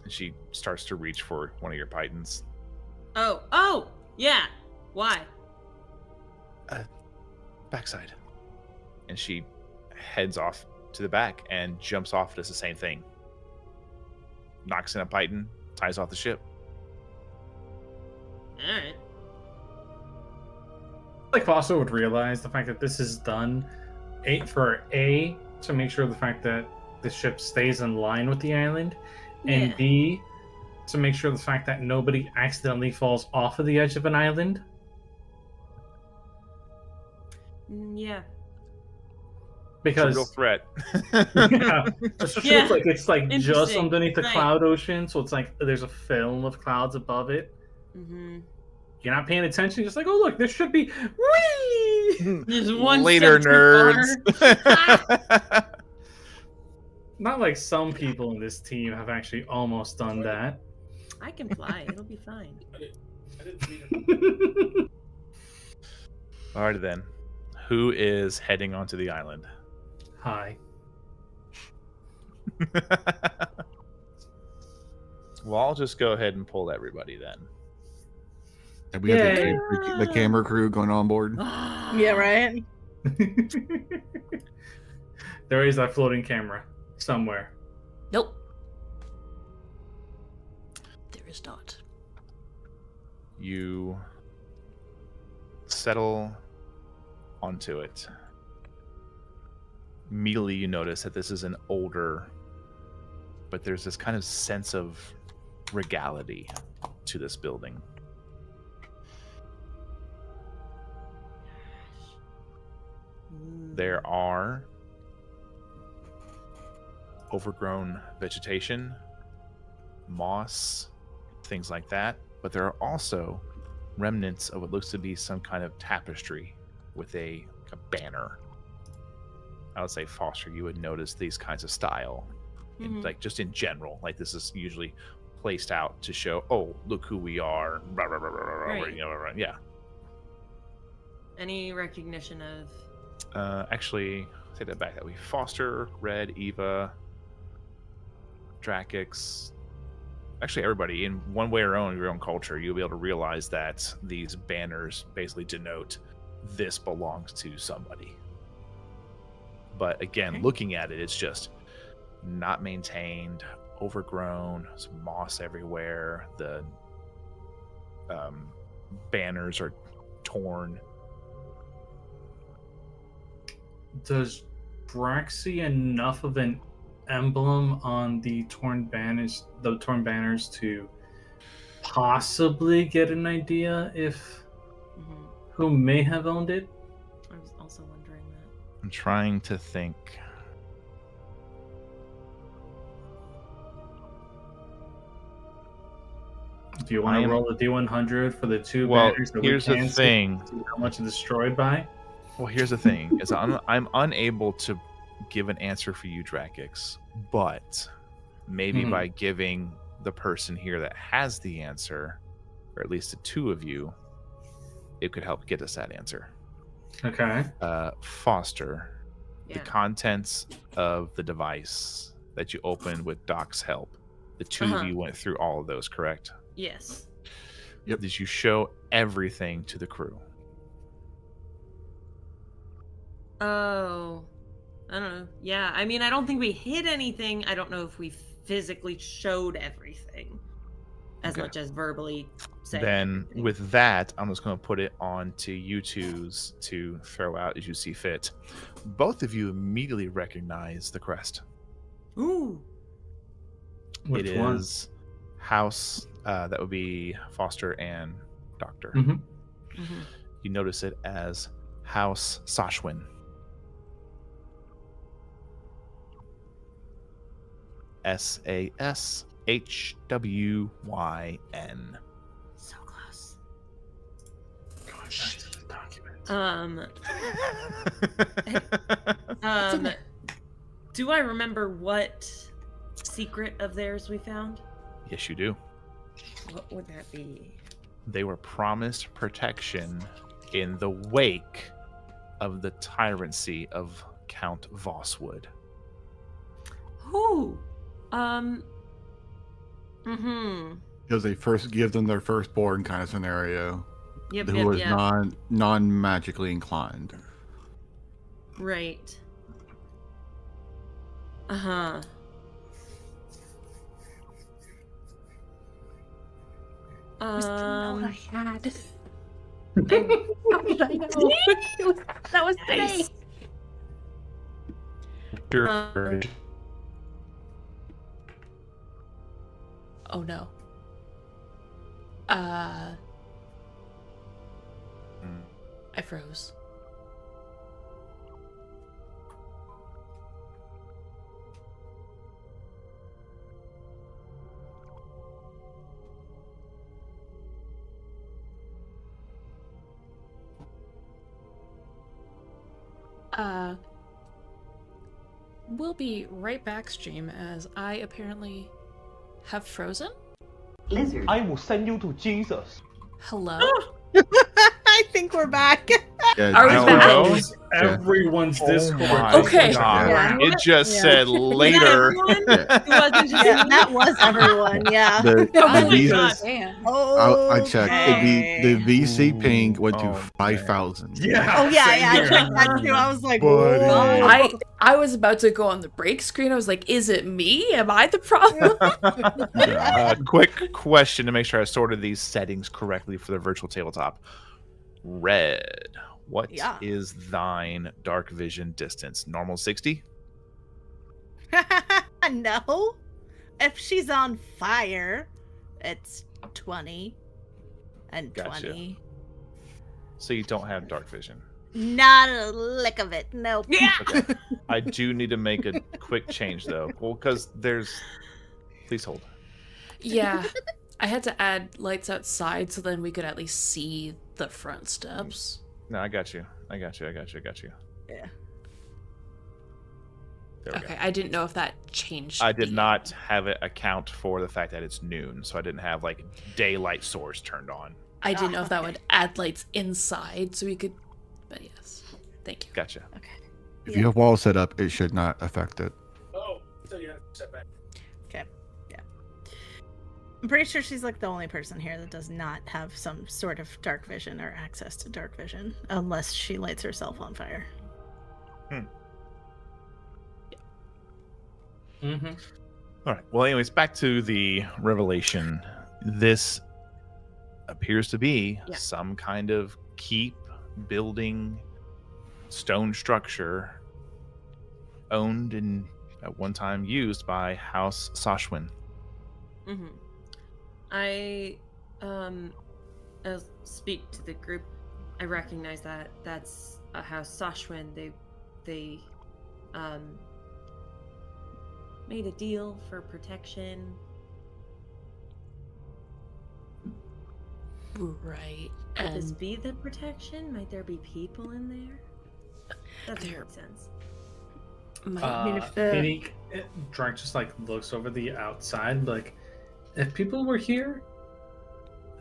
And she starts to reach for one of your pythons. Oh, yeah. Why? Backside. And she heads off to the back and jumps off, does the same thing. Knocks in a python, ties off the ship. Alright. Like Foster would realize the fact that this is done to make sure the fact that the ship stays in line with the island, and Yeah. B, to make sure the fact that nobody accidentally falls off of the edge of an island Yeah. It's a real Because threat. yeah, especially Yeah. it's like just Interesting. underneath the Right. cloud ocean, so it's like there's a film of clouds above it. Mm-hmm. You're not paying attention, just like, oh look, there should be whee! There's one Later, step too nerds. Not like some people in this team have actually almost done that. I can fly. It'll be fine. Alrighty then. Who is heading onto the island? Hi. Well, I'll just go ahead and pull everybody then. And we have Yay. the camera crew going on board. Yeah, right. There is that floating camera somewhere. Nope. There is not. You settle onto it. Immediately you notice that this is an older, but there's this kind of sense of regality to this building. There are overgrown vegetation, moss, things like that, but there are also remnants of what looks to be some kind of tapestry with a banner. I would say, Foster, you would notice these kinds of style, like just in general. Like this is usually placed out to show, oh, look who we are. Blah, blah, blah, blah, blah, Right. you know, yeah. Any recognition of? Actually, take that back. That would be Foster, Red, Eva, Drakix. Actually, everybody in one way or your own culture, you'll be able to realize that these banners basically denote this belongs to somebody. But again, looking at it, it's just not maintained, overgrown, some moss everywhere. The banners are torn. Does Brax see enough of an emblem on the torn banners to possibly get an idea if who may have owned it? I was also wondering that. I'm trying to think. Do you want to roll a D100 for the two Well, banners that here's we the can thing. see how much is destroyed by? Well, here's the thing: is I'm unable to give an answer for you, Drakix, but maybe by giving the person here that has the answer, or at least the two of you, it could help get us that answer. Okay. Foster, Yeah. the contents of the device that you opened with Doc's help, the two of you went through all of those, correct? Yes. Yep. Did you show everything to the crew? Oh, I don't know. Yeah, I mean, I don't think we hid anything. I don't know if we physically showed everything as Okay. much as verbally saying. Then everything. with that, I'm just going to put it on to you twos to throw out as you see fit. Both of you immediately recognize the crest. Ooh. Which It one? is House, that would be Foster and Doctor. Mm-hmm. Mhm. You notice it as House Sashwin. SASHWYN. So close. Gosh, that's a document. Do I remember what secret of theirs we found? Yes, you do. What would that be? They were promised protection in the wake of the tyranny of Count Vosswood. Who? Because they first give them their firstborn kind of scenario, Yep, who yep, was yep. non magically inclined. Right. Uh-huh. I had. How did I know? That was today. Nice. Sure. Oh no. I froze. We'll be right back, stream, as I apparently have frozen. Lizard. I will send you to Jesus. Hello? I think we're back. Yeah, Are we no, back? That was everyone's Discord. my Okay. God. Yeah. It just Yeah. said later. It wasn't just Yeah, me? that was everyone. Yeah. The, Oh the my V- God. Damn. Oh, I checked. The VC ping went Oh, to man. 5,000. Yeah. Oh yeah, same yeah. I here. checked that too. I was like, Buddy. whoa. I was about to go on the break screen. I was like, is it me? Am I the problem? Quick question to make sure I sorted these settings correctly for the virtual tabletop. Red, what is Yeah. thine dark vision distance? Normal 60? No. If she's on fire, it's 20 and Gotcha. 20. So you don't have dark vision. Not a lick of it. Nope. Yeah. Okay. I do need to make a quick change though. Well, because there's. Please hold. Yeah. I had to add lights outside so then we could at least see the front steps. No, I got you. I got you. Yeah. There we Okay, go. I didn't know if that changed. I did the- not have it account for the fact that it's noon, so I didn't have like daylight source turned on. I didn't know if that okay. would add lights inside so we could. But yes. Thank you. Gotcha. If you have walls set up, it should not affect it. Oh, so you have to step back. Okay. Yeah. I'm pretty sure she's like the only person here that does not have some sort of dark vision or access to dark vision, unless she lights herself on fire. Mm-hmm. All right. Well, anyways, back to the revelation. This appears to be Yeah. some kind of keep, building, stone structure owned and at one time used by House Sashwin. Mm-hmm. I I'll speak to the group. I recognize that that's a House Sashwin. They made a deal for protection. Right. Could this And be the protection? Might there be people in there? That doesn't There- make sense. my, mean, if the- He, Drake just like looks over the outside, like, if people were here,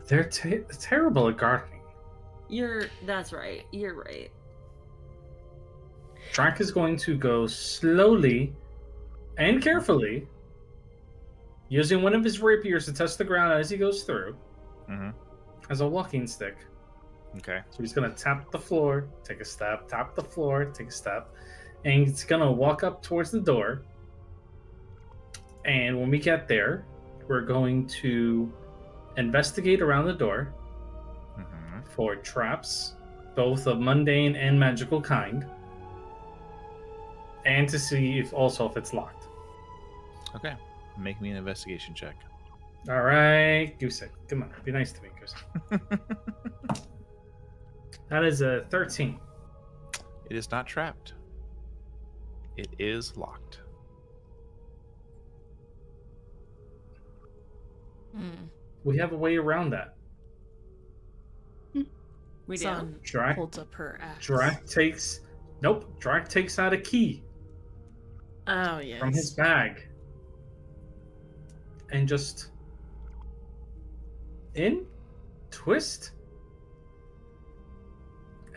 they're terrible at gardening. That's right. You're right. Drake is going to go slowly and carefully, using one of his rapiers to test the ground as he goes through, Mm-hmm. as a walking stick. Okay. So he's gonna tap the floor, take a step, tap the floor, take a step, and he's gonna walk up towards the door. And when we get there, we're going to investigate around the door Mm-hmm. for traps, both of mundane and magical kind, and to see if it's locked. Okay. Make me an investigation check. All right, Goose Egg, come on, be nice to me, Goose Egg. That is a 13. It is not trapped. It is locked. We have a way around that. We do. Son Drak holds up her axe. takes out a key Oh yes. from his bag and just twist,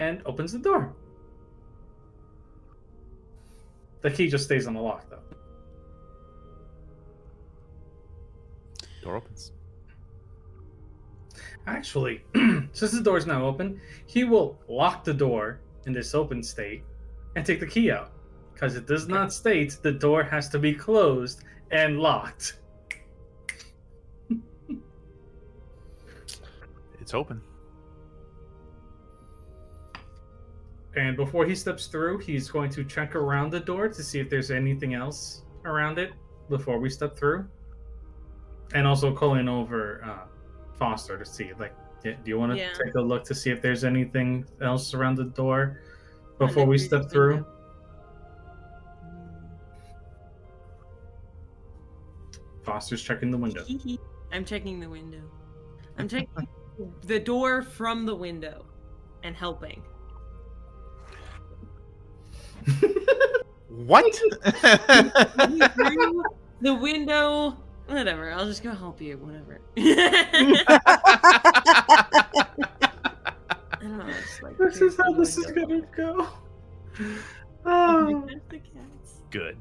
and opens the door. The key just stays on the lock, though. Door opens. Actually, since the door is now open, he will lock the door in this open state and take the key out, because it does not state the door has to be closed and locked. It's open. And before he steps through, he's going to check around the door to see if there's anything else around it before we step through. And also calling over Foster to see, like, do you want to Yeah. take a look to see if there's anything else around the door I before look we through step the through? window. Foster's checking the window. I'm checking the window. I'm checking the door from the window and helping. What? Through the window. Whatever. I'll just go help you. Whatever. I don't know, it's like This is how through the this is window. gonna go. Oh, Oh. the cats. Good.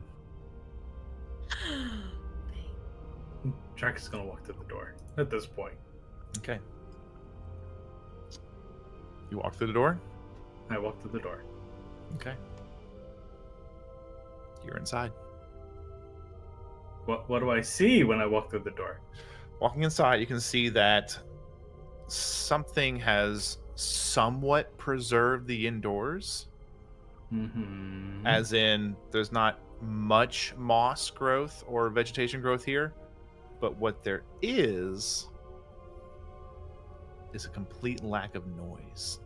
Jack is gonna walk to the door at this point. Okay. You walk through the door? I walk to the door. Okay. You're inside. What do I see when I walk through the door? Walking inside, you can see that something has somewhat preserved the indoors. Mm-hmm. As in, there's not much moss growth or vegetation growth here, but what there is a complete lack of noise.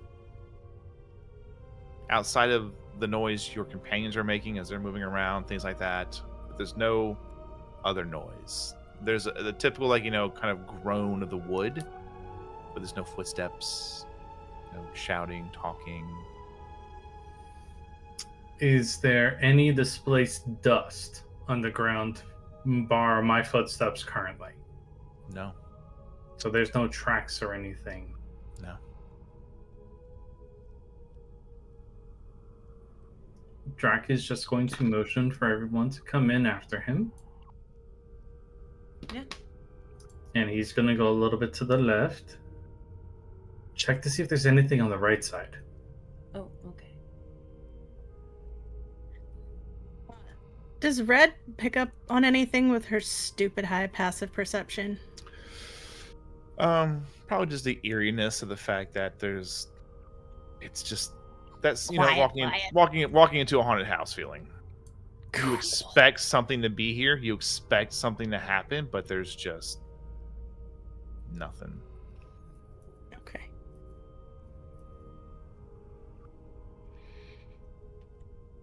Outside of the noise your companions are making as they're moving around, things like that, but there's no other noise. There's the typical, like, kind of groan of the wood, but there's no footsteps, no shouting, talking. Is there any displaced dust on the ground, bar my footsteps currently? No. So there's no tracks or anything. No. Drac is just going to motion for everyone to come in after him. Yeah. And he's going to go a little bit to the left. Check to see if there's anything on the right side. Oh, okay. Does Red pick up on anything with her stupid high passive perception? Probably just the eeriness of the fact that it's just that's Quiet. walking into a haunted house feeling. You expect something to be here, you expect something to happen, but there's just nothing. Okay.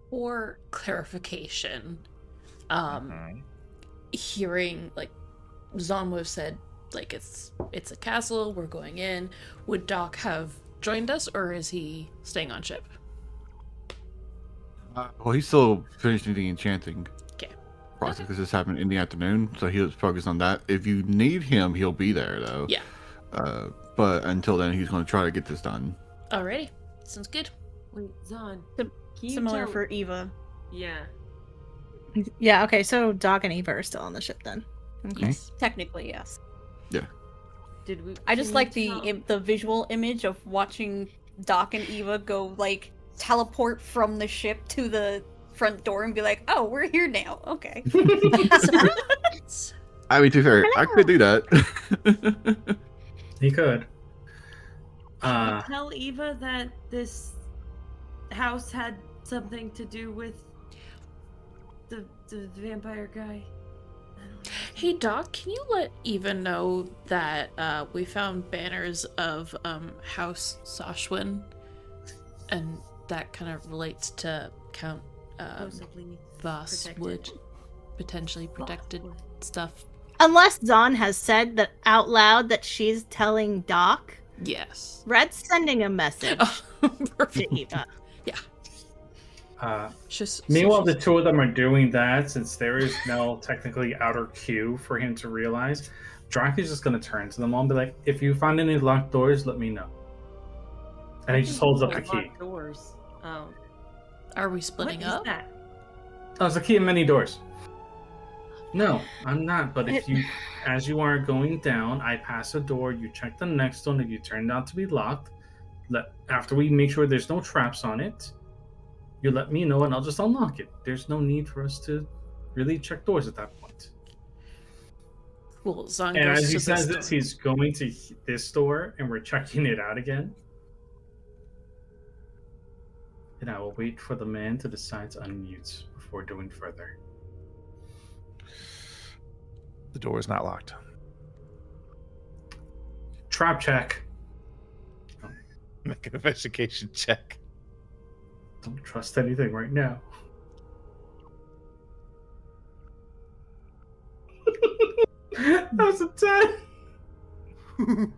For clarification, Mhm. hearing like Zon would have said, like it's a castle, we're going in. Would Doc have joined us, or is he staying on ship? Well, he's still finishing the enchanting Okay. process because this happened in the afternoon, so he was focused on that. If you need him, he'll be there though. Yeah. But until then, he's going to try to get this done. Alrighty, sounds good. Wait, Zon. Sim- can you Similar tell- for Eva. Yeah. Yeah, okay, so Doc and Eva are still on the ship then. Okay. Yes. Technically, yes. Did we? I just can like you tell- the visual image of watching Doc and Eva go like teleport from the ship to the front door and be like, "Oh, we're here now." Okay. Surprise! I mean, to be fair, I could do that. He could. Can we tell Eva that this house had something to do with the vampire guy? I don't know. Hey Doc, can you let Eva know that we found banners of House Sashwin, and that kind of relates to Count Supposedly Vosswood, potentially protected Vosswood. stuff. Unless Dawn has said that out loud that she's telling Doc, Yes. Red's sending a message Oh, to perfect. Eva. Meanwhile, the two of them are doing that since there is no technically outer cue for him to realize. Drac is just going to turn to them all and be like, if you find any locked doors, let me know. And he just holds up the key. Locked doors. Oh. Are we What splitting is up? that? Oh, it's a key in many doors. No, I'm not. But if you, as you are going down, I pass a door. You check the next one. If you turn out to be locked, after we make sure there's no traps on it, you let me know and I'll just unlock it. There's no need for us to really check doors at that point. Cool. Zon And goes as he to says this this, door. he's going to this door and we're checking it out again. And I will wait for the man to decide to unmute before doing further. The door is not locked. Trap check. Make an investigation check. Don't trust anything right now. That was a 10.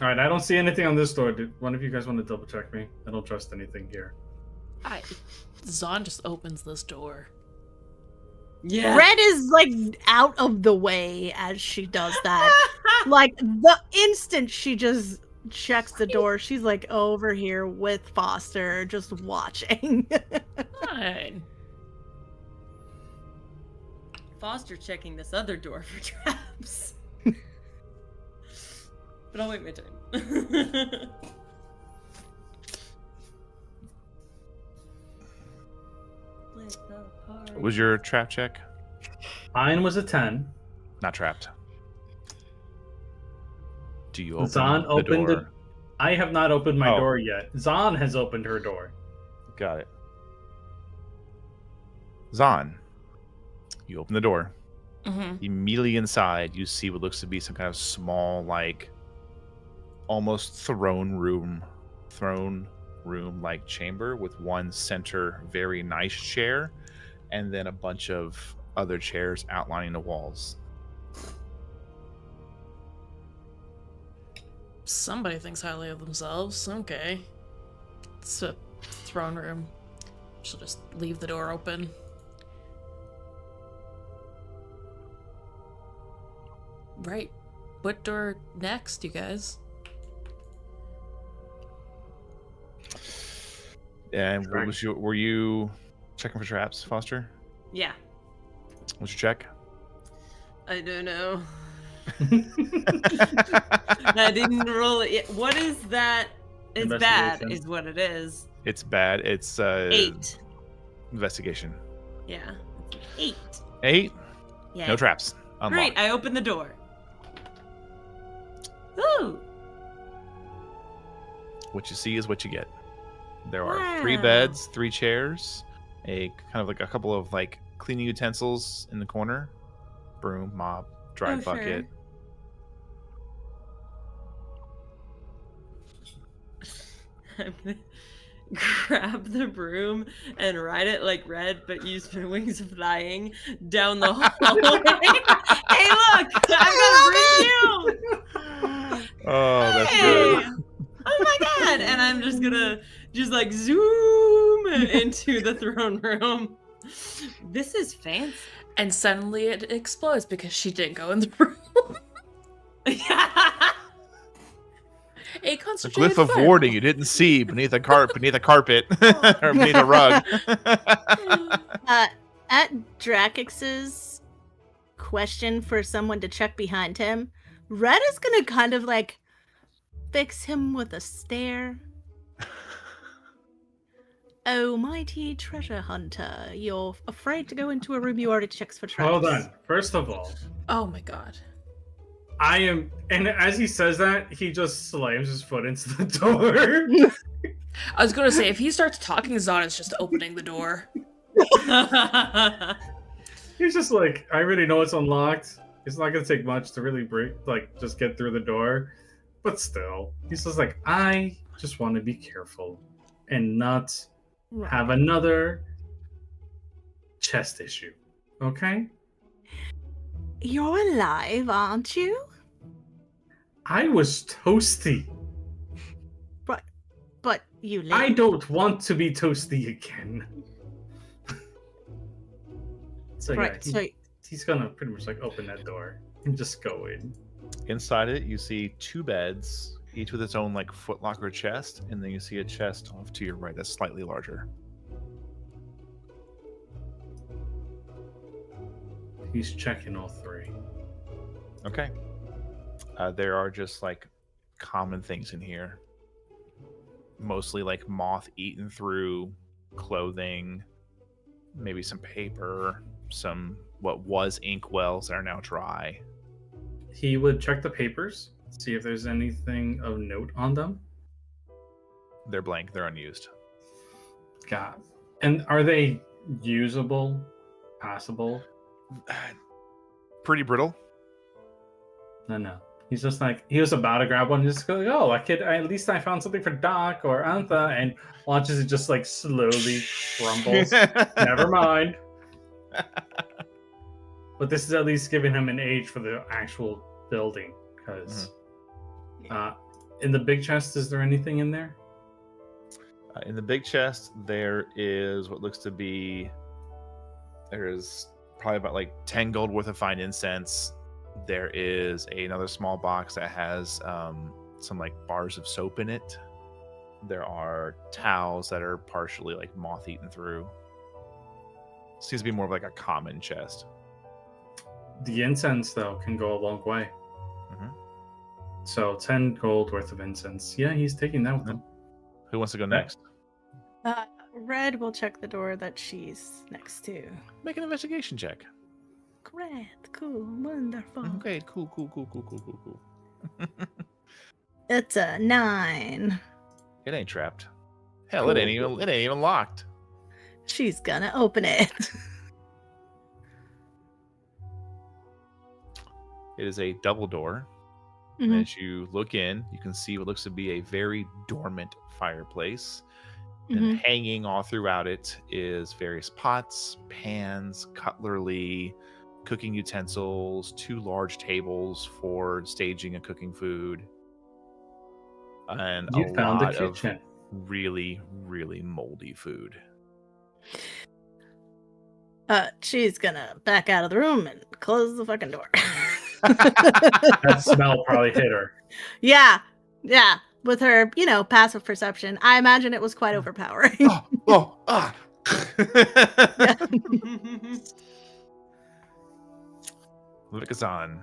All right, I don't see anything on this door. Did one of you guys want to double check me? I don't trust anything here. Zahn just opens this door. Yeah. Red is like out of the way as she does that. Like the instant she just checks the door, she's like over here with Foster, just watching. Fine. Foster checking this other door for traps. But I'll wait my turn. What was your trap check? Mine was a 10. Not trapped. Do you open Zahn the opened door? it. I have not opened my Oh. door yet. Zahn has opened her door. Got it. Zahn, you open the door. Mm-hmm. Immediately inside, you see what looks to be some kind of small, like, almost throne room like chamber with one center, very nice chair, and then a bunch of other chairs outlining the walls. Somebody thinks highly of themselves. Okay. It's a throne room. She'll just leave the door open. Right. What door next, you guys? And what was were you checking for traps, Foster? Yeah. What's your check? I don't know. I didn't roll it yet. What is that? It's bad, Investigation. is what it is. It's bad. It's 8. Investigation. Yeah. 8. 8. Yeah. No traps. Unlocked. Great. I opened the door. Ooh. What you see is what you get. There are 3 Wow. beds, 3 chairs, a kind of like a couple of like cleaning utensils in the corner, broom, mop, dry Oh, sure. bucket. I'm gonna grab the broom and ride it like Red, but use my wings of flying down the hallway. Hey, look! I've got a broom! Oh, that's Hey! good. Oh my god! And I'm just gonna like zoom into the throne room. This is fancy. And suddenly it explodes because she didn't go in the room. A The concentrated glyph of fireball. warding you didn't see beneath a carpet or beneath a rug. At Dracax's question for someone to check behind him, Red is gonna kind of like fix him with a stare. Oh, mighty treasure hunter, you're afraid to go into a room you already checked for traps. Hold on. First of all, Oh my god. I am, and as he says that, he just slams his foot into the door. I was gonna say, if he starts talking, Zahn is just opening the door. He's just like, I already know it's unlocked. It's not gonna take much to really break, like, just get through the door. But still, he's just like, I just want to be careful and not have another chest issue. Okay? You're alive, aren't you? I was toasty. But you live. I don't want to be toasty again. So yeah, Right, so he's gonna pretty much like open that door and just go in. Inside it, you see 2 beds, each with its own like footlocker chest, and then you see a chest off to your right that's slightly larger. He's checking all 3. Okay. There are just like common things in here. Mostly like moth-eaten through clothing, maybe some paper, some what was ink wells that are now dry. He would check the papers, see if there's anything of note on them. They're blank. They're unused. God. And are they usable? Passable? Pretty brittle. No. He's just like, he was about to grab one, just go, oh, at least I found something for Doc or Antha, and watches it just like slowly crumbles. Never mind. But this is at least giving him an age for the actual building, because In the big chest, is there anything in there? In the big chest, there is what looks to be. There is probably about like 10 gold worth of fine incense. There is another small box that has some like bars of soap in it. There are towels that are partially like moth eaten through. Seems to be more of like a common chest. The incense, though, can go a long way. Mhm. So 10 gold worth of incense. Yeah, he's taking that with him. Who wants to go next? Red will check the door that she's next to. Make an investigation check. Great, cool, wonderful. Okay, cool. It's a 9. It ain't trapped. Hell, it ain't even locked. She's gonna open it. It is a double door. Mhm. And as you look in, you can see what looks to be a very dormant fireplace. And hanging all throughout it is various pots, pans, cutlery, cooking utensils, 2 large tables for staging and cooking food, and You a found the lot of kitchen. really, really moldy food. She's gonna back out of the room and close the fucking door. That smell probably hit her. Yeah. With her, passive perception, I imagine it was quite overpowering. Ah. Yeah. Lukazan,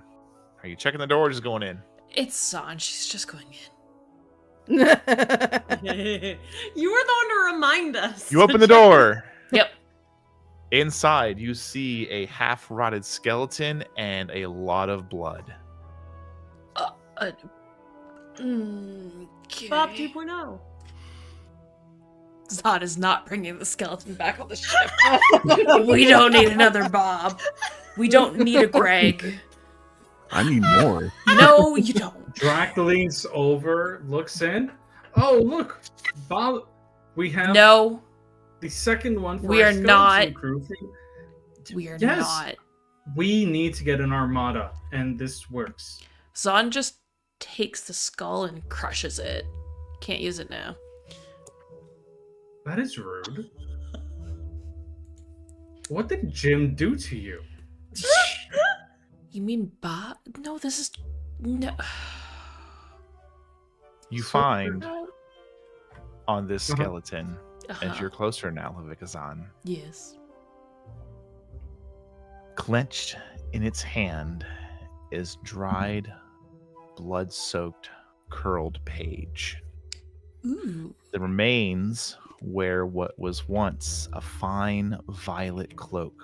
are you checking the door or just going in? It's San. She's just going in. You were the one to remind us. You open the door. Yep. Inside, you see a half-rotted skeleton and a lot of blood. Okay. Bob 2.0. Zod is not bringing the skeleton back on the ship. We don't need another Bob. We don't need a Greg. I need more. No, you don't. Drac leans over, looks in. Oh, look, Bob. We have No, the second one. For We our are skeleton not. Crew. we are Yes. not. We need to get an armada, and this works. Zon just takes the skull and crushes it. Can't use it now. That is rude. What did Jim do to you? You mean Bob? No, this is no. You So- find on this Uh-huh. skeleton, as you're closer now, Levikazan, Yes. clenched in its hand is dried, blood-soaked, curled page. Ooh. The remains wear what was once a fine violet cloak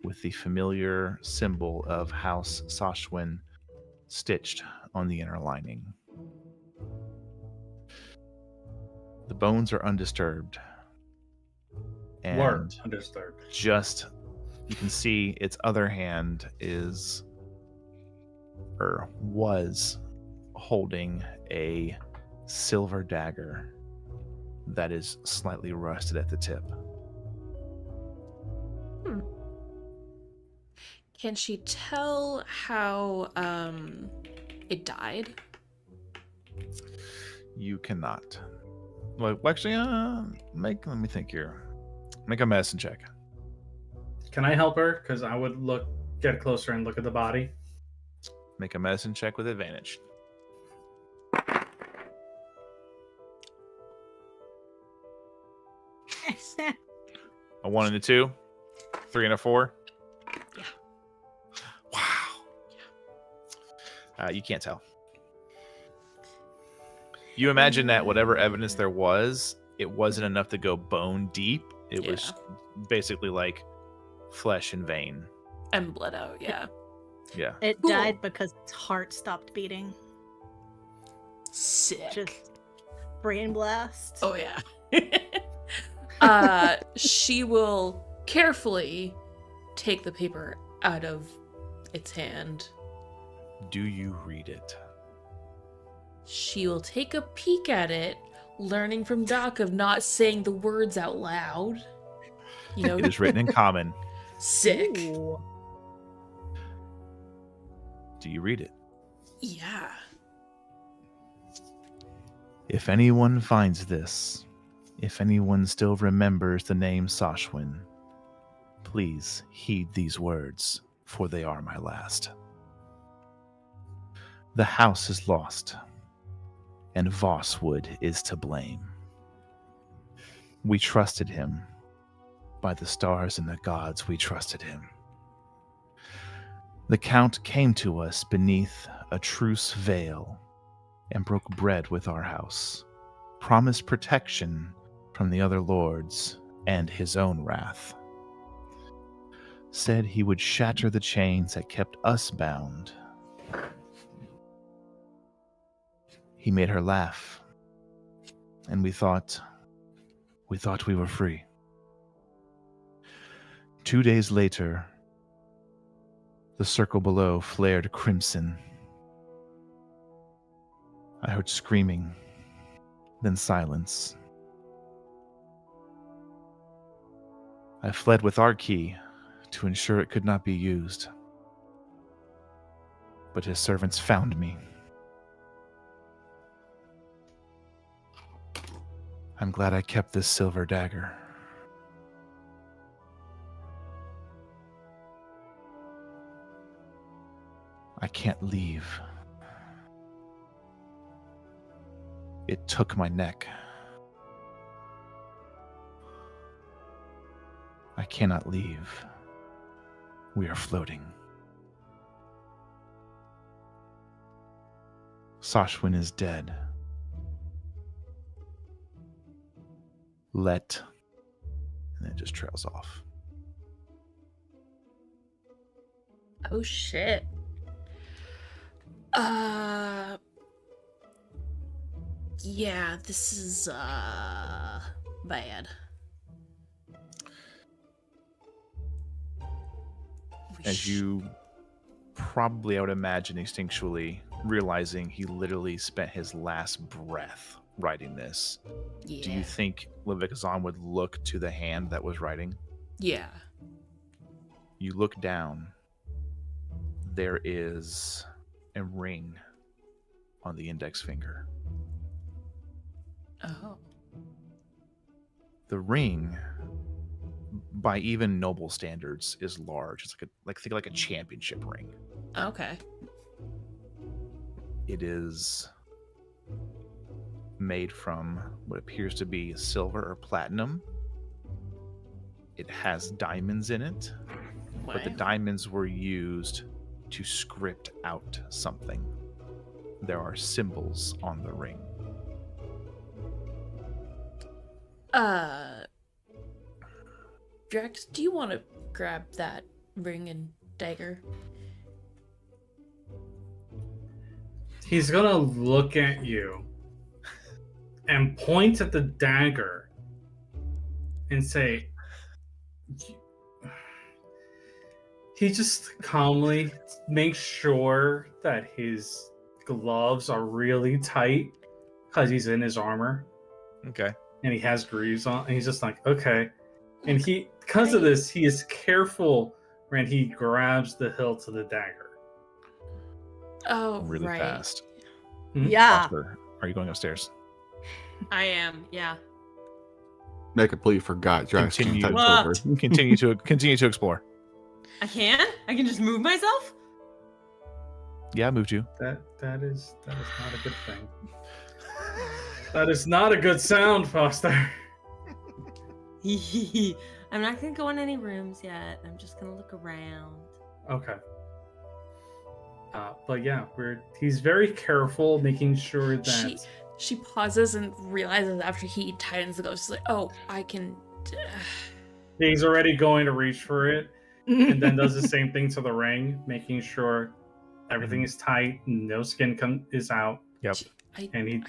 with the familiar symbol of House Sashwin stitched on the inner lining. The bones are undisturbed. And Were undisturbed. just you can see its other hand is or was holding a silver dagger that is slightly rusted at the tip. Can she tell how it died? You cannot. Well, actually, let me think here. Make a medicine check. Can I help her? Because I would get closer and look at the body. Make a medicine check with advantage. A 1 and a 2, 3 and a 4. Yeah. Wow. You can't tell. You imagine that whatever evidence there was, it wasn't enough to go bone deep. It was basically like flesh and vein. And bled out, yeah. Yeah. It Cool. died because its heart stopped beating. Sick. Just brain blast. Oh yeah. She will carefully take the paper out of its hand. Do you read it? She will take a peek at it, learning from Doc of not saying the words out loud. You know, It is written in common. sick. Ooh. Do you read it? Yeah. If anyone finds this, if anyone still remembers the name Sashwin, please heed these words, for they are my last. The house is lost, and Vosswood is to blame. We trusted him. By the stars and the gods, we trusted him. The Count came to us beneath a truce veil and broke bread with our house, promised protection from the other lords and his own wrath. Said he would shatter the chains that kept us bound. He made her laugh, and we thought we were free. 2 days later, the circle below flared crimson. I heard screaming, then silence. I fled with our key to ensure it could not be used. But his servants found me. I'm glad I kept this silver dagger. I can't leave. It took my neck. I cannot leave. We are floating. Sashwin is dead. And it just trails off. Oh shit. Yeah, this is bad. As you probably, I would imagine, instinctually realizing he literally spent his last breath writing this. Yeah. Do you think Levikazan would look to the hand that was writing? Yeah. You look down. There is a ring on the index finger. Oh. The ring, by even noble standards, is large. It's think like a championship ring. Okay. It is made from what appears to be silver or platinum. It has diamonds in it, but the Wow. diamonds were used to script out something. There are symbols on the ring. Drax, do you want to grab that ring and dagger? He's gonna look at you and point at the dagger and say, he just calmly makes sure that his gloves are really tight because he's in his armor Okay. and he has greaves on. And he's just like, okay. And he, because of this, he is careful when he grabs the hilt of the dagger. Oh, Really right. fast. Yeah. Foster, are you going upstairs? I am, yeah. I completely forgot. Drax Continue. touched What? over. continue to explore. I can? I can just move myself? Yeah, I moved you. That is not a good thing. That is not a good sound, Foster. I'm not gonna go in any rooms yet. I'm just gonna look around. Okay. But yeah, he's very careful, making sure that She pauses and realizes after he tightens the gloves, she's like, oh, I can. he's already going to reach for it, and then does the same thing to the ring, making sure everything is tight, no skin is out. Yep. And he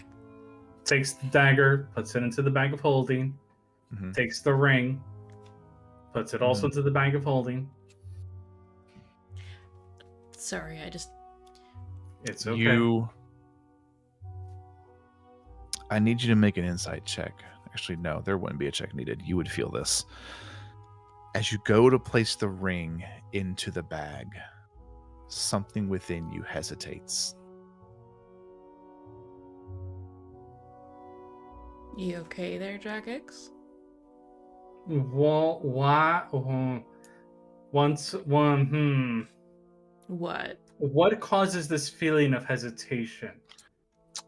takes the dagger, puts it into the bag of holding, Mhm. takes the ring, puts it also Mm-hmm. into the bag of holding. Sorry, It's okay. I need you to make an insight check. Actually, no, there wouldn't be a check needed. You would feel this. As you go to place the ring into the bag, something within you hesitates. You okay there, Dragix? Well, why? What? What causes this feeling of hesitation?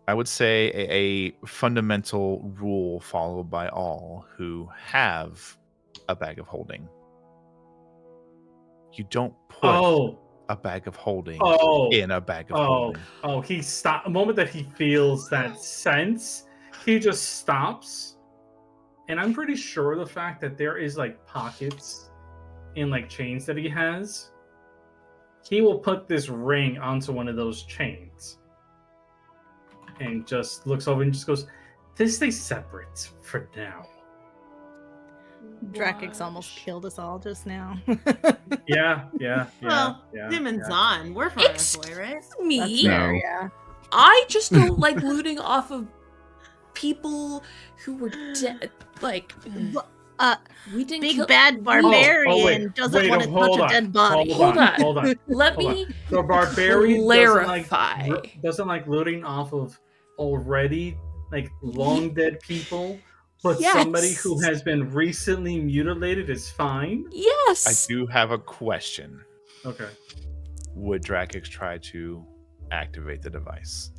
I would say a fundamental rule followed by all who have a bag of holding. You don't put a bag of holding in a bag of holding. He stopped. The moment that he feels that sense, he just stops. And I'm pretty sure the fact that there is like pockets in like chains that he has, he will put this ring onto one of those chains. And just looks over and just goes, "This stays separate for now." Dracix almost killed us all just now. Yeah. Well, him and Zahn, we're far enough away, right? Me? That's fair, yeah. I just don't like looting off of people who were dead. Like, we didn't Big kill- bad barbarian doesn't want to touch a dead body. Hold on. Let me The barbarian clarify. doesn't like looting off of already like long dead people, but Yes. somebody who has been recently mutilated is fine. Yes. I do have a question. Okay. Would Dracix try to activate the device?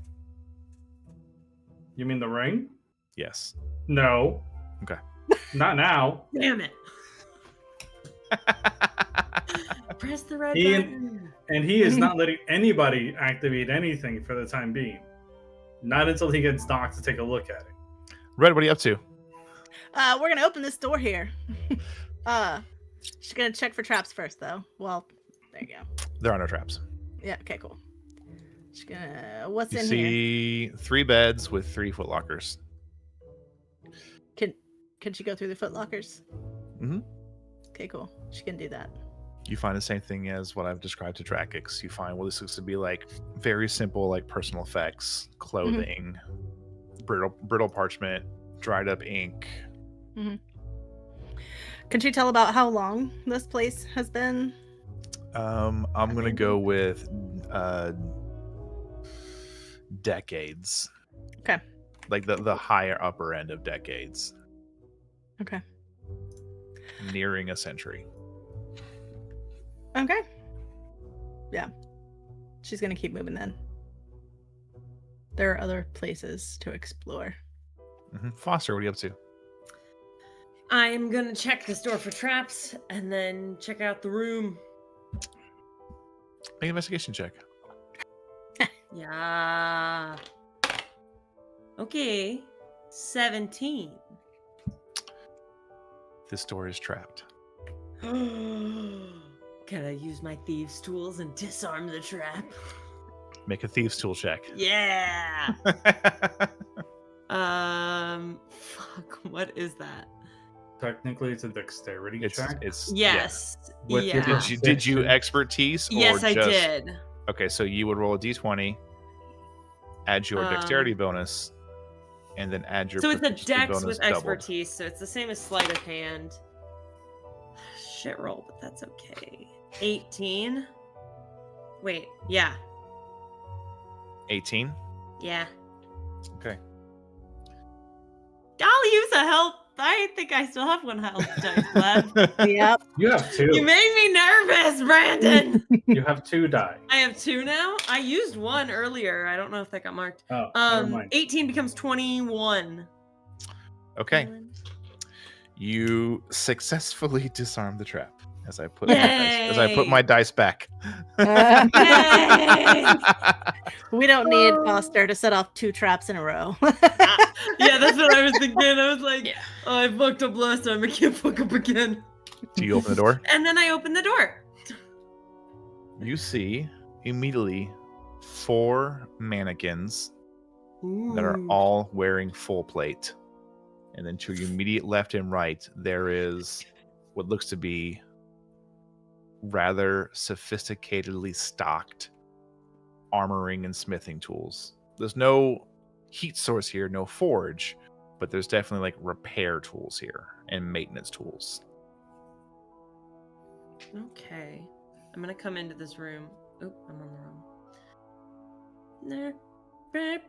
You mean the ring? Yes. No. Okay. Not now. Damn it. Press the red He button. and he is not letting anybody activate anything for the time being. Not until he gets Doc to take a look at it. Red, what are you up to? We're gonna open this door here. She's gonna check for traps first, though. Well, there you go. There are no traps. Yeah. Okay. Cool. She's gonna. What's You in here? see 3 beds with 3 footlockers. Can she go through the footlockers? Mhm. Okay. Cool. She can do that. You find the same thing as what I've described to Dracix. You find, well, this looks to be like very simple, like personal effects, clothing, brittle parchment, dried up ink. Can she tell about how long this place has been? I'm gonna go with decades. Okay. Like the higher upper end of decades, Okay. nearing a century. Okay. Yeah. She's gonna keep moving then. There are other places to explore. Foster, what are you up to? I'm gonna check this door for traps and then check out the room. Make an investigation check. Yeah. Okay. 17. This door is trapped. Can I use my thieves' tools and disarm the trap? Make a thieves' tool check. Yeah. Fuck. What is that? Technically, it's a dexterity It's check. Yes. With your Yeah. Did you expertise? Yes, or I just... did. Okay, so you would roll a d20, add your dexterity bonus, and then add your So it's a proficiency dex bonus with doubled. expertise, so it's the same as sleight of hand. Shit roll, but that's okay. 18. Wait, yeah. 18? Yeah. Okay. I'll use a help. I think I still have one health dice left. Yep. You have 2. You made me nervous, Brandon. You have 2 die. I have 2 now. I used 1 earlier. I don't know if that got marked. Oh, never mind. 18 becomes 21. Okay. You successfully disarm the trap as I put my dice back. We don't need Foster to set off 2 traps in a row. Yeah, that's what I was thinking. I was like, oh, I fucked up last time. I can't fuck up again. Do you open the door? And then I opened the door. You see immediately 4 mannequins that are all wearing full plate. And then to your immediate left and right, there is what looks to be rather sophisticatedly stocked armoring and smithing tools. There's no heat source here, no forge, but there's definitely like repair tools here and maintenance tools. Okay. I'm gonna come into this room. Oop, I'm on the wrong. There. Beep.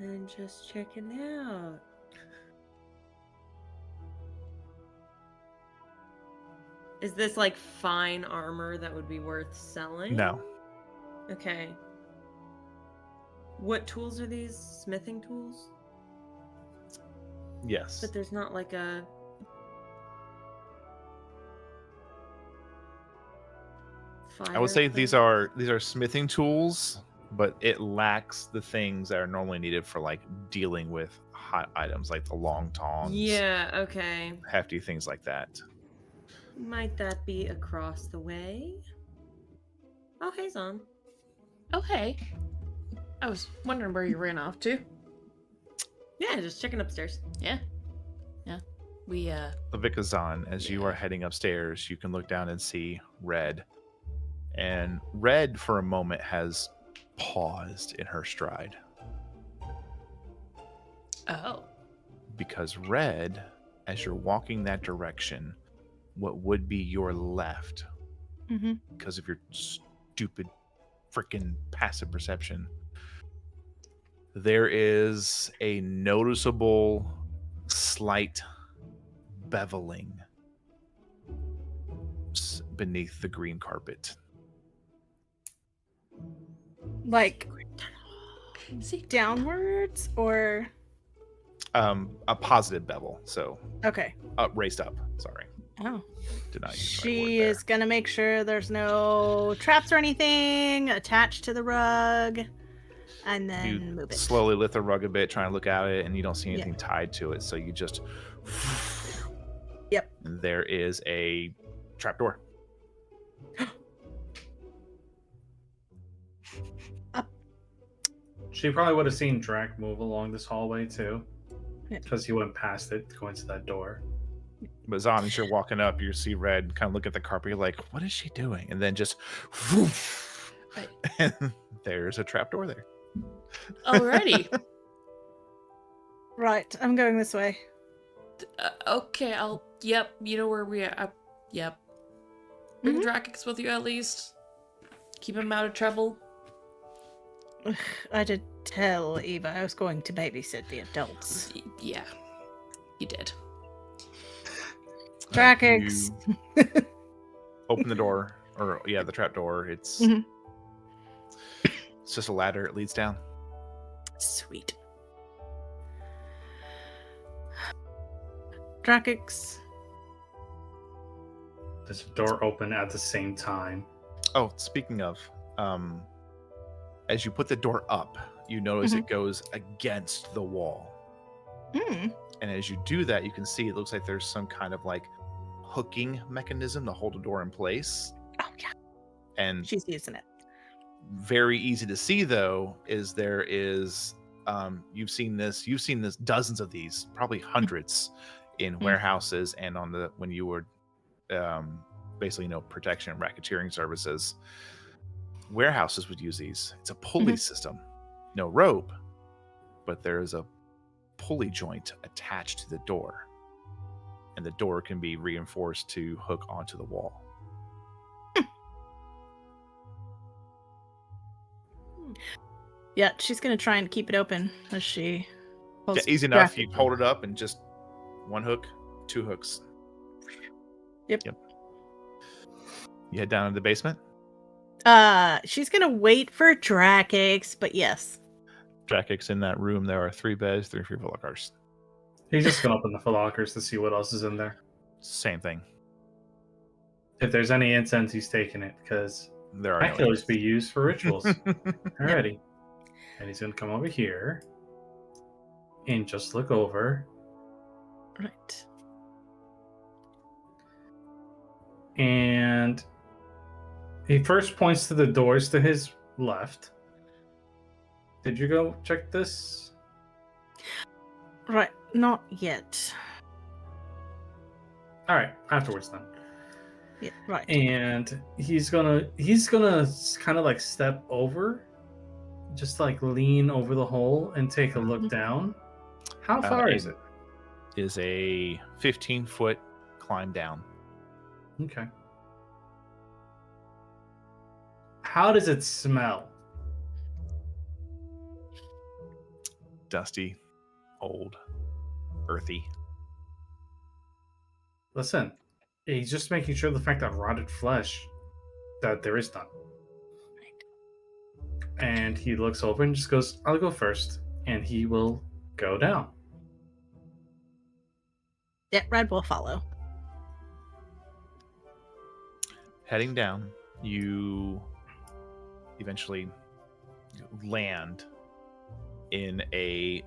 And just checking out. Is this like fine armor that would be worth selling? No. Okay. What tools are these? Smithing tools? Yes. But there's not like a... I would say fireplace? these are smithing tools, but it lacks the things that are normally needed for like dealing with hot items like the long tongs. Yeah, okay. Hefty things like that. Might that be across the way? Oh, hey, Zon. Oh, hey. I was wondering where you ran off to. Yeah, just checking upstairs. Yeah. Yeah. We, Levikazan, as you are heading upstairs, you can look down and see Red. And Red, for a moment, has paused in her stride. Oh. Because Red, as you're walking that direction, what would be your left, Mm-hmm. because of your stupid freaking passive perception, there is a noticeable slight beveling beneath the green carpet. Like See? downwards or A positive bevel, so okay. raised up. Sorry, Oh. did not use the right She word there. is gonna make sure there's no traps or anything attached to the rug, and then You move it. slowly lift the rug a bit, trying to look at it, and you don't see Yeah. anything tied to it. So you just, Yep. There is a trapdoor. She probably would have seen Drac move along this hallway too, Yeah. because he went past it, going to that door. But Zon, as you're walking up, you see Red kind of look at the carpet. You're like, "What is she doing?" And then just, and there's a trapdoor there. Alrighty. Right, I'm going this way. Okay, yep, you know where we are. Yep. Bring Drakix with you at least. Keep him out of trouble. Ugh, I did tell Eva I was going to babysit the adults. Yeah, you did. Drakix. Open the door, or the trapdoor. It's Mhm. it's just a ladder. It leads down. Sweet. Drakix. Does the door open at the same time? Oh, speaking of, as you put the door up, you notice it goes against the wall. Mm. And as you do that, you can see it looks like there's some kind of like hooking mechanism to hold the door in place. Oh yeah, And she's using it. very easy to see though is there is you've seen this dozens of these, probably hundreds in warehouses and on the when you were basically protection and racketeering services. Warehouses would use these. It's a pulley system, no rope, but there is a pulley joint attached to the door, and the door can be reinforced to hook onto the wall. Yeah, she's gonna try and keep it open as she. Yeah, easy enough. You hold it up and just one hook, two hooks. Yep. You head down to the basement. She's gonna wait for Drakix, but yes. Drakix, in that room, there are 3 beds, 3 free lockers. He's just gonna open the lockers to see what else is in there. Same thing. If there's any incense, he's taking it, because There are that no can always be used for rituals. Alrighty. And he's gonna come over here and just look over. Right. And he first points to the doors to his left. Did you go check this? Right. Not yet. All right, afterwards then. Yeah. Right. And he's gonna kind of like step over, just like lean over the hole and take a look down. How far is it? Is a 15-foot climb down. Okay. How does it smell? dusty, old, earthy. Listen, he's just making sure the fact that rotted flesh, that there is none. And he looks over and just goes, I'll go first. And he will go down. Yeah, Red will follow. Heading down, you eventually land in a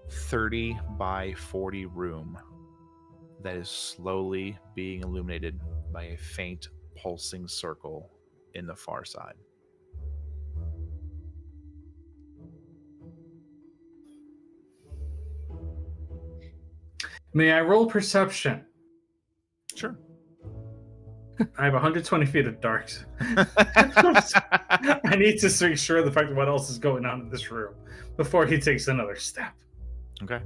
30 by 40 room that is slowly being illuminated by a faint pulsing circle in the far side. May I roll perception? Sure. I have 120 feet of dark. I need to make sure the fact of what else is going on in this room before he takes another step. Okay.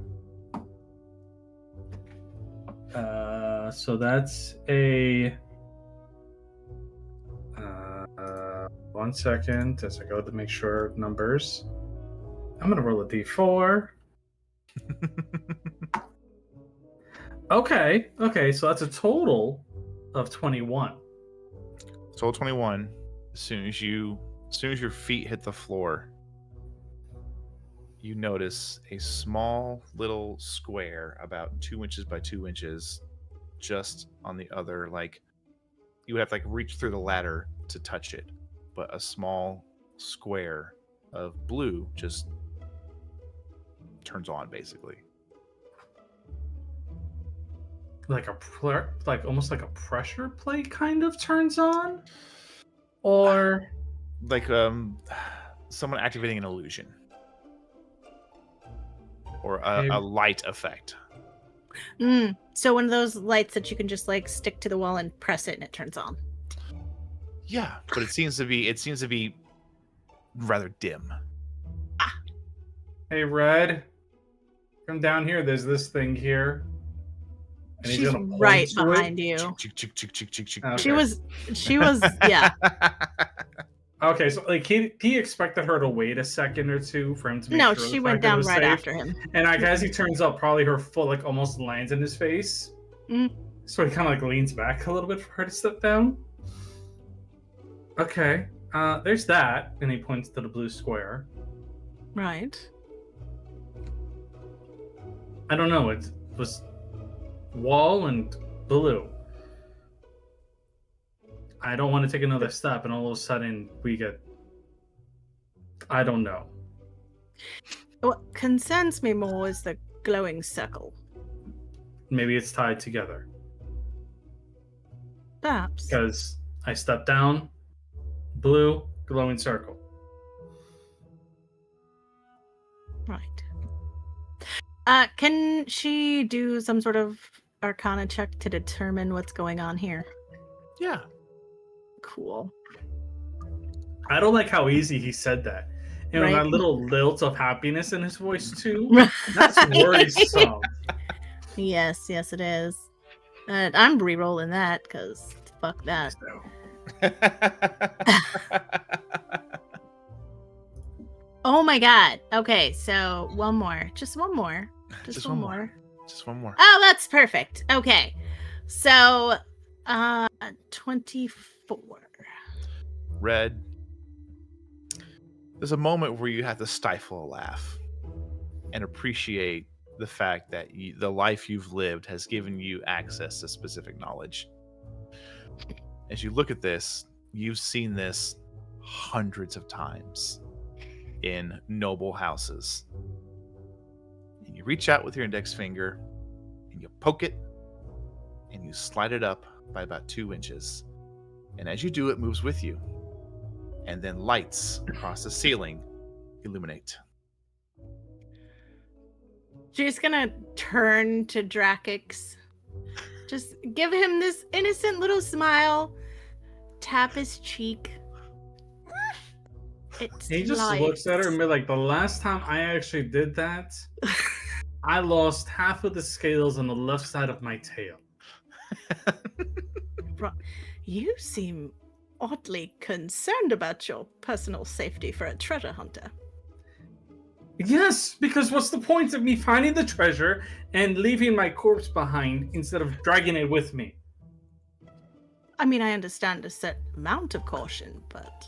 So that's a 1 second as I go to make sure numbers. I'm gonna roll a d4. Okay, so that's a total of 21. Total 21. As soon as your feet hit the floor, you notice a small little square about 2 inches by 2 inches just on the other, like, you would have to reach through the ladder to touch it, but a small square of blue just turns on, basically. Like almost like a pressure plate kind of turns on? Or Like someone activating an illusion. Or a light effect. So one of those lights that you can just stick to the wall and press it and it turns on. Yeah, but it seems to be rather dim. hey, Red, come down here. There's this thing here. And he's She's gonna point right to it. behind you. Okay. She was, yeah. Okay, so he expected her to wait a second or two for him to make No, sure she the went fact that it down was right safe. after him. And as he turns up, probably her foot almost lands in his face. So he kind of leans back a little bit for her to step down. Okay, there's that, and he points to the blue square. Right. I don't know. It was wall and blue. I don't want to take another step, and all of a sudden we get. I don't know. What concerns me more is the glowing circle. Maybe it's tied together. Perhaps. Because I step down, blue, glowing circle. Right. Can she do some sort of Arcana check to determine what's going on here? Yeah. Cool. I don't like how easy he said that. And Right. that little lilt of happiness in his voice too. Right. That's worrisome. Yes, it is. I'm re-rolling that because fuck that. Oh my god. Okay, so one more. Just one more. Just one more. Just one more. Oh, that's perfect. Okay. So 24. Red. There's a moment where you have to stifle a laugh and appreciate the fact that the life you've lived has given you access to specific knowledge. As you look at this, you've seen this hundreds of times in noble houses. And you reach out with your index finger and you poke it and you slide it up by about 2 inches. And as you do, it moves with you. And then lights across the ceiling illuminate. She's gonna turn to Drakix. Just give him this innocent little smile. Tap his cheek. It's He just light. looks at her and be like, the last time I actually did that, I lost half of the scales on the left side of my tail. You seem oddly concerned about your personal safety for a treasure hunter. Yes, because what's the point of me finding the treasure and leaving my corpse behind instead of dragging it with me? I mean, I understand a certain amount of caution, but...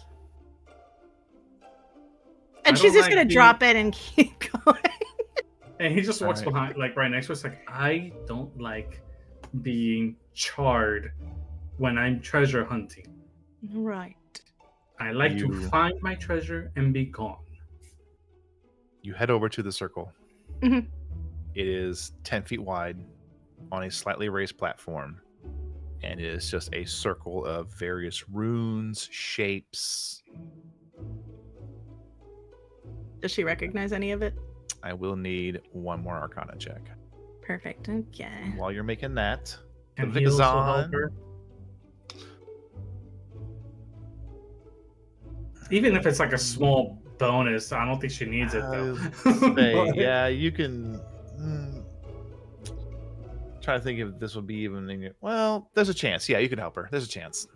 I And she's don't just gonna like drop it and keep going. And he just walks Alright. behind, like right next to us, like, I don't like being charred when I'm treasure hunting. Right. I like to You- find my treasure and be gone. You head over to the circle. Mhm. It is 10 feet wide on a slightly raised platform. And it is just a circle of various runes, shapes. Does she recognize any of it? I will need one more Arcana check. Perfect. Okay. While you're making that, Can the he also help Vikazan. her? Even if it's like a small bonus, I don't think she needs it though. Yeah, you can. Trying to think if this would be even. Well, there's a chance. Yeah, you can help her. There's a chance.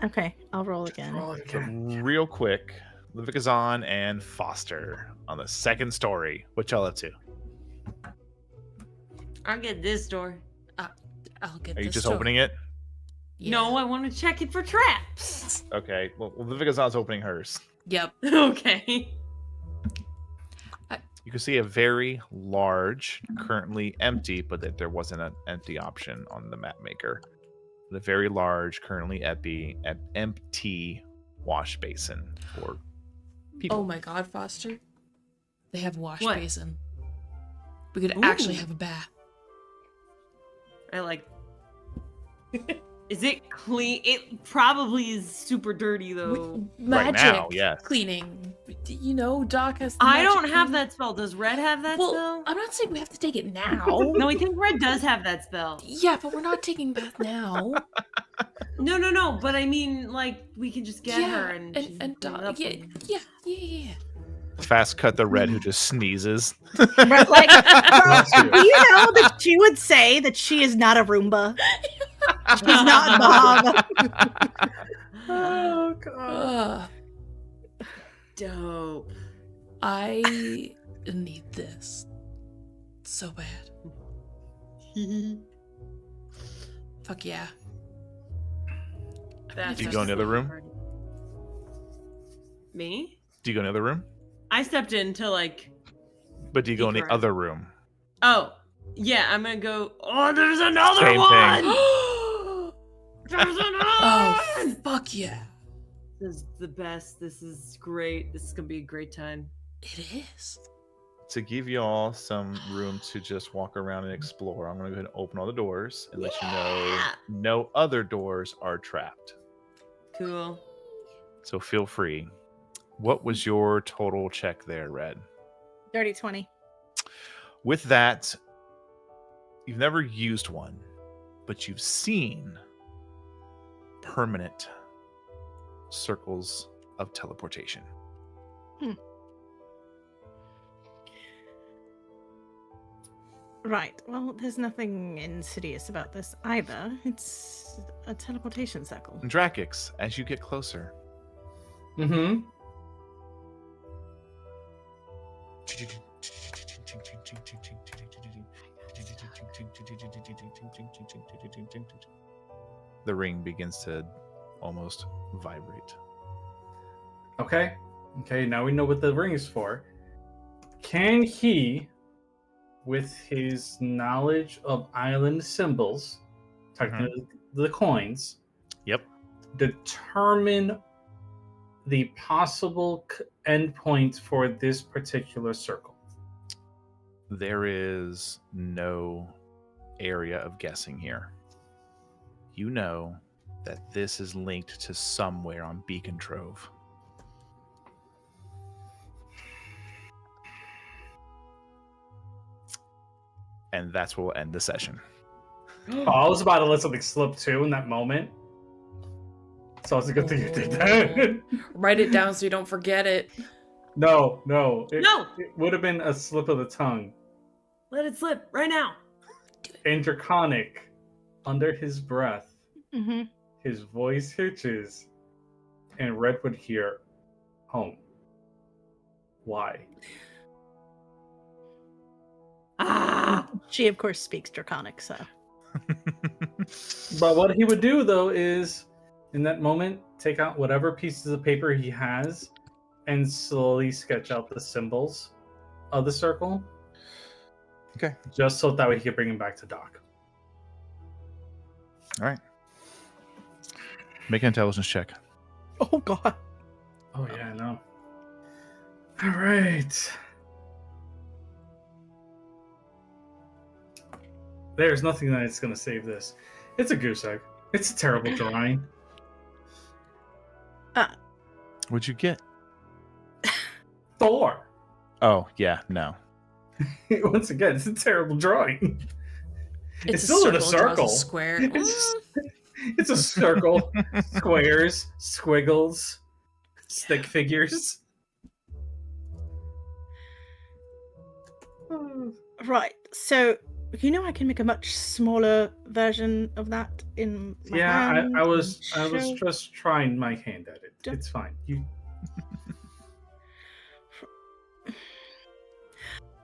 Okay, I'll roll again. Roll it again. Real quick, Levikazan and Foster on the second story. What y'all up to? I'll get this door. I'll get Are you this just door. opening it? Yeah. No, I want to check it for traps. Okay. Well, Levikazan's opening hers. Yep. Okay. You can see a very large, currently empty, but that there wasn't an empty option on the map maker. The very large, currently empty wash basin for people. Oh my God, Foster. They have wash What? basin. We could Ooh. actually have a bath. I like. Is it clean? It probably is super dirty though. Right Magic now, yes. cleaning. You know, Doc has the I magic don't have cleaning. that spell. Does Red have that Well, spell? I'm not saying we have to take it now. No, I think Red does have that spell. Yeah, but we're not taking bath now. No. But I mean, like, we can just get yeah, her and she's and clean it Doc. up Yeah, and- yeah. Fast cut the red who just sneezes. But like, do you know that she would say that she is not a Roomba? She's not Bob. Oh god. Dope. I need this so bad. Fuck yeah. That's Do you go in the other room? Me? Do you go in the other room? I stepped in to like. But do you go in the Deeper. other room? Oh, yeah. I'm gonna go. Oh, there's another Same one. Oh, There's another one. fuck yeah. This is the best. This is great. This is gonna be a great time. It is. To give you all some room to just walk around and explore, I'm going to go ahead and open all the doors and let you know Yeah. no other doors are trapped. Cool. So feel free. What was your total check there, Red? Dirty 20. With that, you've never used one, but you've seen permanent circles of teleportation. Right. Well, there's nothing insidious about this either. It's a teleportation circle. And Drakix, as you get closer, Mm-hmm. the ring begins to almost vibrate. Okay. Okay, now we know what the ring is for. Can he, with his knowledge of island symbols, technically the coins, Yep. determine the possible endpoint for this particular circle? There is no area of guessing here. You know that this is linked to somewhere on Beacon Trove. And that's where we'll end the session. Oh, I was about to let something slip too in that moment. So it's a good thing you did that. Write it down so you don't forget it. No. No! It would have been a slip of the tongue. Let it slip right now. In Draconic, under his breath, Mm-hmm. his voice hitches, and Red would hear, home. Why? She, of course, speaks Draconic, so. But what he would do, though, is in that moment, take out whatever pieces of paper he has and slowly sketch out the symbols of the circle. Okay. Just so that way he could bring him back to Doc. All right. Make an intelligence check. Oh, God. Oh, yeah, I know. All right. There's nothing that's going to save this. It's a goose egg. It's a terrible drawing. What'd you get? 4. Oh, yeah, no. Once again, it's a terrible drawing. It's still in a draws circle. square. It's a circle, squares, squiggles, stick figures. Right. So, I can make a much smaller version of that in my Yeah, hand I was and show- just trying my hand at it. Don't- It's fine. You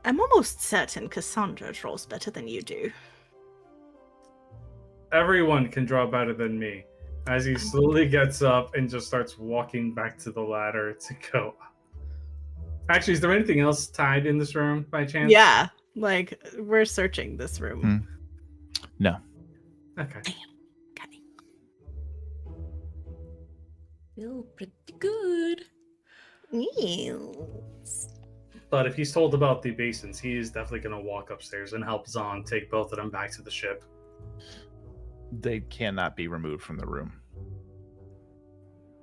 I'm almost certain Cassandra draws better than you do. Everyone can draw better than me. As he slowly gets up and just starts walking back to the ladder to go up. Actually, is there anything else tied in this room by chance? Yeah, like we're searching this room. No. Okay. Okay. Feel pretty good. But if he's told about the basins, he is definitely going to walk upstairs and help Zahn take both of them back to the ship. They cannot be removed from the room.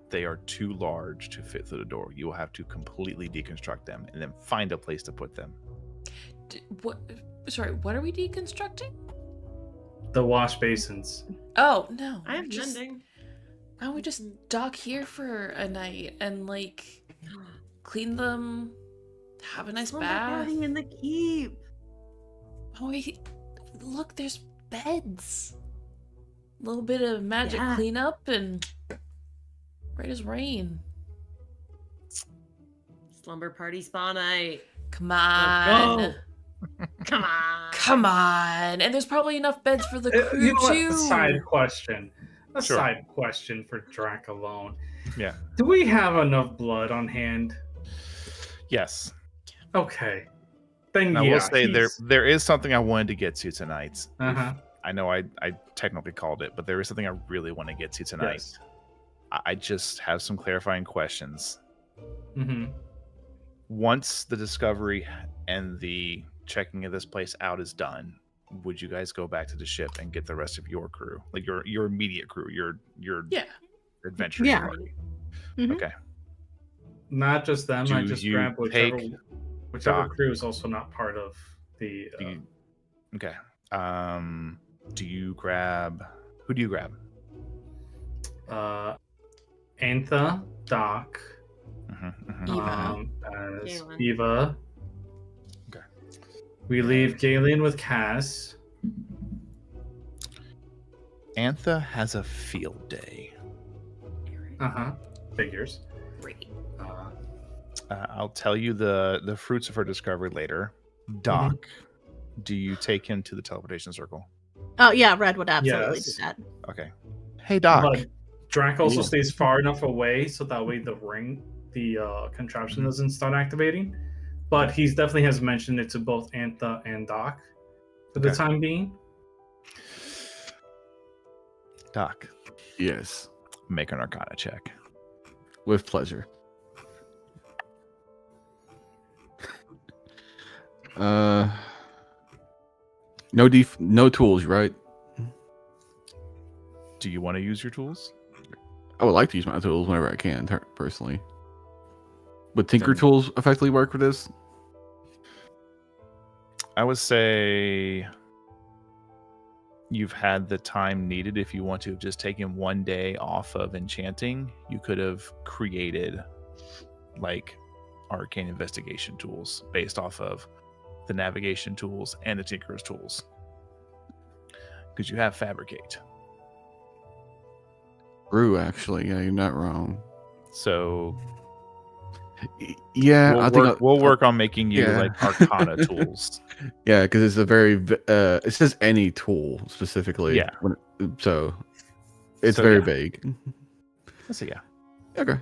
They are too large to fit through the door. You will have to completely deconstruct them and then find a place to put them. What? Sorry, what are we deconstructing? The wash basins. Oh no! I am just, mending. why don't we just dock here for a night and clean them, have a nice bath? in the keep. Oh wait, look, there's beds. A little bit of magic Yeah. cleanup and right as rain. Slumber party spa night. Come on. Come on. Come on. And there's probably enough beds for the crew You know what? too. A side question. A Sure. side question for Drac alone. Yeah. Do we have enough blood on hand? Yes. Okay. Then And I yeah, will say he's- there is something I wanted to get to tonight. Uh-huh. I know I technically called it, but there is something I really want to get to tonight. Yes. I just have some clarifying questions. Mm-hmm. Once the discovery and the checking of this place out is done, would you guys go back to the ship and get the rest of your crew, like your immediate crew, your Yeah. adventuring Yeah. party? Mhm. Okay. Not just them. I Do just you grab whichever take whichever Doc? crew is also not part of the. Do you- okay. Do you grab? Who do you grab? Antha, Doc, Eva. as Galen. Eva. Okay. We leave Galen with Cass. Antha has a field day. Figures. Great. I'll tell you the fruits of her discovery later. Doc, do you take him to the teleportation circle? Oh yeah, Red would absolutely Yes. do that. Okay. Hey, Doc. But Drac also Yeah. stays far enough away so that way the contraption doesn't start activating. But he's definitely has mentioned it to both Antha and Doc for the Okay. time being. Doc, Yes, make an Arcana check. with pleasure. No tools, right? Do you want to use your tools? I would like to use my tools whenever I can, personally. Would Tinker Then- tools effectively work for this? I would say you've had the time needed. If you want to have just taken one day off of enchanting, you could have created like arcane investigation tools based off of the navigation tools and the tinkerer's tools. Because you have fabricate. True, actually. Yeah, you're not wrong. So Yeah, We'll I think we'll work on making you yeah. like Arcana tools. Yeah, because it's a very it says any tool specifically. Yeah. So it's So, very yeah. vague. So yeah. Okay.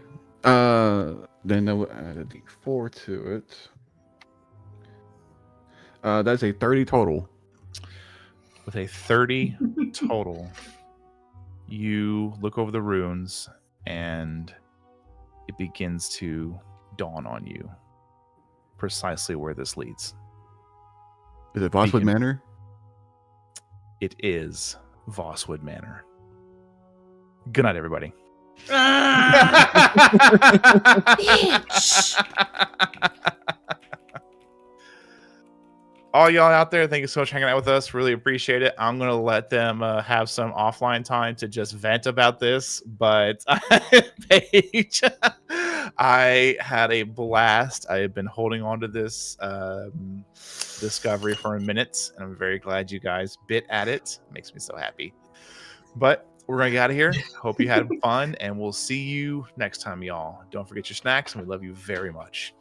Then I will add a D4 to it. That's a 30 total. With a 30 total, you look over the runes and it begins to dawn on you precisely where this leads. Is it Vosswood Manor? It is Vosswood Manor. Good night, everybody. Bitch. All y'all out there, thank you so much for hanging out with us. Really appreciate it. I'm going to let them have some offline time to just vent about this. But Paige, I had a blast. I have been holding on to this discovery for a minute, and I'm very glad you guys bit at it. Makes me so happy. But we're going to get out of here. Hope you had fun, and we'll see you next time, y'all. Don't forget your snacks, and we love you very much.